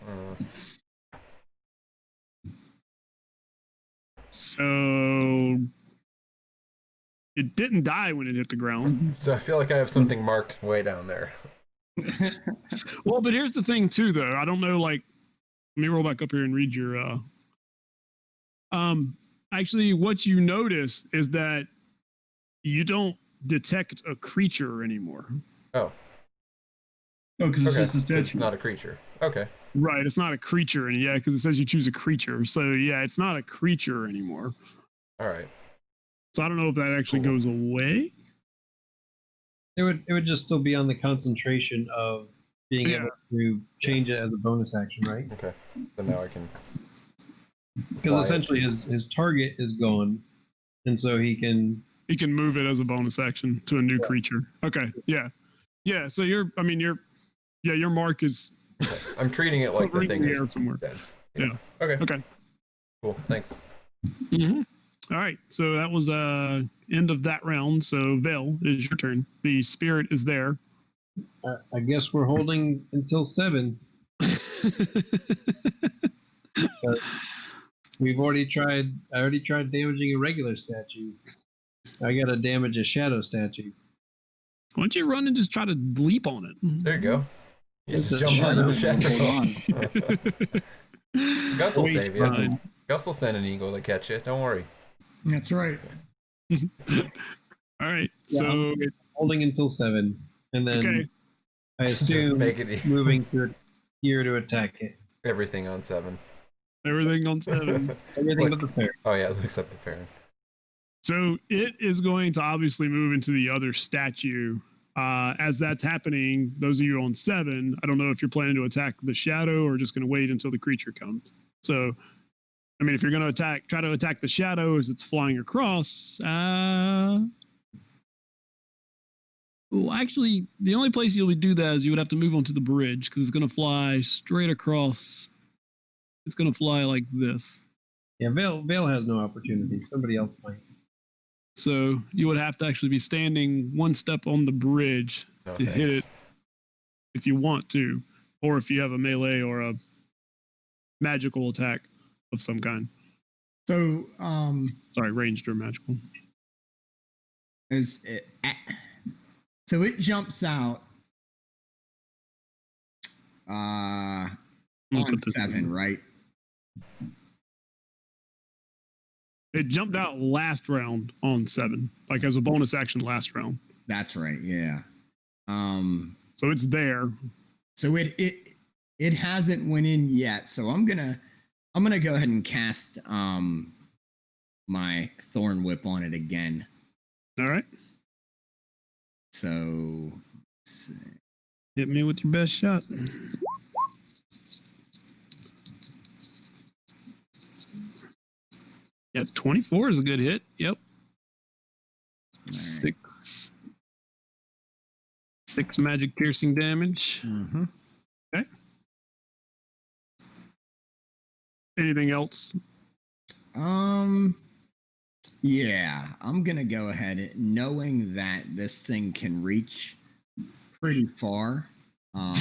So it didn't die when it hit the ground. So I feel like I have something marked way down there. Well, but here's the thing too, though. I don't know. Like, let me roll back up here and read your. Actually, what you notice is that you don't detect a creature anymore. Oh, Oh, because it's okay. just a statue. It's not a creature. Okay. Right, it's not a creature, and because it says you choose a creature. So it's not a creature anymore. All right. So I don't know if that actually Cool. goes away. It would just still be on the concentration of being Yeah. able to change it as a bonus action, right? Okay. So now I can. Because apply it. essentially his target is gone, and so he can. You can move it as a bonus action to a new creature. Okay, yeah. So your mark is Okay. I'm treating it like the hovering thing in the is air somewhere. dead. Yeah. Okay. Okay. Cool. Thanks. Mm-hmm. All right, so that was end of that round. So Vale, it is your turn. The spirit is there. I guess we're holding until 7. We've already tried. I already tried damaging a regular statue. I got to damage a shadow statue. Why don't you run and just try to leap on it? There you go. You just jump out of the Hold shadow. Gus will Wait, save you. fine. Gus will send an eagle to catch you. Don't worry. That's right. All right. Yeah, So Holding until 7, and then okay. I Just assume make it moving to here to attack it. everything on 7. Everything on 7. Everything Look. but the fair. Oh yeah, except the parent. So it is going to obviously move into the other statue. As that's happening, those of you on 7, I don't know if you're planning to attack the shadow or just going to wait until the creature comes. So, I mean, if you're going to try to attack the shadow as it's flying across. Well, actually, the only place you would do that is you would have to move onto the bridge because it's going to fly straight across. It's going to fly like this. Yeah, Vale has no opportunity. Somebody else might. So you would have to actually be standing one step on the bridge No, to hit it if you want to, or if you have a melee or a magical attack of some kind. So, Sorry, ranged or magical. so it jumps out on put this 7, in. right? It jumped out last round on 7, like as a bonus action last round. That's right. Yeah. So it's there. So it hasn't went in yet. So I'm gonna go ahead and cast my thorn whip on it again. All right. So let's see. Hit me with your best shot. Yeah, 24 is a good hit. Yep. All right. 6 magic piercing damage. Mm-hmm. Okay. Anything else? Yeah, I'm gonna go ahead, knowing that this thing can reach pretty far. I'm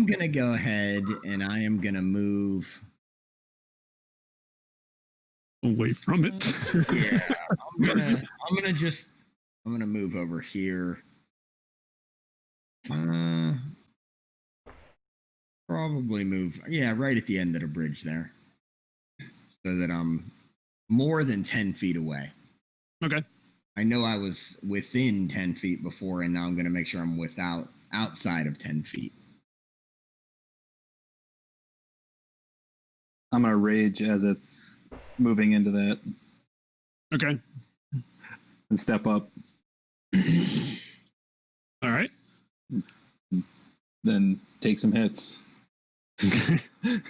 gonna go ahead and I am gonna move. Away from it. Yeah, I'm gonna move over here. Probably move, yeah, right at the end of the bridge there, so that I'm more than 10 feet away. Okay. I know I was within 10 feet before, and now I'm gonna make sure I'm outside of 10 feet. I'm gonna rage as it's moving into that Okay. and step up. All right. Then take some hits.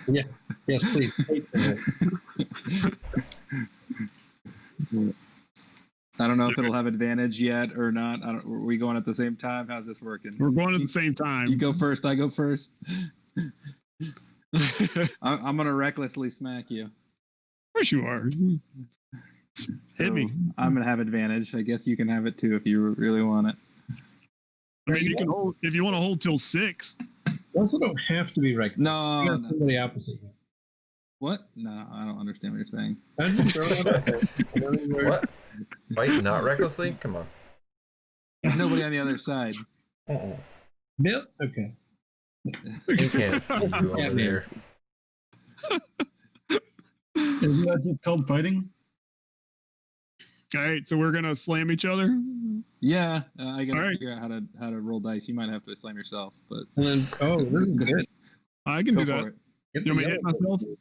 Yeah. Yes, please. I don't know if it'll have advantage yet or not. Are we going at the same time? How's this working? We're going at the same time. You go first. I go first. I'm gonna recklessly smack you. Of course you are. Hit me. I'm gonna have advantage. I guess you can have it too if you really want it. I mean, you can hold if you want to hold till 6. You also don't have to be right. No, You got no. somebody opposite you. What? No, I don't understand what you're saying. I'm just throwing it out there. What? Fight not recklessly? Come on. There's nobody on the other side. Bill? Okay. You can't see you over there. Isn't that just called fighting? All right, so we're gonna slam each other. Yeah, I gotta All right. figure out how to roll dice. You might have to slam yourself, but And then, this is good. I can go do for that. it. Get You want me to the hit yellow myself? card.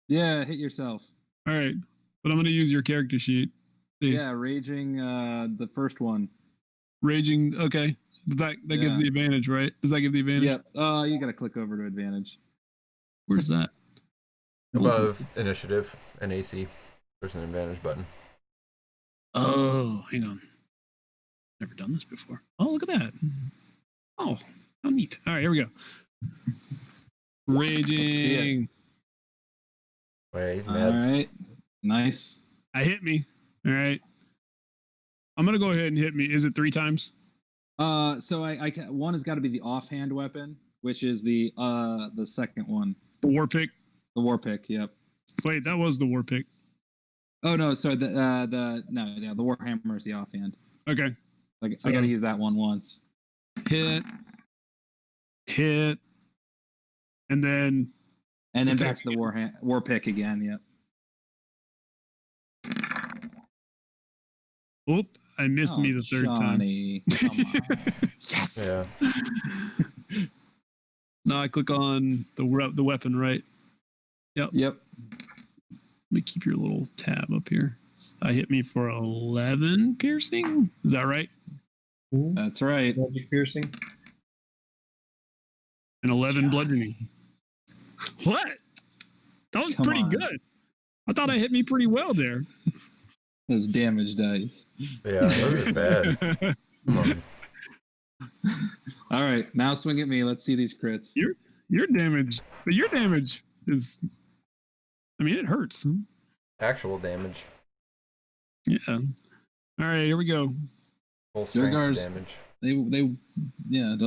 Yeah, hit yourself. All right, but I'm gonna use your character sheet. See. Yeah, raging. The first one. Raging. Okay. That gives Yeah. the advantage, right? Does that give the advantage? Yep. You gotta click over to advantage. Where's that? Above initiative and AC. There's an advantage button. Oh, hang on. Never done this before. Oh, look at that. Oh, how neat. All right, here we go. Raging. Wait, he's All mad. right. Nice. I hit me. All right. I'm gonna go ahead and hit me. Is it 3 times? So one has got to be the offhand weapon, which is the second one, The war pick. the war pick. Yep. Wait, that was the war pick. Oh no, sorry. The warhammer is the offhand. Okay. Like So- I got to use that one once. Hit. hit, and then back to the war pick again. Yep. Oop, I missed me the third Johnny. time. Come on. Yes. Yeah. Now I click on the weapon, right? Yep. Let me keep your little tab up here. I hit me for 11 piercing. Is that right? That's right. Magic piercing. And 11 bludgeoning. What? That was Come pretty on. good. I thought I hit me pretty well there. Those damage dice. Yeah, those are bad. Come on. All right, now swing at me. Let's see these crits. Your damage is, I mean, it hurts. Actual damage. Yeah. All right, here we go. Full strength Durgars. damage. They don't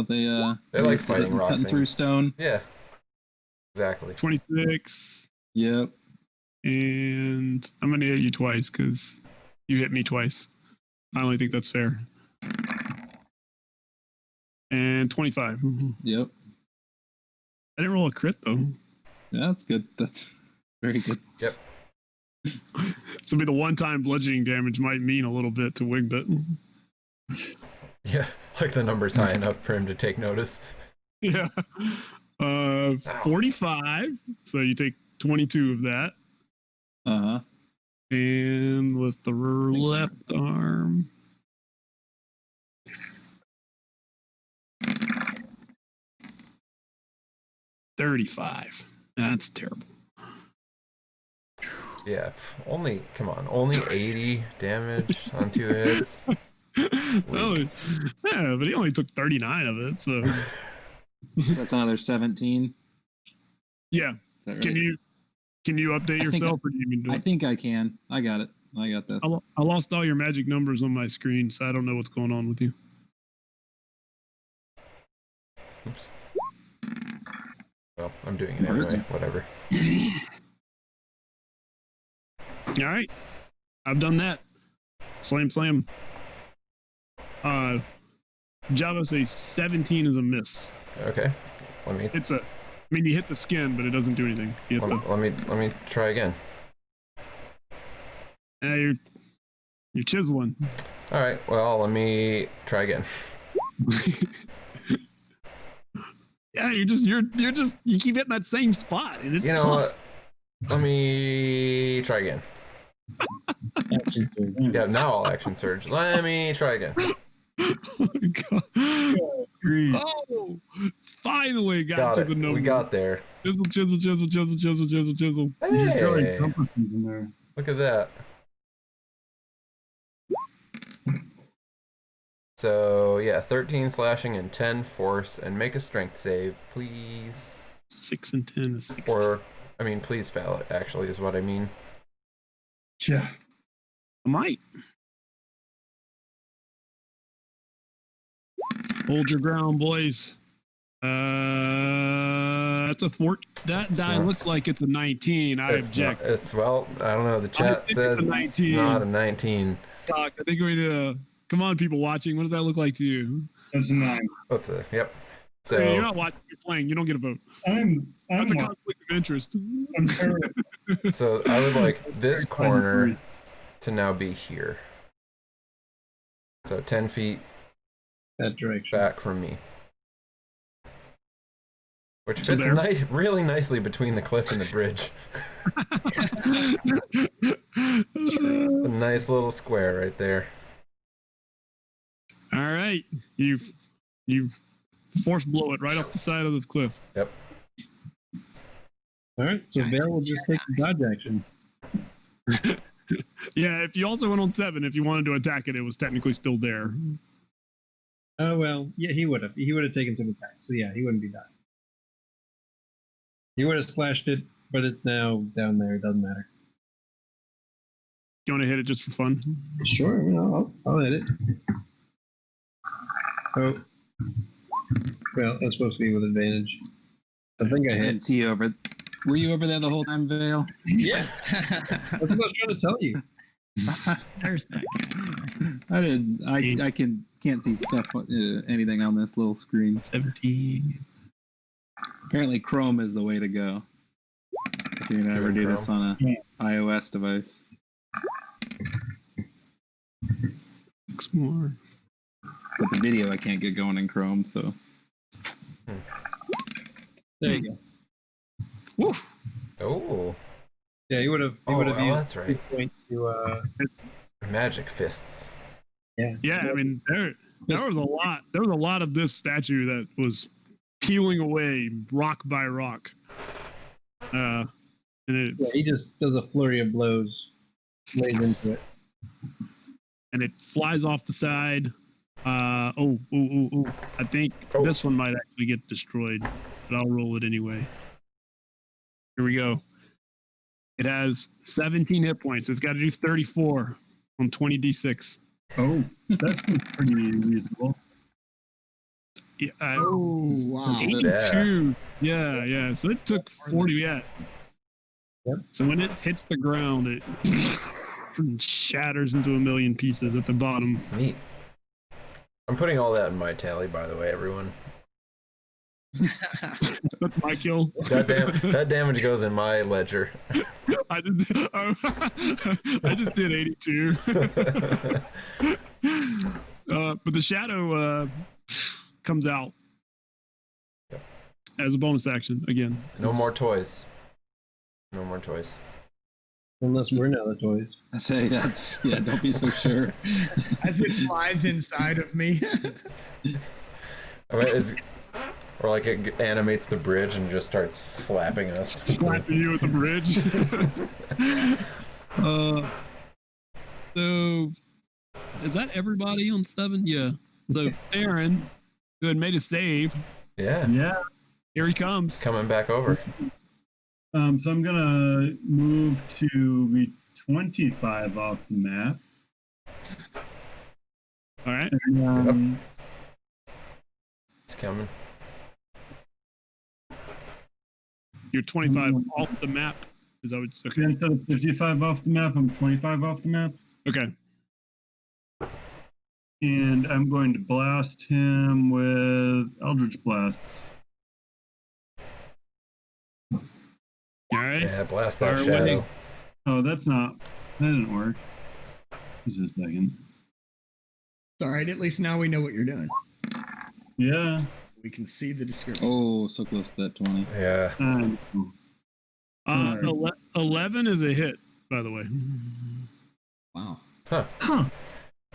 they They like fighting raw cutting through things. stone. Yeah. Exactly. 26. Yep. And I'm going to hit you twice because you hit me twice. I only think that's fair. And 25. Yep. I didn't roll a crit, though. Yeah, that's good. That's very good. Yep. So be the one-time bludgeoning damage might mean a little bit to Wigbit. Yeah. Like the number's high enough for him to take notice. Yeah. 45. So you take 22 of that. Uh-huh. And with the left arm. $35. That's terrible. Yeah. Only 80 damage on 2 hits. Oh, yeah, but he only took 39 of it, so So that's another 17. yeah. Is that right? Can you update I think yourself or do you mean to? I think I can. I got it. I got this. I lost all your magic numbers on my screen, so I don't know what's going on with you. Oops. Well, I'm doing it anyway. Whatever. All right. I've done that. Slam. Java says 17 is a miss. Okay. You hit the skin, but it doesn't do anything. You hit Let me try again. you're chiseling. All right. Well, let me try again. Yeah, you keep hitting that same spot, and it's You know tough. what? Let me try again. Yeah, now I'll action surge. Let me try again. Oh my God. Oh, finally got to Got the it. number. We got there. Chisel. You just Hey, really compasses in there. look at that. So yeah, 13 slashing and 10 force, and make a strength save, please. 6 and 10 is 16. Or, I mean, please fail it. Actually, is what I mean. Yeah. I might. Hold your ground, boys. That's a fort. That die looks like it's a 19. I object. I don't know. The chat think says it's a it's 19. not a 19. Doc, I think we need to. Come on, people watching. What does that look like to you? That's a 9. Yep. So Hey, you're not watching. You're playing. You don't get a vote. I'm That's a conflict of interest. I'm terrible. So I would like this corner to now be here. So 10 feet That direction. back from me. Which So fits there. really nicely between the cliff and the bridge. A nice little square right there. All right, you force blow it right off the side of the cliff. Yep. All right, so Vale will just take the dodge action. Yeah, if you also went on 7, if you wanted to attack it, it was technically still there. Oh well, yeah, he would have. He would have taken some attacks. So yeah, he wouldn't be dying. He would have slashed it, but it's now down there. It doesn't matter. You want to hit it just for fun? Sure, I'll hit it. Oh, well, that's supposed to be with advantage. I think I I hit. didn't see you over. Were you over there the whole time, Vale? Yeah. That's what I was trying to tell you. There's that guy. I didn't. I can't see stuff. Anything on this little screen. 17. Apparently, Chrome is the way to go. If you're gonna ever do this on a iOS device. 6 more. But the video I can't get going in Chrome, so. There you go. Woo. Oh, Yeah, you would have. oh, that's right. Point to, Magic fists. Yeah, I mean there was a lot. There was a lot of this statue that was peeling away rock by rock. And he just does a flurry of blows, lays into it. and it flies off the side. I think this one might actually get destroyed, but I'll roll it anyway. Here we go. It has 17 hit points. It's got to do 34 on 20d6. Oh, that's pretty reasonable. Yeah, Oh, wow. 82. Yeah. So it took 40. Yeah. Yep. So when it hits the ground, it shatters into a million pieces at the bottom. Neat. I'm putting all that in my tally, by the way, everyone. That's my kill. That damage goes in my ledger. I just did 82. But the shadow comes out as a bonus action again. No more toys. No more toys. Unless we're now the toys. I say don't be so sure. As it flies inside of me. I mean, or like it animates the bridge and just starts slapping us. Slapping you with the bridge. So is that everybody on 7? Yeah. So Aaron, who had made a save, Yeah. here he comes. Coming back over. So I'm gonna move to be 25 off the map. All right. And, It's coming. You're 25 off the map. Is that what? Okay. instead of 55 off the map, I'm 25 off the map. Okay. And I'm going to blast him with Eldritch Blasts. All right. Yeah, blast that Fire shadow. away. Oh, that didn't work. Just a second. It's all right. At least now we know what you're doing. Yeah. We can see the description. Oh, so close to that 20. Yeah. 11 is a hit, by the way. Wow. Huh.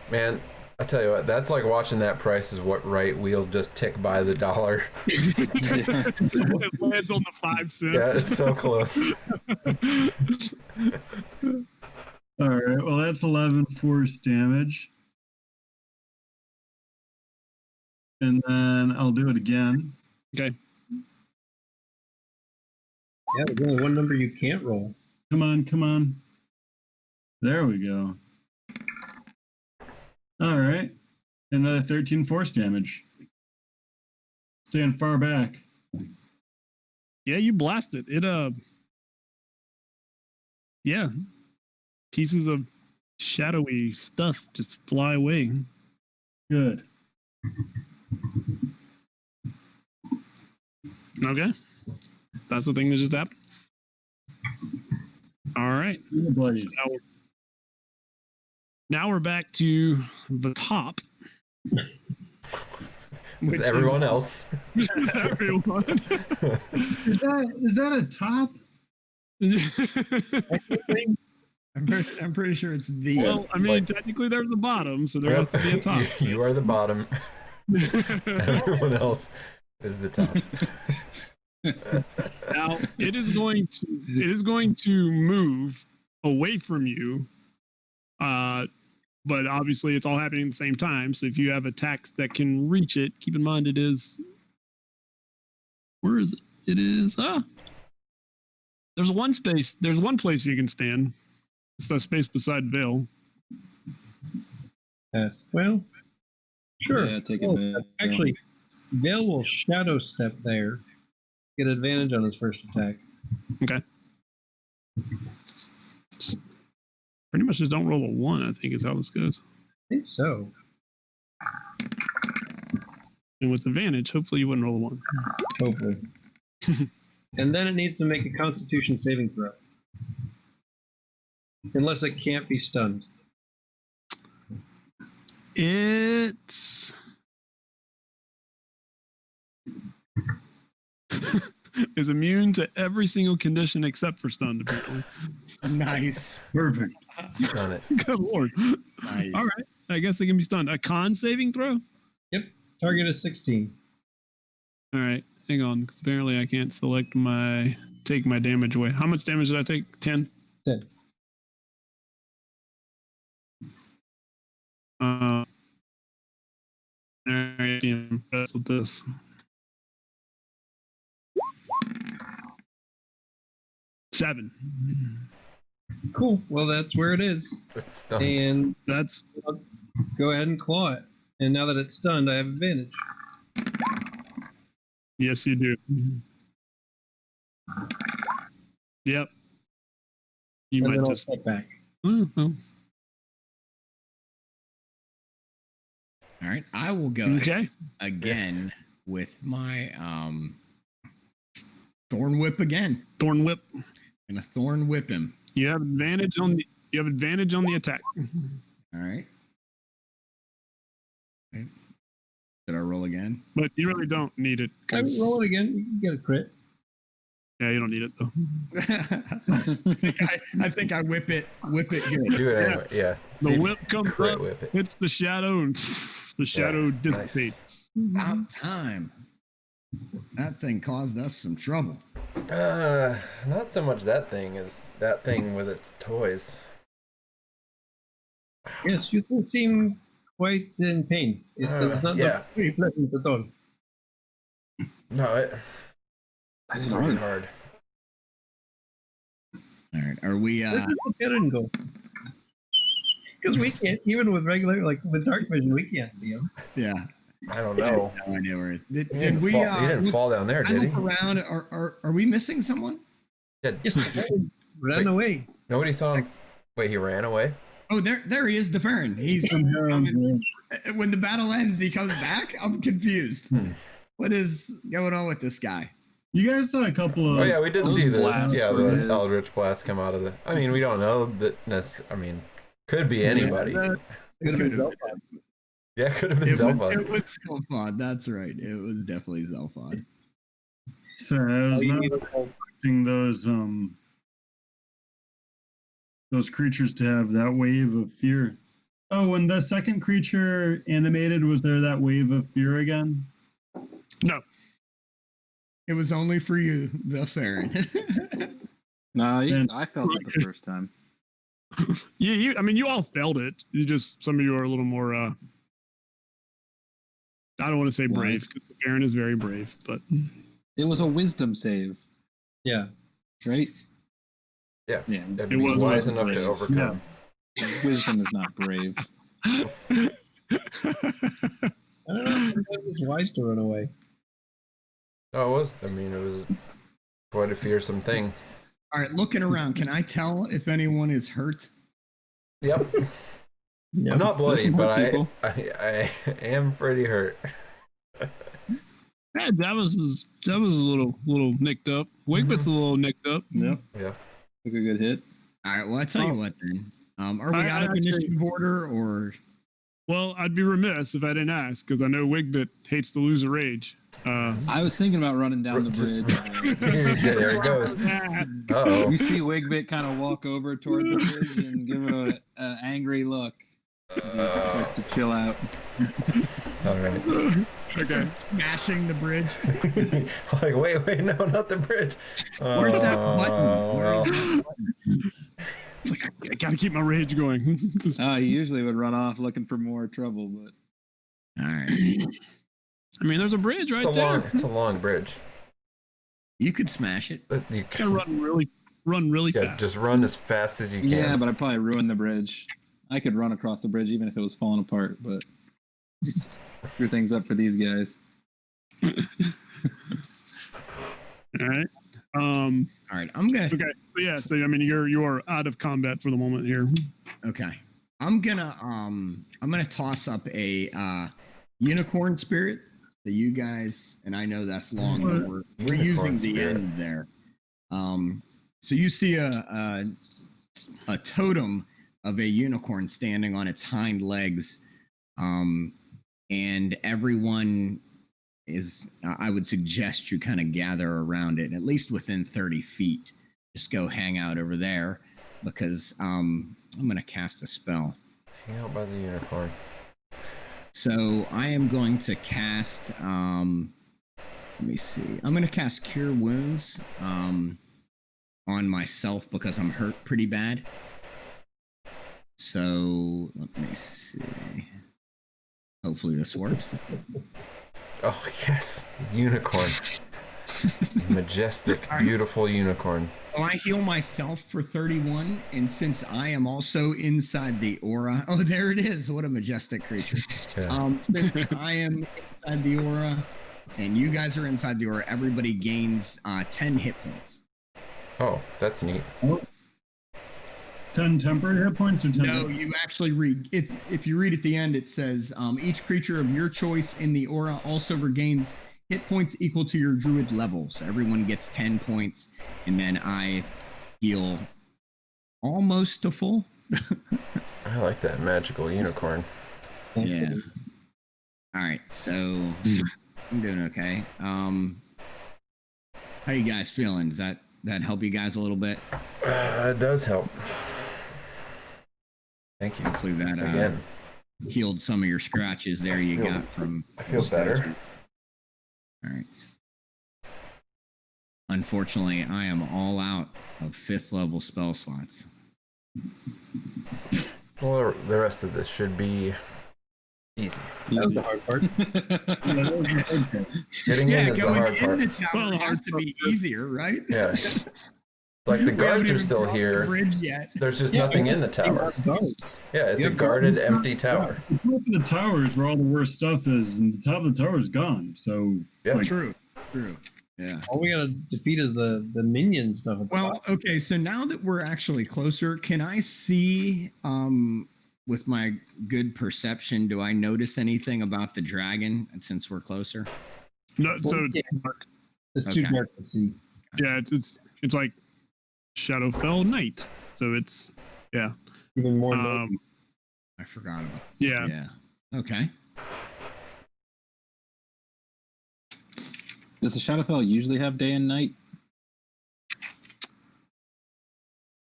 Man, I tell you what, that's like watching that Price is What Right wheel just tick by the dollar. It lands on the 5 cents. Yeah, it's so close. All right. Well, that's 11 force damage. And then I'll do it again. Okay. Yeah, there's only one number you can't roll. Come on. There we go. All right. Another 13 force damage. Staying far back. Yeah, you blast it. Yeah. Pieces of shadowy stuff just fly away. Good. Okay. That's the thing that just happened. All right. Bloody. So now we're back to the top. It's everyone else. Everyone. Is that a top? I'm pretty sure it's the. Well, I mean, technically there's a bottom, so there has to be a top. You are the bottom. Everyone else is the top. Now it is going to move away from you, but obviously it's all happening at the same time. So if you have attacks that can reach it, keep in mind it is. Where is it? It is There's one space. There's one place you can stand. It's the space beside Vale. Yes. Well, sure. Yeah, take it back. Actually, Vale will shadow step there. Get advantage on his first attack. Okay. Pretty much just don't roll a 1, I think is how this goes. I think so. And with advantage, hopefully you wouldn't roll a 1. Hopefully. And then it needs to make a Constitution saving throw. Unless it can't be stunned. It's is immune to every single condition except for stunned, apparently. Nice. Perfect. Done it. Good lord. Nice. All right. I guess they can be stunned. A con saving throw? Yep. Target is 16. All right. Hang on, because apparently I can't take my damage away. How much damage did I take? 10? 10. All right, I'm impressed with this. Seven. Cool. Well, that's where it is. It's stunned. And That's go ahead and claw it. And now that it's stunned, I have advantage. yes, you do. Yep. You And might then I'll just. step back. Oh, oh. All right. I will go Okay. again with my thorn whip again. Thorn whip. Gonna thorn whip him. You have advantage on the attack. All right. Okay. Did I roll again? But you really don't need it. I 'Cause- roll it again. You can get a crit. Yeah, you don't need it though. I think I whip it good. Do it anyway. Yeah. The See if whip you comes crit up, whip it. hits the shadow, and the shadow nice. dissipates. About time. That thing caused us some trouble. Not so much that thing as that thing with its toys. Yes, you do seem quite in pain. It's not yeah. very pleasant at all. No, it I didn't really run. hard. All right. Are we Where did the Karen go? Because we can't, even with regular, like with dark vision, we can't see him. yeah. I don't know. No idea where He did didn't we fall, he didn't fall down there, I did he? look around, are we missing someone? Yes, the ran Wait. away. Nobody saw him. Wait, he ran away? Oh, there he is, the Farron. He's when the battle ends, he comes back. I'm confused. What is going on with this guy? You guys saw a couple of. Oh yeah, we did Those see the blasts the were his. Eldritch blast come out of the. I mean, we don't know that. I mean, could be anybody. Yeah, Could have been Zelfod. could have been Zelfod. It was Zelfod. That's right. It was definitely Zelfod. So I was Oh, you not need a call. expecting those creatures to have that wave of fear. Oh, when the second creature animated, was there that wave of fear again? No. It was only for you, the Farron. No, And- I felt it the first time. I mean, you all felt it. You just, some of you are a little more, I don't want to say brave, Wise. because Baron is very brave, but It was a wisdom save, Yeah. right? Yeah. Yeah. That'd It be was wise brave. enough to overcome. Wisdom is not brave. I don't know. It was wise to run away. Oh, it was. I mean, it was quite a fearsome thing. All right, looking around, can I tell if anyone is hurt? Yep. Yeah. I'm not bloody, some but hurt people. I am pretty hurt. yeah, that was a little nicked up. Wigbit's a little nicked up. Yep. Yeah. Took a good hit. All right, well, I tell you what then. Are we I out of actually- initiative order or? Well, I'd be remiss if I didn't ask, because I know Wigbit hates to lose a rage. I was thinking about running down the Just- bridge. Yeah, there it goes. Uh-oh. You see Wigbit kind of walk over toward the bridge and give it an angry look. As he tries to chill out. All right. Okay. Smashing the bridge. Like, wait, no, not the bridge. Where's that button? Where is that button? It's like, I gotta keep my rage going. This- He usually would run off looking for more trouble, but All right. I mean, there's a bridge right there. It's a long bridge. You could smash it. But you Gotta run really yeah, fast. just run as fast as you can. yeah, but I'd probably ruin the bridge. I could run across the bridge even if it was falling apart, but screw things up for these guys. All right. All right. I'm gonna. Okay. So yeah. So I mean, you are out of combat for the moment here. Okay. I'm gonna toss up a unicorn spirit So you guys, and I know that's long, but we're Unicorn using the spirit. end there. So you see a totem of a unicorn standing on its hind legs, and everyone is. I would suggest you kind of gather around it, at least within 30 feet. Just go hang out over there, because I'm going to cast a spell. Hang out by the unicorn. So I am going to cast. Let me see. I'm going to cast Cure Wounds on myself because I'm hurt pretty bad. So let me see. Hopefully this works. Oh yes, unicorn. Majestic, beautiful unicorn. So I heal myself for 31, and since I am also inside the aura, oh, there it is. What a majestic creature. Yeah. Since I am inside the aura, and you guys are inside the aura, everybody gains 10 hit points. Oh, that's neat. 10 temporary hit points or 10? No, you actually read. If you read at the end, it says each creature of your choice in the aura also regains hit points equal to your druid level. So everyone gets 10 points, and then I heal almost to full. I like that magical unicorn. Yeah. All right, so I'm doing okay. How you guys feeling? Does that help you guys a little bit? It does help. Thank you. Hopefully that Again. healed some of your scratches there you got from. I feel better. All right. Unfortunately, I am all out of 5th level spell slots. Well, the rest of this should be easy. That was the hard part. Getting in is the going hard in part. the tower has to be easier, right? Yeah. Like the We guards haven't are even still crossed the here. bridge yet. There's just nothing in the tower. Yeah, it's a guarded, empty tower. The top of the tower is where all the worst stuff is, and the top of the tower is gone. So, Yeah. like, True. Yeah. All we gotta defeat is the minion stuff. At the Well, bottom. okay, so now that we're actually closer, can I see with my good perception, do I notice anything about the dragon since we're closer? No, so it's dark. It's too okay. dark to see. Yeah, it's like Shadowfell Night. So it's Even more. I forgot about yeah. Yeah. Okay. Does the Shadowfell usually have day and night?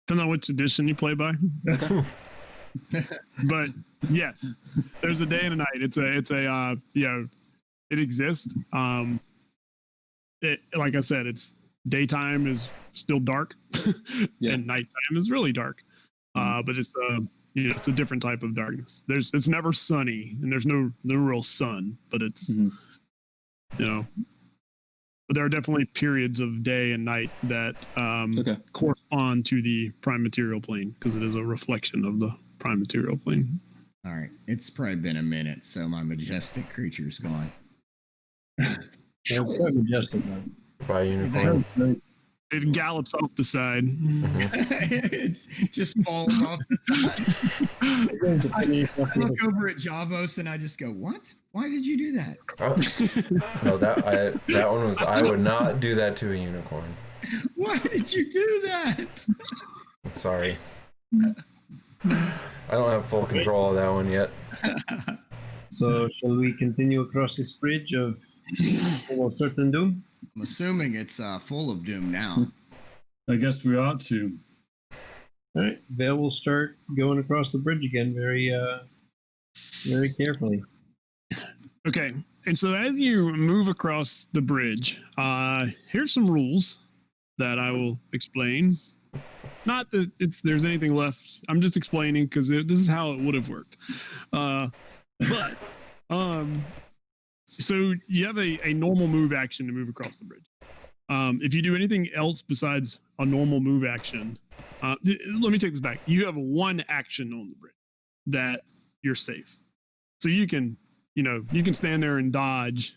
Depends on which edition you play by. But yes, there's a day and a night. It's a it exists. It, like I said, it's daytime is still dark, Yeah. and nighttime is really dark. But it's it's a different type of darkness. It's never sunny, and there's no real sun, but it's Mhm. But there are definitely periods of day and night that Okay. correspond to the prime material plane, because it is a reflection of the prime material plane. All right. It's probably been a minute, so my majestic creature's gone. Yeah, it's quite majestic, man. By unicorn. It gallops off the side. It just falls off the side. I look over at Javos and I just go, "What? Why did you do that? Oh. No, that one was. I would not do that to a unicorn. Why did you do that?" I'm sorry. I don't have full control of that one yet. So shall we continue across this bridge of almost certain doom? I'm assuming it's full of doom now. I guess we ought to. All right, Vale will start going across the bridge again, very carefully. Okay, and so as you move across the bridge, here's some rules that I will explain. Not that there's anything left. I'm just explaining because this is how it would have worked. So you have a normal move action to move across the bridge. If you do anything else besides a normal move action, let me take this back. You have one action on the bridge that you're safe. So you can stand there and dodge,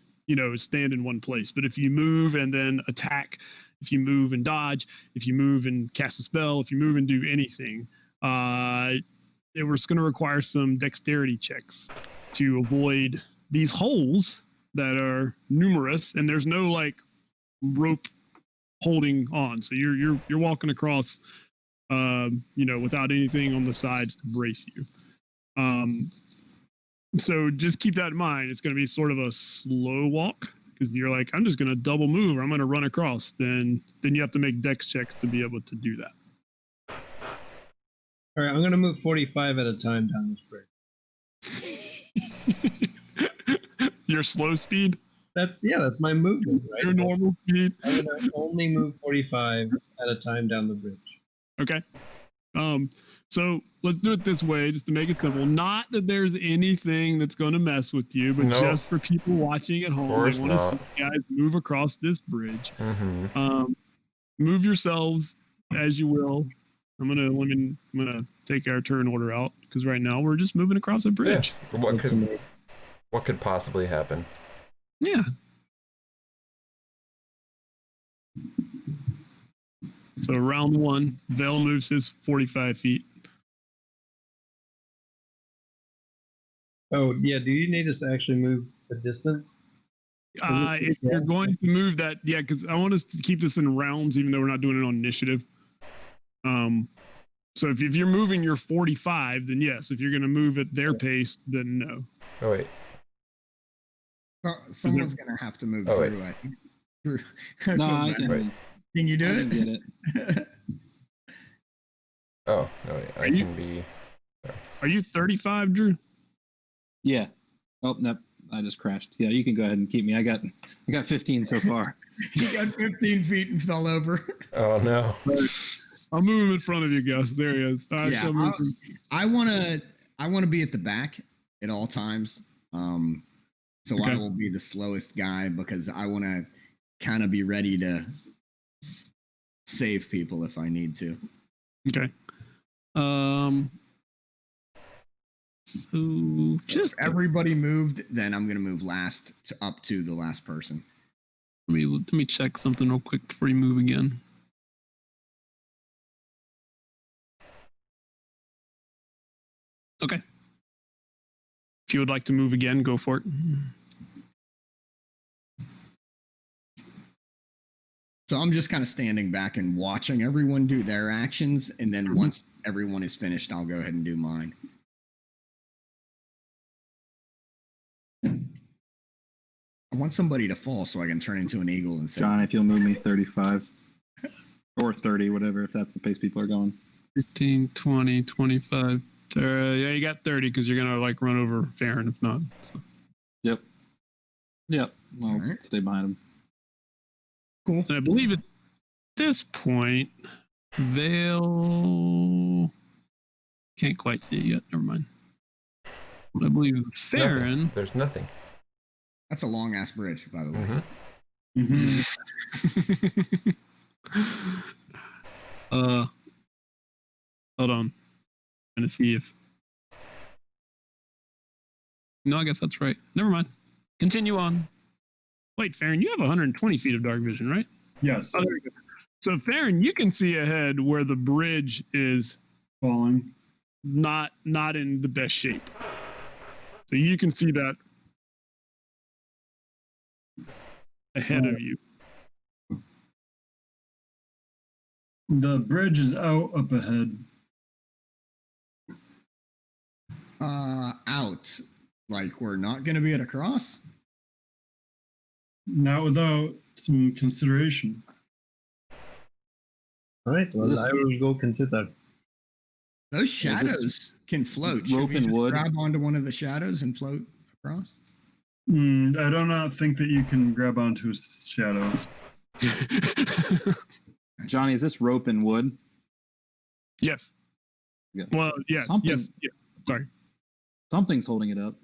stand in one place. But if you move and then attack, if you move and dodge, if you move and cast a spell, if you move and do anything, it was going to require some dexterity checks to avoid these holes that are numerous, and there's no like rope holding on, so you're walking across, without anything on the sides to brace you. So just keep that in mind. It's going to be sort of a slow walk because you're like, I'm just going to double move or I'm going to run across. Then you have to make dex checks to be able to do that. All right, I'm going to move 45 at a time down this bridge. Your slow speed? That's my movement, right? Your normal speed? I'm going to only move 45 at a time down the bridge. Okay. So let's do it this way, just to make it simple. Not that there's anything that's going to mess with you, but just for people watching at home, I want to see you guys move across this bridge. Move yourselves as you will. I'm gonna take our turn order out because right now we're just moving across a bridge. Yeah. What could possibly happen? Yeah. So round one, Vale moves his 45 feet. Oh, yeah. Do you need us to actually move the distance? If you're going to move that, yeah, because I want us to keep this in rounds, even though we're not doing it on initiative. So if you're moving your 45, then yes. If you're going to move at their pace, then no. Oh, wait. Someone's going to have to move through, I think. No, I can. Right. Can you do I it? can get it. Oh, no, wait. I can be... Are you 35, Drew? Yeah. Oh, no. I just crashed. Yeah, you can go ahead and keep me. I got 15 so far. He got 15 feet and fell over. Oh, no. I'll move him in front of you, Gus. There he is. Yeah, I want to be at the back at all times. So I will be the slowest guy because I want to kind of be ready to save people if I need to. Okay. So just everybody moved, then I'm gonna move last up to the last person. Let me check something real quick before you move again. Okay. If you would like to move again, go for it. So I'm just kind of standing back and watching everyone do their actions, and then once everyone is finished, I'll go ahead and do mine. I want somebody to fall so I can turn into an eagle and say, John, if you'll move me 35 or 30, whatever, if that's the pace people are going. 15, 20, 25. Yeah, you got 30 because you're gonna like run over Farron if not. So. Yep. Well, stay behind him. Cool. And I believe at this point, they'll can't quite see it yet. Never mind. But I believe Farron. There's nothing. That's a long ass bridge, by the way. Hold on. I'm gonna see if. No, I guess that's right. Never mind. Continue on. Wait, Farron, you have 120 feet of dark vision, right? Yes. Oh, there you go. So, Farron, you can see ahead where the bridge is Falling. not in the best shape. So you can see that ahead of you. The bridge is out up ahead. Out. Like we're not going to be at a cross? Not without some consideration. All right, well, I will go consider. Those shadows can float. Should rope we and just wood? grab onto one of the shadows and float across? I do not think that you can grab onto a shadow. Johnny, is this rope and wood? Yes. Yeah. Well, yes. Something- Yes. Yeah. Sorry. Something's holding it up.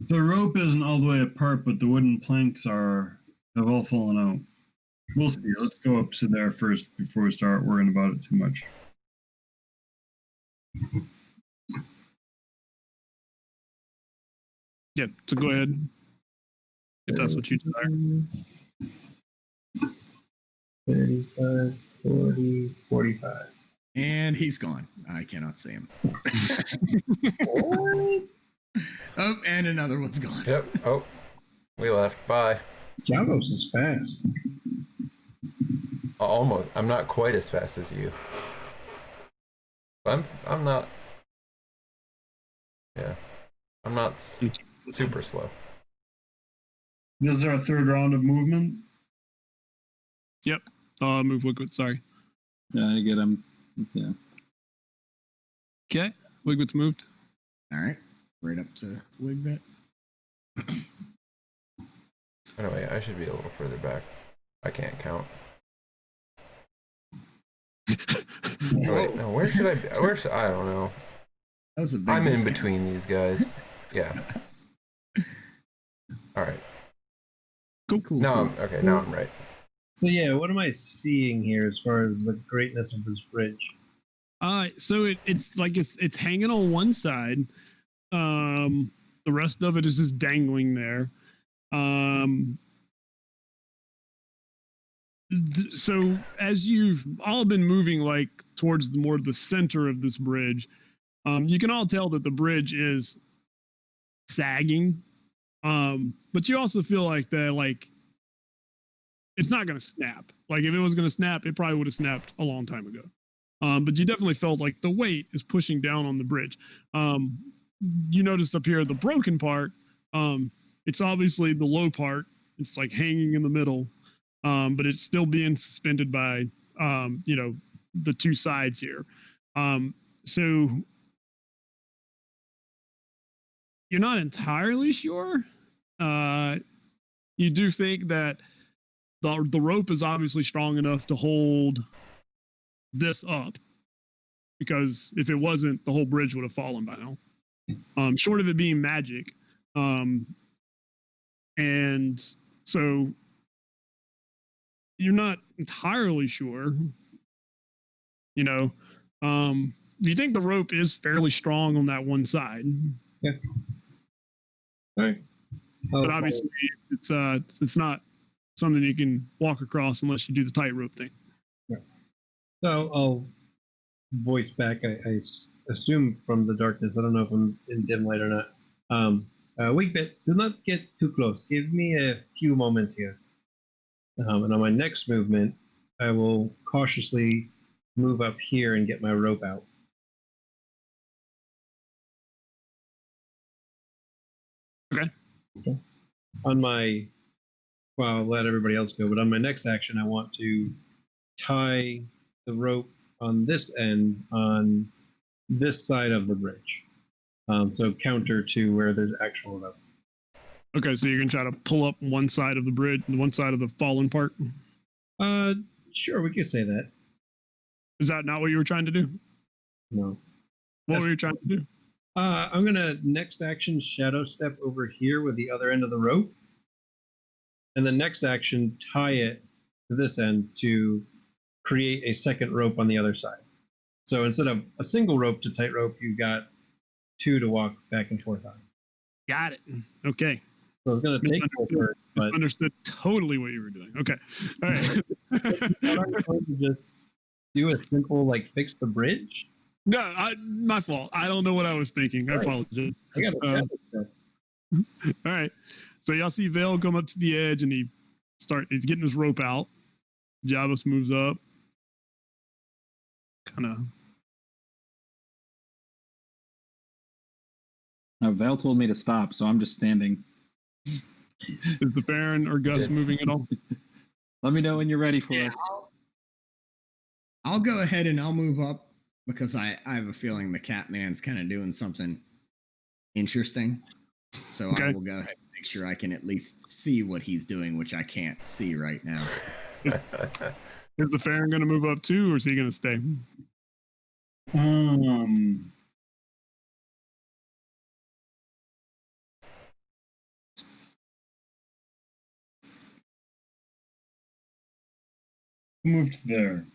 The rope isn't all the way apart, but the wooden planks have all fallen out. We'll see. Let's go up to there first before we start worrying about it too much. Yeah. So go ahead. If that's what you desire. 35, 40, 45. And he's gone. I cannot see him. Oh, and another one's gone. Yep. Oh, we left. Bye. Javos is fast. Almost. I'm not quite as fast as you. I'm not. Yeah. I'm not super slow. This is our third round of movement. Yep. Move Wigwit, sorry. Yeah, I get him. Yeah. Okay. Wigwit's moved. All right. Right up to Wigbit. Anyway, I should be a little further back. I can't count. Oh, wait, no, where should I be? I don't know. That was a big I'm in mistake. between these guys. Yeah. All right. Cool. Now cool. okay. Now I'm right. So yeah, what am I seeing here as far as the greatness of this bridge? So it's like it's hanging on one side. The rest of it is just dangling there. So as you've all been moving like towards more the center of this bridge, you can all tell that the bridge is sagging. But you also feel like it's not going to snap. Like if it was going to snap, it probably would have snapped a long time ago. But you definitely felt like the weight is pushing down on the bridge. You noticed up here the broken part. It's obviously the low part. It's like hanging in the middle, but it's still being suspended by the two sides here. So you're not entirely sure. You do think that the rope is obviously strong enough to hold this up, because if it wasn't, the whole bridge would have fallen by now. Short of it being magic. And so you're not entirely sure. You think the rope is fairly strong on that one side. Yeah. All right. But obviously it's not something you can walk across unless you do the tightrope thing. Yeah. So I'll voice back. I assume from the darkness. I don't know if I'm in dim light or not. Wigbit, do not get too close. Give me a few moments here. And on my next movement, I will cautiously move up here and get my rope out. Okay. On my, well, I'll let everybody else go, but on my next action, I want to tie the rope on this end on this side of the bridge. So counter to where there's actual rope. Okay, so you're gonna try to pull up one side of the bridge, one side of the fallen part. Sure, we could say that. Is that not what you were trying to do? No. What were you trying to do? I'm gonna next action shadow step over here with the other end of the rope, and the next action tie it to this end to create a second rope on the other side. So instead of a single rope to tightrope, you've got two to walk back and forth on. Got it. Okay. So it's gonna take over, but Understood totally what you were doing. Okay. All right. I'm going to just do a simple like fix the bridge. No, my fault. I don't know what I was thinking. I apologize. I got a shadow step. All right. So y'all see Vale come up to the edge and he's getting his rope out. Javas moves up. Kind of. Val told me to stop, so I'm just standing. Is the Baron or Gus moving at all? Let me know when you're ready for us. I'll go ahead and I'll move up because I have a feeling the Catman's kind of doing something interesting. So I will go ahead and make sure I can at least see what he's doing, which I can't see right now. Is the Baron going to move up too, or is he going to stay? Moved there.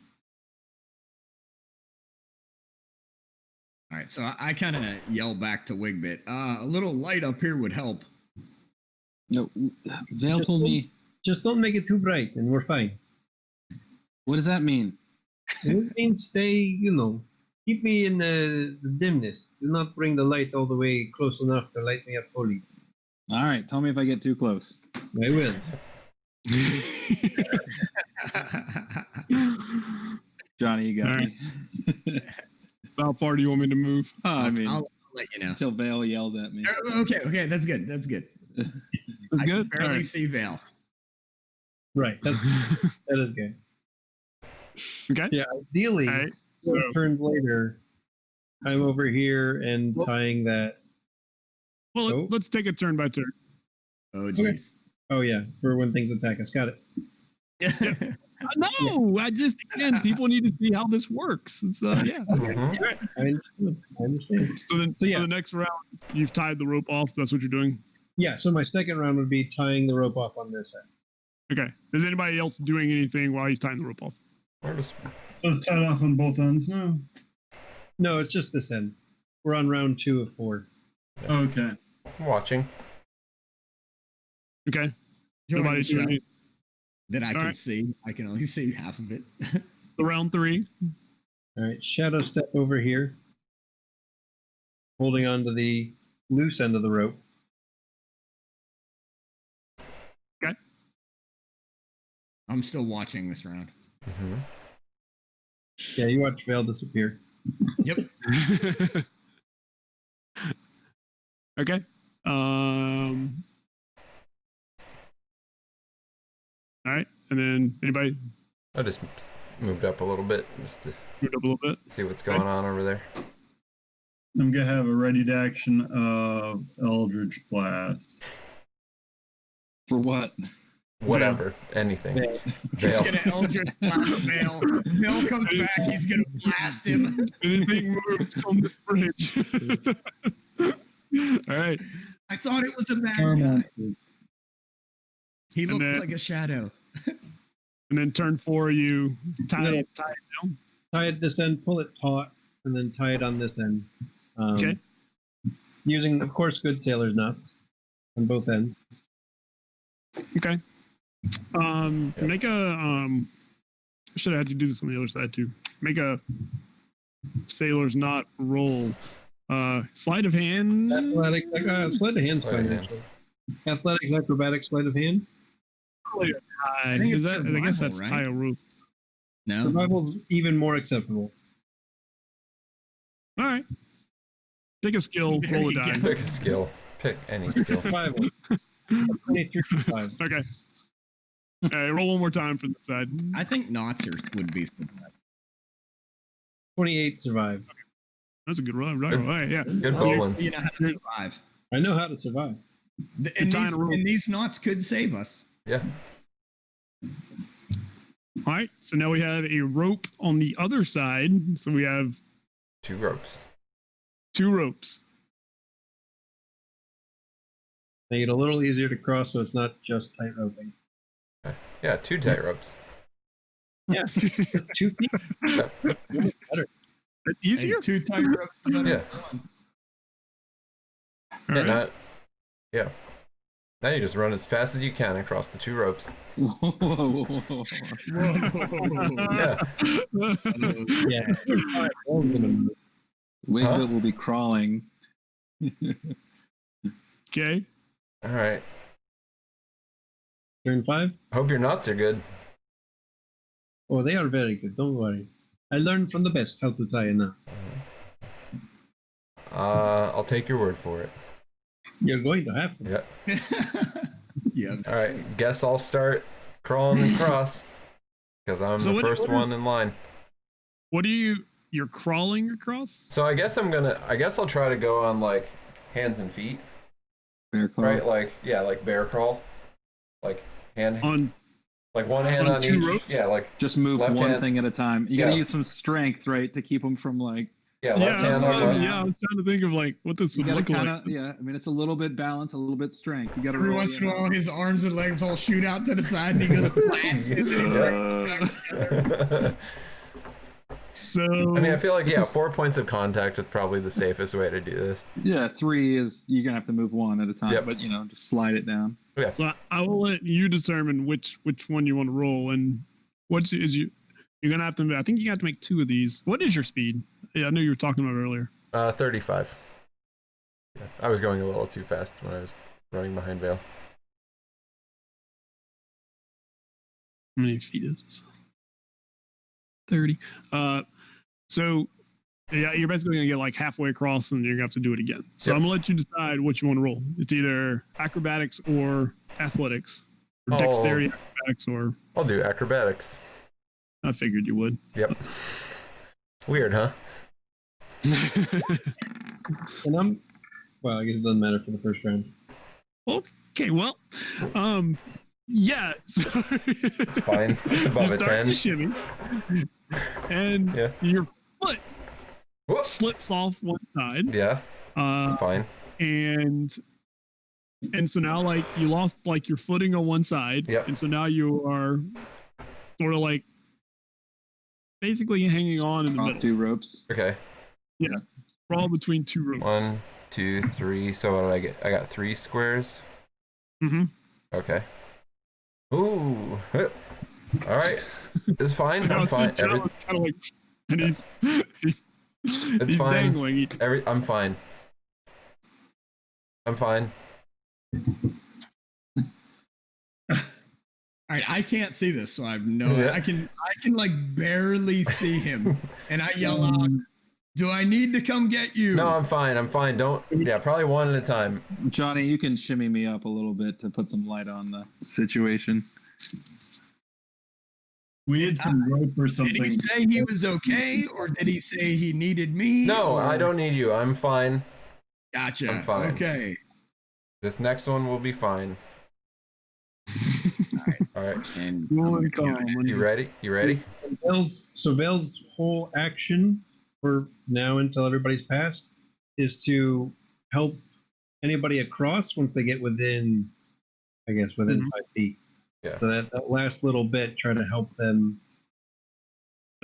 All right, so I kind of yell back to Wigbit. A little light up here would help. No, Val told me. Just don't make it too bright, and we're fine. What does that mean? It means stay, Keep me in the dimness. Do not bring the light all the way close enough to light me up fully. All right, tell me if I get too close. I will. Johnny, you got All me. How far do you want me to move? Oh, I mean, I'll let you know. until Vale yells at me. Okay, that's good. That's good. That's I good. can barely All right. see Vale. Right. That is good. Okay. Yeah. Ideally, All right, 4 so- turns later, I'm over here and tying that. Well, Oh. let's take it turn by turn. Oh, jeez. Oh yeah, for when things attack us. Got it. No, I just again, people need to see how this works. It's, yeah. Mhm. I understand. So then, So, yeah. for the next round, you've tied the rope off. That's what you're doing. Yeah. So my second round would be tying the rope off on this end. Okay. Is anybody else doing anything while he's tying the rope off? We're just So it's tied off on both ends now. No, it's just this end. We're on round 2 of 4. Okay. watching. Okay. Join Nobody the show doing anything. that I All can right. see. I can only see half of it. So round 3. All right. Shadow step over here, holding on to the loose end of the rope. I'm still watching this round. Hmm. Yeah, you watch Vale disappear. Yep. Okay. All right. And then anybody I just moved up a little bit just to moved up a little bit? see what's going on over there. I'm gonna have a ready to action of Eldritch Blast. For what? Whatever, anything. Vale. Just Vale. gonna Eldritch blast Vale. Vale comes back. He's gonna blast him. Anything moved from the bridge? All right. I thought it was a bad Fire guy. monsters. He looked then- like a shadow. And then turn 4, you tie Yeah. it down. Tie it this end, pull it taut, and then tie it on this end. Okay. Using, of course, good sailor's knots on both ends. Okay. Yep. Make a I should have had to do this on the other side too. Make a sailor's knot roll. Sleight of hand. Athletics, sleight of hand's Sleight of fine. hand. actually. Athletics, acrobatics, sleight of hand. Probably a tie. I think Is it's that, I guess survival, that's right? tie a roof. No. Survival's even more acceptable. All right. Take a skill, There roll a you die. go. Pick a skill. Pick any skill. Survival. 23 5. Okay. All right, roll one more time for the side. I think knots would be. 28 survive. That's a good roll. Right, all right, yeah. Good So you- Bolins. You know how to survive. I know how to survive. And tying a rope. these knots could save us. Yeah. All right. So now we have a rope on the other side. So we have 2 ropes. 2 ropes. Make it a little easier to cross so it's not just tight roping. Yeah, 2 tight ropes. Yeah, it's 2 feet. Better. It's easier. Hey, 2 tight ropes. Yeah. All Yeah, right. not, yeah. Now you just run as fast as you can across the 2 ropes. Whoa. Yeah. Yeah. Alright, Wigbit will be crawling. Okay. All right. Turn 5. Hope your knots are good. Oh, they are very good. Don't worry. I learned from the best how to tie a knot. I'll take your word for it. You're going to have to. Yeah. Yeah. All right. Guess I'll start crawling across because I'm So the what- first what are- one in line. What do you're crawling across? So I guess I'll try to go on like hands and feet, Bear claw. right? Like like bear crawl, like hand, On like one hand on on 2 each. ropes? Yeah, like Just move Left one hand. thing at a time. You Yeah. gotta use some strength, right, to keep them from like. left hand that's on what left. I was trying to think of like what this You would gotta look kind like. of, yeah. I mean, it's a little bit balance, a little bit strength. You gotta. Every roll, once in you a know. while, his arms and legs all shoot out to the side, and he goes flat. So I mean, I feel like This is- 4 points of contact is probably the safest way to do this. Yeah, 3 is you're gonna have to move one at a time, Yep. but just slide it down. So I will let you determine which one you want to roll, and you're gonna have to. I think you have to make 2 of these. What is your speed? Yeah, I knew you were talking about it earlier. 35. Yeah, I was going a little too fast when I was running behind Vale. How many feet is this? 30. So yeah, you're basically gonna get like halfway across, and you're gonna have to do it again. So Yep. I'm gonna let you decide what you want to roll. It's either acrobatics or athletics, or dexterity, acrobatics, or. I'll do acrobatics. I figured you would. Yep. Weird, huh? And well, I guess it doesn't matter for the first round. Okay, well, yeah. So It's fine. It's above you a start 10. to shimmy, and Yeah. your foot Whoop. slips off one side. Yeah, it's fine. And so now like you lost like your footing on one side. Yep. And so now you are sort of like basically hanging on in the Off middle. 2 ropes. Okay. Yeah. Sprawl between 2 ropes. 1, 2, 3. So what did I get? I got 3 squares. Mm-hmm. Okay. Ooh. All right. It's fine. I'm fine. Kind of like, and he's fine. dangling. I'm fine. I'm fine. All right, I can't see this, so I have no. Yeah. I can like barely see him, and I yell out, "Do I need to come get you?" No, I'm fine. I'm fine. Don't. Yeah, probably one at a time. Johnny, you can shimmy me up a little bit to put some light on the situation. We need some rope or something. Did he say he was okay, or did he say he needed me? No, or... I don't need you. I'm fine. Gotcha. I'm fine. Okay. This next one will be fine. All right. And You ready? You ready? Vale's whole action for now until everybody's passed is to help anybody across once they get within, I guess, within 5 feet. Yeah. So that last little bit, try to help them.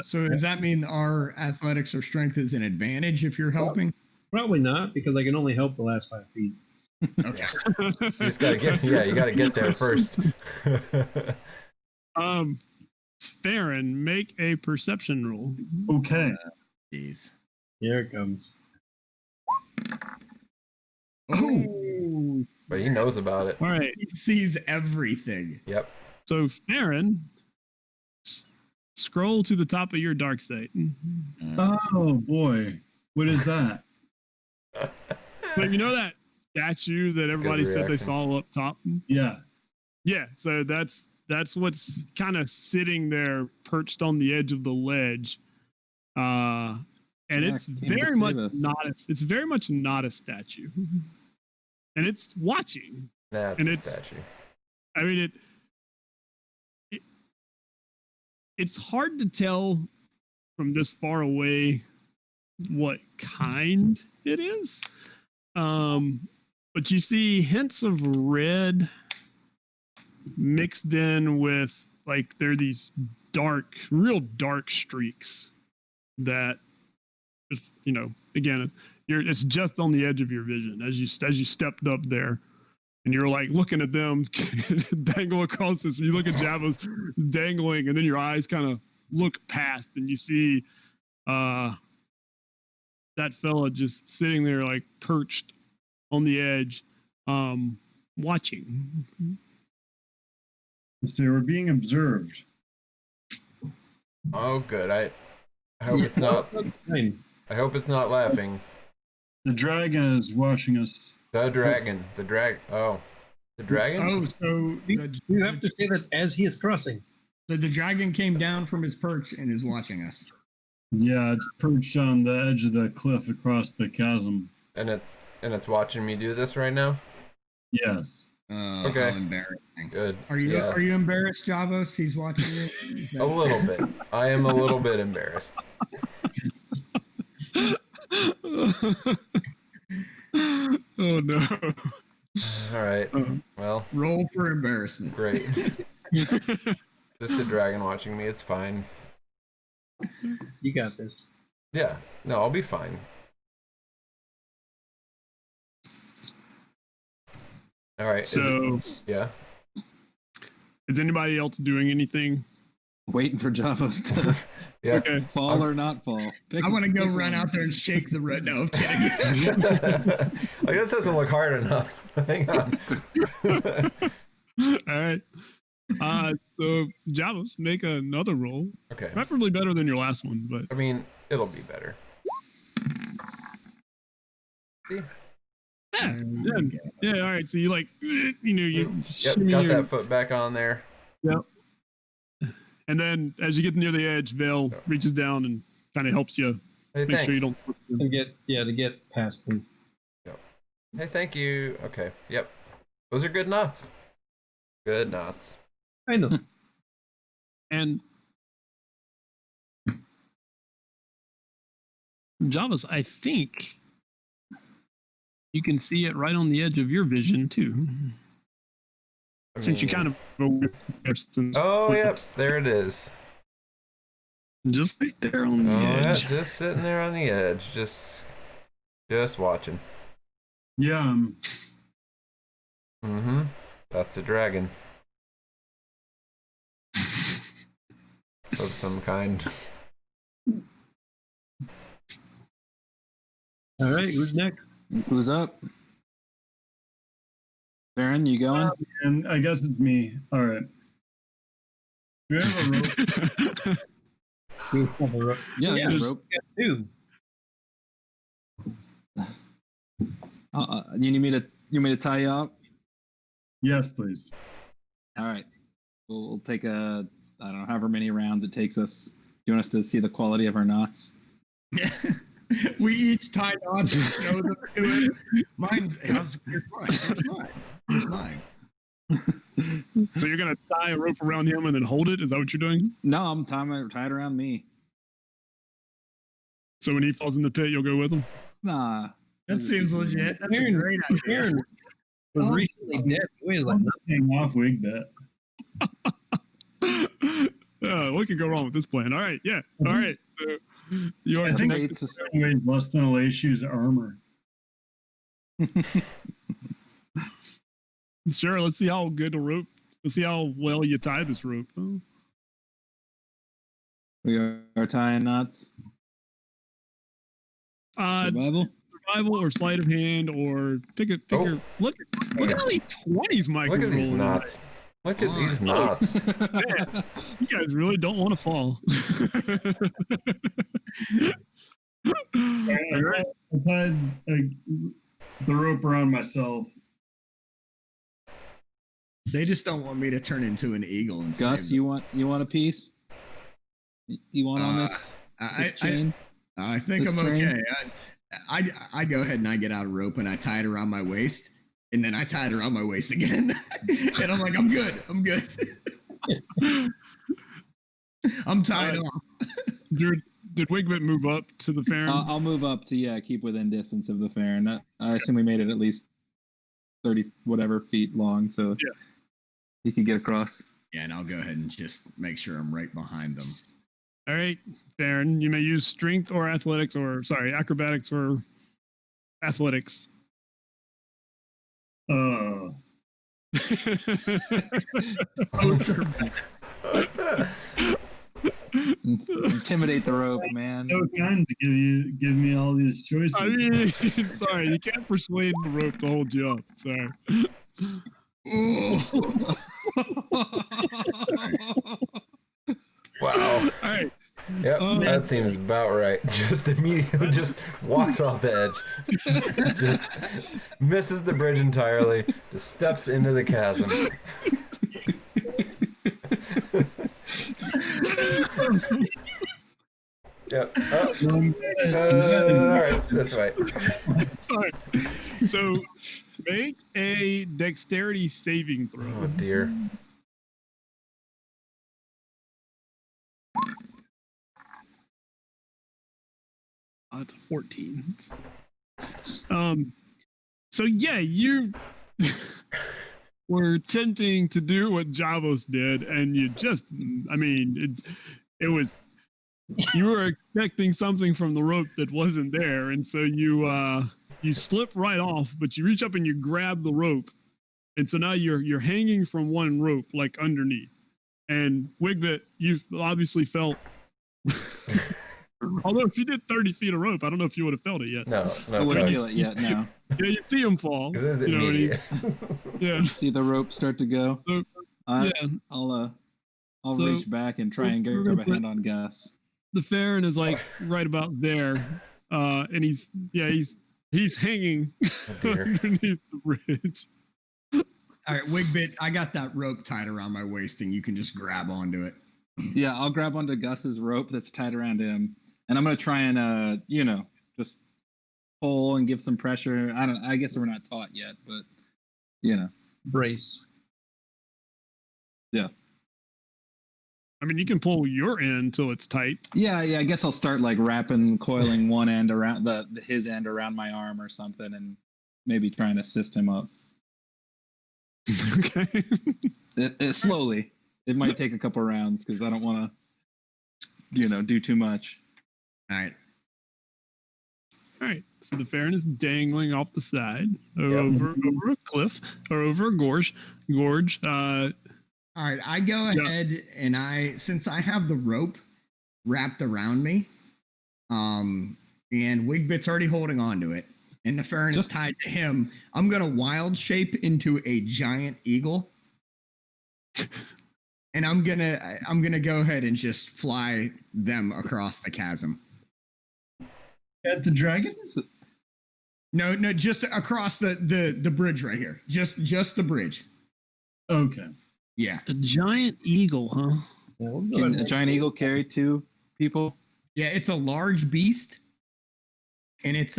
So does that mean our athletics or strength is an advantage if you're helping? Probably not, because I can only help the last 5 feet. Okay. You just gotta get. Yeah, you gotta get there first. Farron, make a perception roll. Okay. Jeez. Here it comes. Oh, But he knows about it. All right. he sees everything. Yep. So Farron, scroll to the top of your dark sight. Oh boy, what is that? So you know that statue that everybody said they reaction. saw up top? Yeah. Yeah, so that's what's kind of sitting there perched on the edge of the ledge. And Jack it's came to very save much us. it's very much not a statue. And it's watching. That's And a it's- statue. I mean it's hard to tell from this far away what kind it is. But you see hints of red mixed in with like there are these real dark streaks that just, again, it's just on the edge of your vision as you stepped up there. And you're like looking at them dangle across this. You look at Java's dangling, and then your eyes kind of look past, and you see that fella just sitting there, like perched on the edge, watching. So we're being observed. Oh, good. I hope it's not. Fine. I hope it's not laughing. The dragon is watching us. The dragon. The Oh, the dragon. Oh, so You have to say that as he is crossing. the dragon came down from his perch and is watching us. Yeah, it's perched on the edge of the cliff across the chasm. And it's watching me do this right now. Yes. Okay. How embarrassing. Good. Are you Yeah. embarrassed, Javos? He's watching you. A little bit. I am a little bit embarrassed. Oh no. All right. Well, Roll for embarrassment. great. Just a dragon watching me. It's fine. You got this. Yeah. No, I'll be fine. All right. So yeah. is anybody else doing anything Waiting for Javos to Yeah. Okay. fall or not fall. I want to go pick run one. out there and shake the rope. No, I'm kidding. Like, this doesn't look hard enough. Hang on. All right. So Javos, make another roll. Okay. Preferably better than your last one, but I mean, it'll be better. See? yeah. All right. So you like, you Yep, shimmy got your- that foot back on there. Yep. And then as you get near the edge, Vale reaches down and kind of helps you Hey, make sure you thanks. don't. To get past me. Hey, thank you. Okay. Yep. Those are good knots. Good knots. I know. And Javos, I think you can see it right on the edge of your vision too. Since you kind of Oh, yep. There it is. just right there on the Oh, yeah. edge. Just sitting there on the edge. Just watching. Yeah. Mm-hmm. That's a dragon. Of some kind. All right, who's next? Who's up? Baron, you going? And I guess it's me. All right. Do we have a rope? Yeah, I got a just rope. get two. You need me to tie you up? Yes, please. All right. We'll take I don't know, however many rounds it takes us. Do you want us to see the quality of our knots? We each tie knots and show them to it. Mine's here's mine. Here's mine. So you're gonna tie a rope around him and then hold it? Is that what you're doing? No, I'm tied around me. So when he falls in the pit, you'll go with him? Nah. That seems legit. That's a Aaron- great idea. Aaron was recently dead. He weighs like Hang off wig bet. What could go wrong with this plan? All right, yeah. All right. So you are I think connected. Fates- Weighs less than a Leishu's armor. Sure, let's see how good a rope. Let's see how well you tie this rope. Oh. We are tying knots. Survival? Survival or sleight of hand or pick Oh. your look at all these 20s, Mike. Look is at these rolling knots. Look at these knots. tonight. You guys really don't want to fall. I tied the rope around myself. They just don't want me to turn into an eagle and Gus, save you want a piece? You want on Uh, this I chain? I think This I'm train? okay. I go ahead and I get out a rope and I tie it around my waist, and then I tie it around my waist again, and I'm like, I'm good. I'm tied off. Did Wigbit move up to the Farron? I'll move up to keep within distance of the Farron. I assume we made it at least 30 whatever feet long, so he could get across. Yeah, and I'll go ahead and just make sure I'm right behind them. All right, Farron, you may use strength or athletics acrobatics or athletics. Intimidate the rope, man. So kind to give me all these choices. I mean, sorry, you can't persuade the rope to hold you up. Sorry. Wow. All right. Yep, Oh. that seems about right. Just immediately just walks off the edge. Just misses the bridge entirely. Just steps into the chasm. Yep. Oh, all right, this way. All right. So make a dexterity saving throw. Oh dear. That's a 14. So yeah, you were attempting to do what Javos did, and you just, I mean, it was, you were expecting something from the rope that wasn't there, and so you slip right off, but you reach up and you grab the rope, and so now you're hanging from one rope, like underneath. And Wigbit, you obviously felt. Although if you did 30 feet of rope, I don't know if you would have felt it yet. No, I no wouldn't touch. feel it yet. No. Yeah, you see him fall. Because it is you know, and immediate. yeah. See the rope start to go. So, I, yeah. I'll So- reach back and try and grab a hand on Gus. The Farron is like right about there, and he's hanging dear. underneath the bridge. All right, Wigbit, I got that rope tied around my waist, and you can just grab onto it. Yeah, I'll grab onto Gus's rope that's tied around him, and I'm gonna try and just pull and give some pressure. I guess we're not taught yet, but Brace. Yeah. I mean, you can pull your end till it's tight. Yeah. I guess I'll start like coiling one end around his end around my arm or something, and maybe try and assist him up. Okay. It slowly. It might take a couple rounds because I don't want to, do too much. All right. All right. So the Farron is dangling off the side over a cliff or over a gorge. All right, I go ahead and since I have the rope wrapped around me, and Wigbit's already holding on to it, and the Farron is tied to him, I'm gonna wild shape into a giant eagle, and I'm gonna go ahead and just fly them across the chasm. At the dragons? No, just across the bridge right here, just the bridge. Okay. Yeah. A giant eagle, huh? Can a giant eagle carry 2 people? Yeah, it's a large beast, and its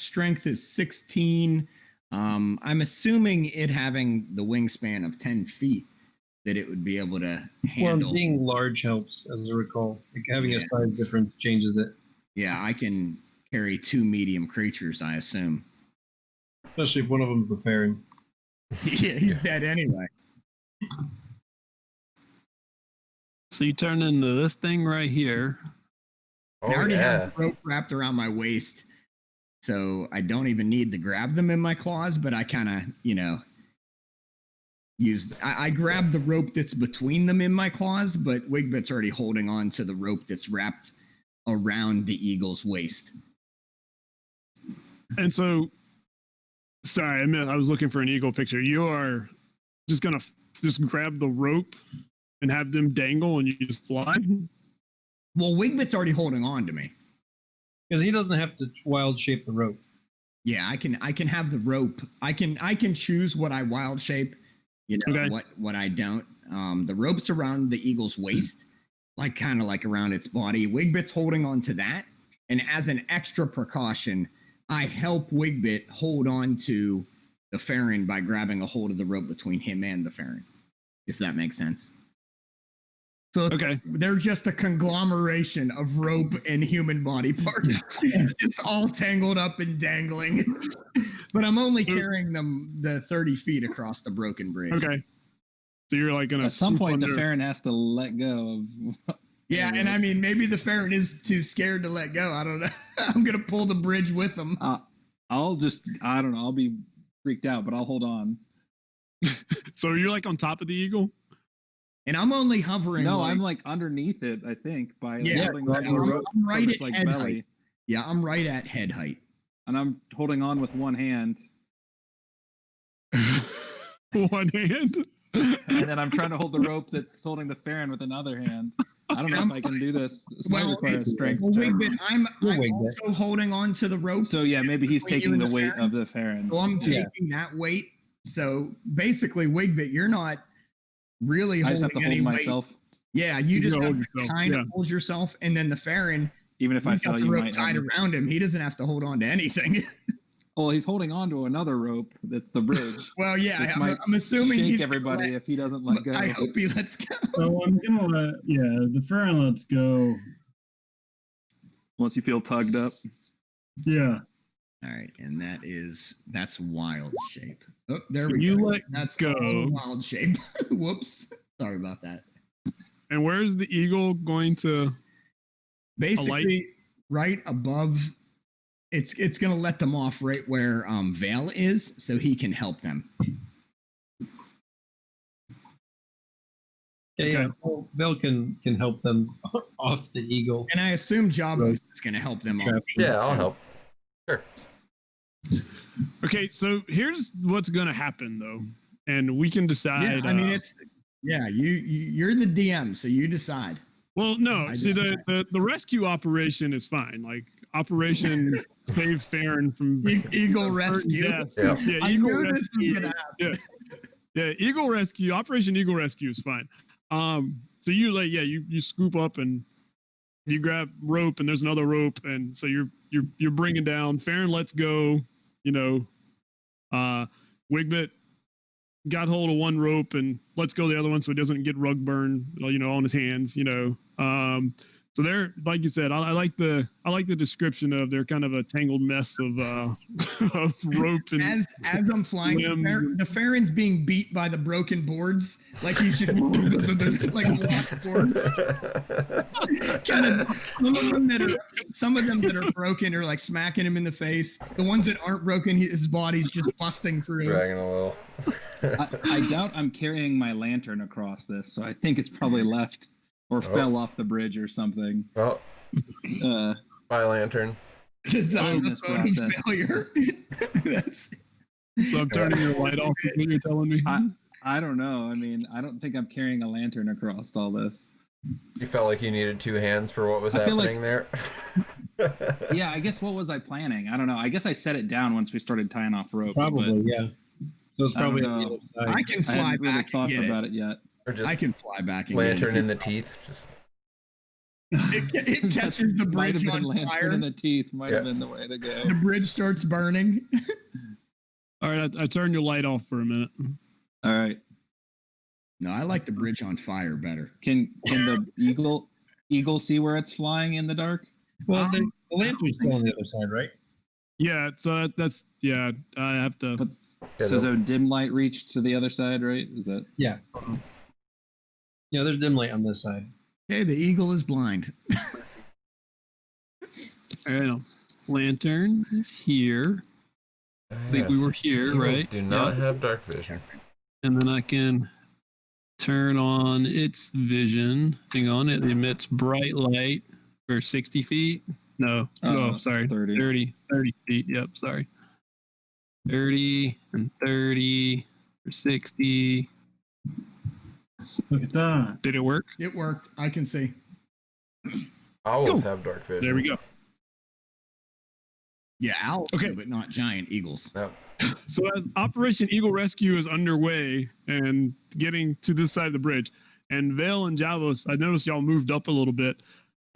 strength is 16. I'm assuming it having the wingspan of 10 feet that it would be able to handle. Well, being large helps, as I recall. Like having a size difference changes it, Yeah, I can carry 2 medium creatures, I assume. especially if one of them's the Farron. Yeah, he's dead anyway. So you turn into this thing right here. Oh, I already yeah. have the rope wrapped around my waist, so I don't even need to grab them in my claws, but I kind of, I grab the rope that's between them in my claws, but Wigbit's already holding on to the rope that's wrapped around the eagle's waist. And so, sorry, I was looking for an eagle picture. You are just gonna just grab the rope and have them dangle, and you just fly. Well, Wigbit's already holding on to me. Because he doesn't have to wild shape the rope. Yeah, I can have the rope. I can choose what I wild shape, Okay. what I don't. The rope's around the eagle's waist, kind of like around its body. Wigbit's holding on to that, and as an extra precaution, I help Wigbit hold on to the Farron by grabbing a hold of the rope between him and the Farron, if that makes sense. So Okay. they're just a conglomeration of rope and human body parts. It's all tangled up and dangling. But I'm only carrying them the 30 feet across the broken bridge. Okay. So you're like gonna At some swoop point, the under- Farron has to let go of. Yeah, and I mean, maybe the Farron is too scared to let go. I don't know. I'm going to pull the bridge with them. I don't know. I'll be freaked out, but I'll hold on. So you're like on top of the eagle. And I'm only hovering. No, I'm like underneath it, I think, by Yeah, holding on to the I'm rope right from at its like head belly. height. Yeah, I'm right at head height. And I'm holding on with one hand. One hand. And then I'm trying to hold the rope that's holding the Farron with another hand. I don't know if I can do this. This might require a strength check. I'm Wigbit. also holding on to the rope. So yeah, maybe he's Between you taking and the the weight Farron? of the Farron. So I'm Yeah. taking that weight. So basically, Wigbit, you're not really I holding just have to any hold weight. myself. Yeah, you You just gotta have hold to yourself, kind yeah. of hold yourself, and then the Farron, Even if I he's got fell, the you rope might tied have me. around him. He doesn't have to hold on to anything. Well, he's holding on to another rope. That's the bridge. Well, yeah, Which I'm, might I'm assuming he's Shake gonna everybody let- if he doesn't let go. I hope he lets go. So I'm gonna the Farron lets go. Once you feel tugged up. Yeah. All right, and that's wild shape. Oh, there So we you go. let That's go. all wild shape. Whoops. Sorry about that. And where's the eagle going to? Basically, right above, it's gonna let them off right where Vale is, so he can help them. Yeah. Well, Vel can help them off the eagle. And I assume Javos is going to help them all. Yeah, I'll help. Sure. Okay, so here's what's going to happen though, and we can decide. Yeah, I mean you're the DM, so you decide. Well, no. See, the rescue operation is fine. Like Operation Save Farron from Eagle Rescue. death. Yeah. Yeah, I Eagle knew this Rescue. was gonna happen. Yeah, Eagle Rescue. Operation Eagle Rescue is fine. So you you scoop up and you grab rope, and there's another rope, and so you're bringing down. Farron lets go. Wigbit got hold of one rope and lets go the other one so he doesn't get rug burn, on his hands. So they're, like you said, I like the description of they're kind of a tangled mess of of rope and as I'm flying, the Farron's being beat by the broken boards, like he's just like a lost board. Kind of some of them that are broken are like smacking him in the face. The ones that aren't broken, his body's just busting through. Dragging a little. I doubt I'm carrying my lantern across this, so I think it's probably left or fell off the bridge or something. Oh, Uh, my lantern. Design this voting process. failure. That's so I'm turning your light off. Is what you're telling me? I don't know. I mean, I don't think I'm carrying a lantern across all this. You felt like you needed two hands for what was I feel happening there. Yeah, I guess what was I planning? I don't know. I guess I set it down once we started tying off ropes. Probably, but yeah. So it's I don't probably on the know. other side. I can I fly haven't really back and thought get about it. it yet. Or just I can fly back and lantern get in the teeth. Just it catches the Might have bridge been on lantern fire. in the teeth. Might have Yeah. been the way to go. The bridge starts burning. All right, I turned your light off for a minute. All right. No, I like the bridge on fire better. Can the eagle see where it's flying in the dark? Well, the lantern's still on the other side, right? Yeah, so that's I have to. But, Yeah, so a dim light reach to the other side, right? Is that? Yeah. Yeah, there's dim light on this side. Okay, the eagle is blind. I know. Lantern is here. I think we were here, Eagles right? do not Yeah. have dark vision. And then I can turn on its vision. Hang on, it emits bright light for 60 feet. No, sorry, 30. 30 feet. Yep, sorry. 30 and 30 for 60. Look at that. Did it work? It worked. I can see. Owls Cool. have dark vision. There we go. Yeah, owls, Okay. do, but not giant eagles. Yep. So as Operation Eagle Rescue is underway and getting to this side of the bridge, and Vale and Javos, I noticed y'all moved up a little bit.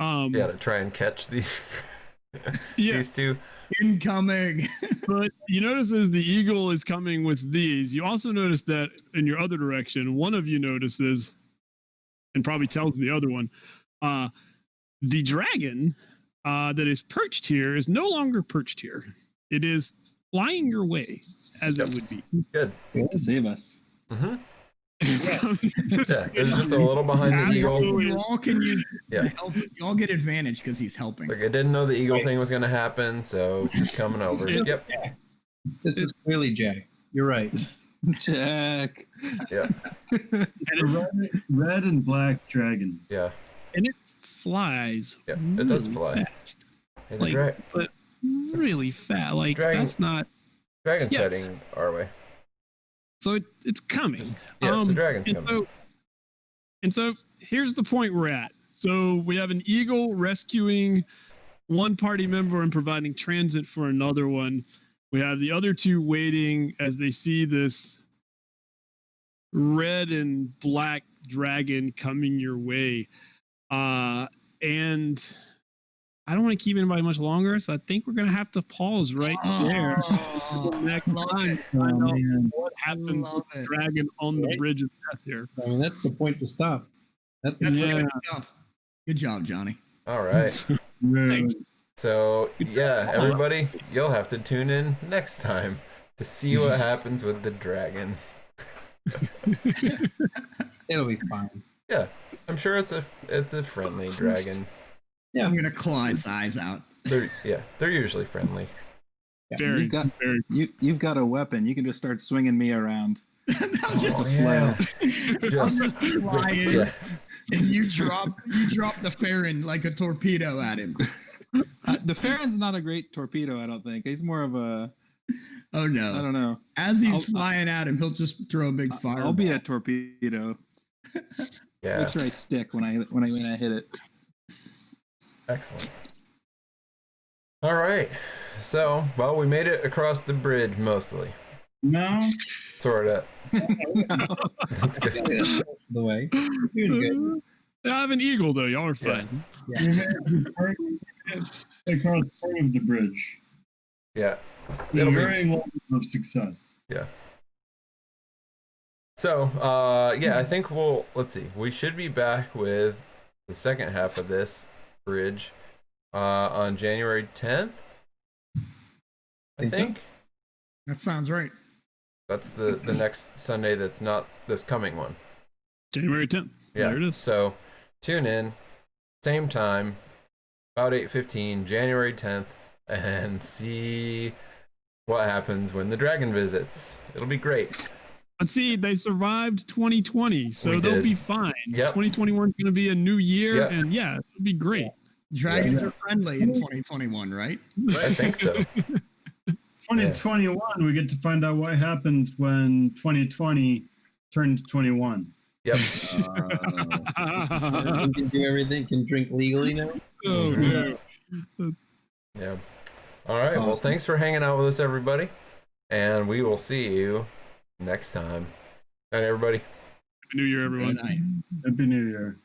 Yeah, to try and catch these Yeah, these two. Incoming. but you notice as the eagle is coming with these, you also notice that in your other direction, one of you notices and probably tells the other one, the dragon that is perched here is no longer perched here. It is flying your way, as Yep. it would be. Good. To save us. Mm-hmm. Yeah, it's just a little behind the eagle. You all can use Yeah. help. You all get advantage because he's helping. Like I didn't know the eagle thing was gonna happen, so just coming over. Yeah. Yep. This is clearly Jack. You're right. Jack. Yeah. And it Red and black dragon. Yeah. flies. Yeah. It does really fly. fast. Hey, the Like, but really fast. Like Dragon- that's not. dragon's yeah. heading our way. So it's coming. Yeah, the dragon's and coming. So here's the point we're at. So we have an eagle rescuing one party member and providing transit for another one. We have the other two waiting as they see this red and black dragon coming your way. And I don't want to keep anybody much longer, so I think we're gonna have to pause right there. Oh, Next love time, it. to find out man. what happens Love with the it. dragon on the Right. bridge of death here. I mean, that's the point to stop. That's That's Yeah. good stuff. Good job, Johnny. All right. Thanks. So yeah, everybody, you'll have to tune in next time to see what happens with the dragon. it'll be fine. Yeah, I'm sure it's a friendly dragon. Yeah. I'm gonna claw its eyes out. They're usually friendly. Very, You've got- very. You've got a weapon. You can just start swinging me around. They'll just, yeah. I'll Just, just fly in, yeah. and you drop the Farron like a torpedo at him. The Farron's not a great torpedo, I don't think. He's more of a, Oh no! I don't know. As he's I'll- flying at him, he'll just throw a big fire. I'll be a torpedo. Yeah. Make sure I stick when I hit it. Excellent. All right. So, well, we made it across the bridge mostly. No. Sort of. No. That's good. The way. You're good. I have an eagle though. Y'all are fine. You made it across part of the bridge. Yeah. With It'll be- very level of success. Yeah. So, yeah, I think let's see. We should be back with the second half of this bridge on January 10th. I Think so? think. That sounds right. That's the next Sunday that's not this coming one. January 10th. Yeah. There it is. So, tune in, same time, about 8:15, January 10th, and see what happens when the dragon visits. It'll be great. But see, they survived 2020, so We they'll did. be fine. Yep. 2021 is going to be a new year, Yep. and yeah, it'll be great. Dragons are friendly in 2021, right? I think so. 2021, we get to find out what happens when 2020 turns 21. Yep. Everyone can do everything, can drink legally now. Oh no. Yeah. All right. Well, Awesome. thanks for hanging out with us, everybody. And we will see you next time. All right, everybody. Happy New Year, everyone. Good night. Happy New Year.